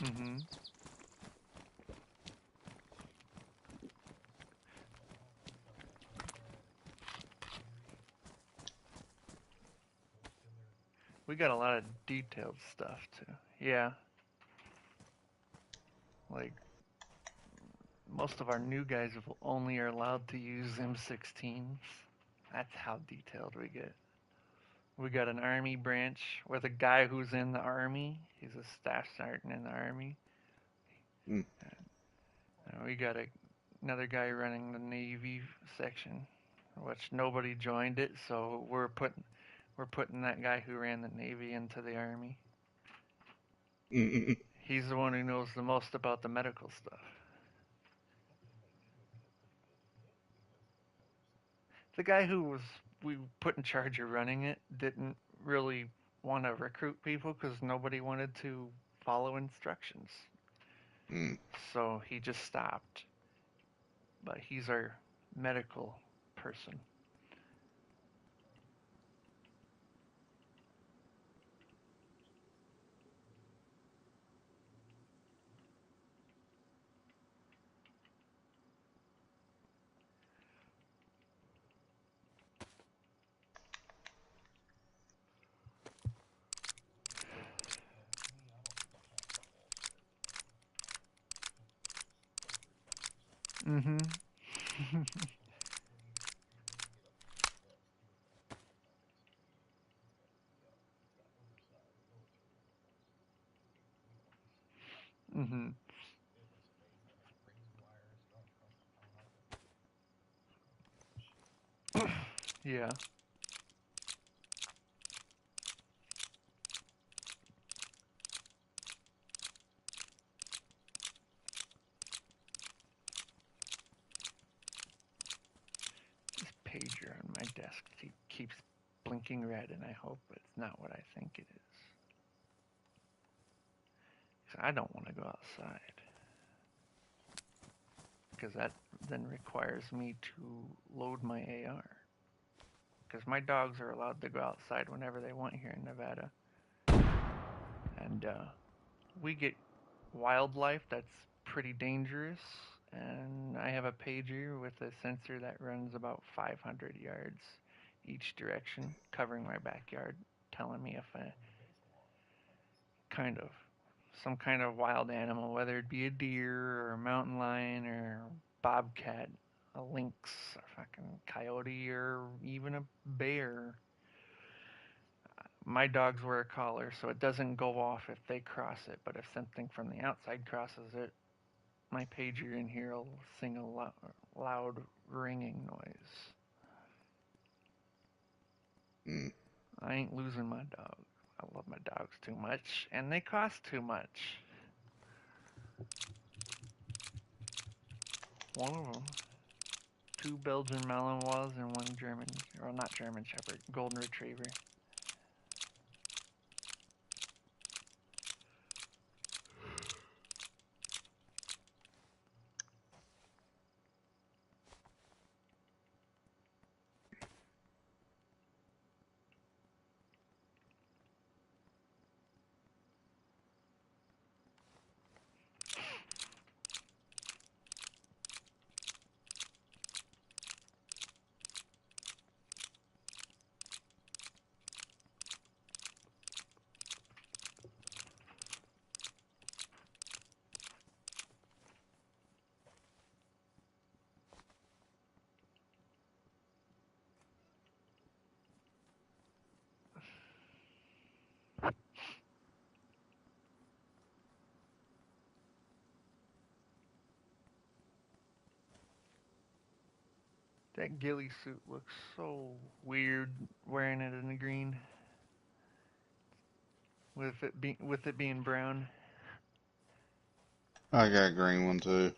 Mm-hmm. We got a lot of detailed stuff too. Yeah, like most of our new guys only are allowed to use M16s. That's how detailed we get. We got an army branch with a guy who's in the army. He's a staff sergeant in the army. Mm. And we got another guy running the Navy section, which nobody joined it, so we're putting that guy who ran the Navy into the army. Mm. He's the one who knows the most about the medical stuff. The guy who was we put in charge of running it didn't really want to recruit people because nobody wanted to follow instructions. Mm. So he just stopped. But he's our medical person. Mm-hmm. Mm-hmm. Yeah. This pager on my desk keeps blinking red, and I hope it's not what I think it is. 'Cause I don't want to go outside. Because that then requires me to load my AR. Because my dogs are allowed to go outside whenever they want here in Nevada. And we get wildlife that's pretty dangerous. And I have a pager with a sensor that runs about 500 yards each direction, covering my backyard, telling me if a kind of some kind of wild animal, whether it be a deer or a mountain lion or bobcat, a lynx, a fucking coyote, or even a bear. My dogs wear a collar, so it doesn't go off if they cross it. But if something from the outside crosses it, my pager in here will sing a loud ringing noise. Mm. I ain't losing my dog. I love my dogs too much, and they cost too much. One of them, two Belgian Malinois and one German, or not German Shepherd, Golden Retriever. That ghillie suit looks so weird wearing it in the green with it being brown. I got a green one too.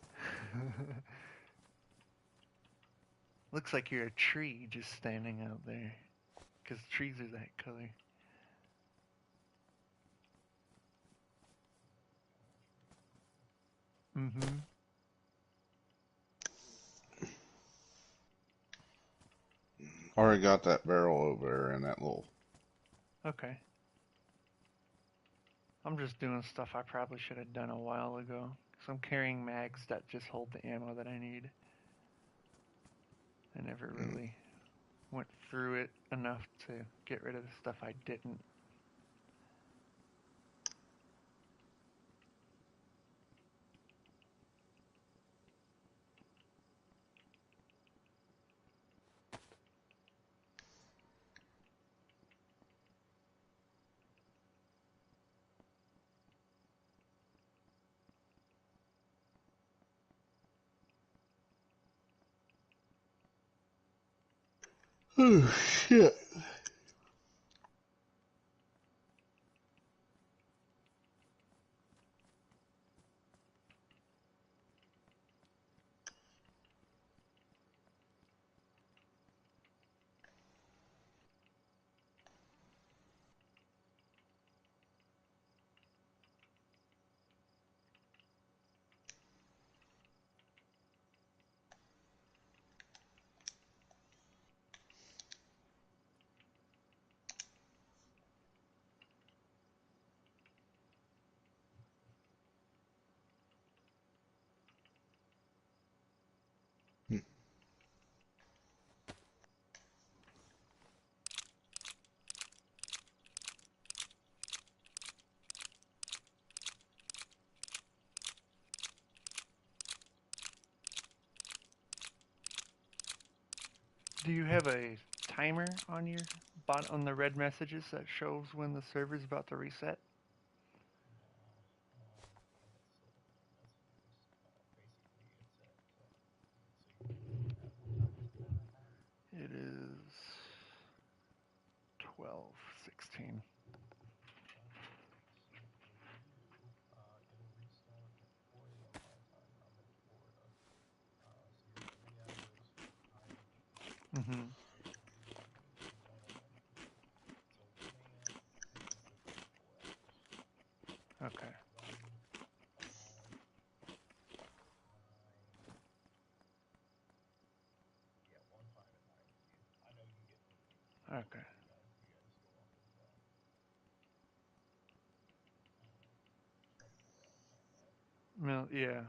Looks like you're a tree just standing out there, 'cause trees are that color. Mm-hmm. Already got that barrel over there in that little. Okay. I'm just doing stuff I probably should have done a while ago. 'Cause I'm carrying mags that just hold the ammo that I need. I never really went through it enough to get rid of the stuff I didn't. Oh shit. Do you have a timer on your on the red messages that shows when the server's about to reset? It is 12:16. Mm-hmm. Okay. Okay. No, yeah.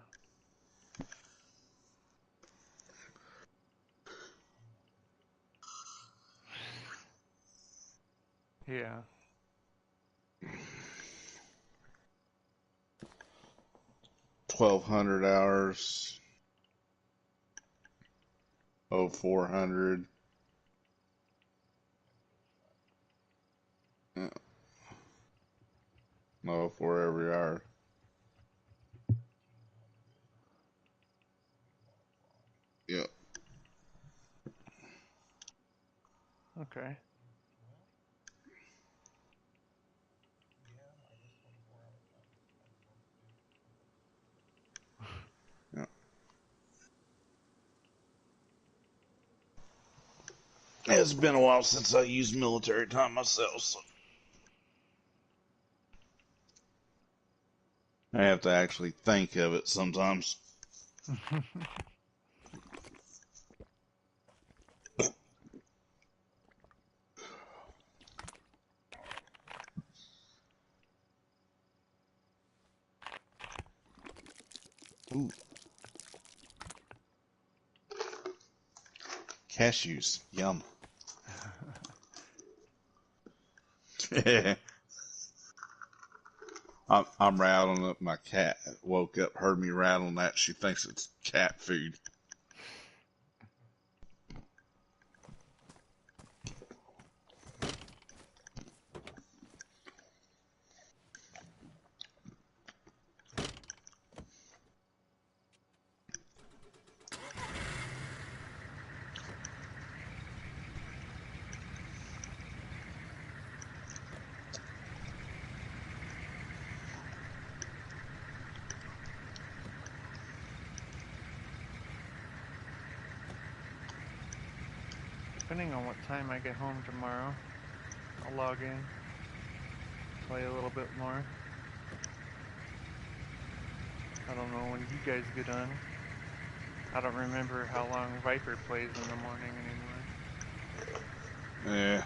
Yeah. 1,200 hours. Oh, 400. No, for every hour. Yep. Okay. Yep. It's been a while since I used military time myself, so I have to actually think of it sometimes. Ooh, cashews. Yum. I'm rattling up. My cat woke up, heard me rattling that. She thinks it's cat food. depending on what time I get home tomorrow, I'll log in, play a little bit more. I don't know when you guys get on. I don't remember how long Viper plays in the morning anymore. Yeah.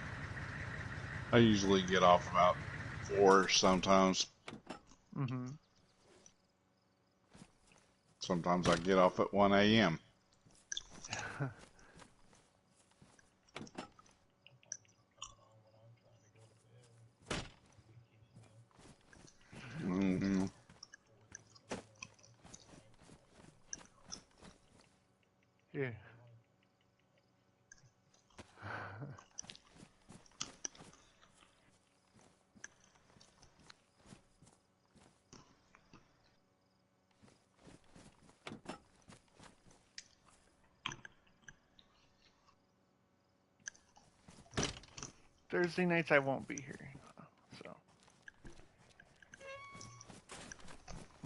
I usually get off about 4-ish sometimes. Mm-hmm. Sometimes I get off at 1 a.m. Mm-hmm. Yeah. Thursday nights I won't be here, so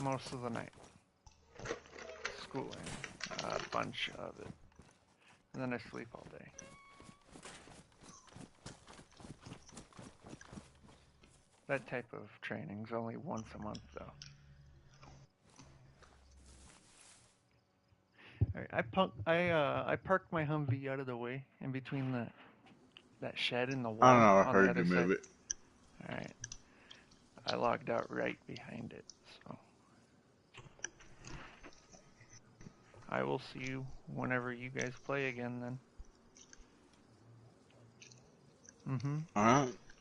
most of the night schooling, a bunch of it, and then I sleep all day. That type of training's only once a month, though. I parked my Humvee out of the way in between that shed and the I don't wall know. I on the heard you other move side. it. All right, I logged out right behind it, so I will see you whenever you guys play again then. Mm-hmm. All right.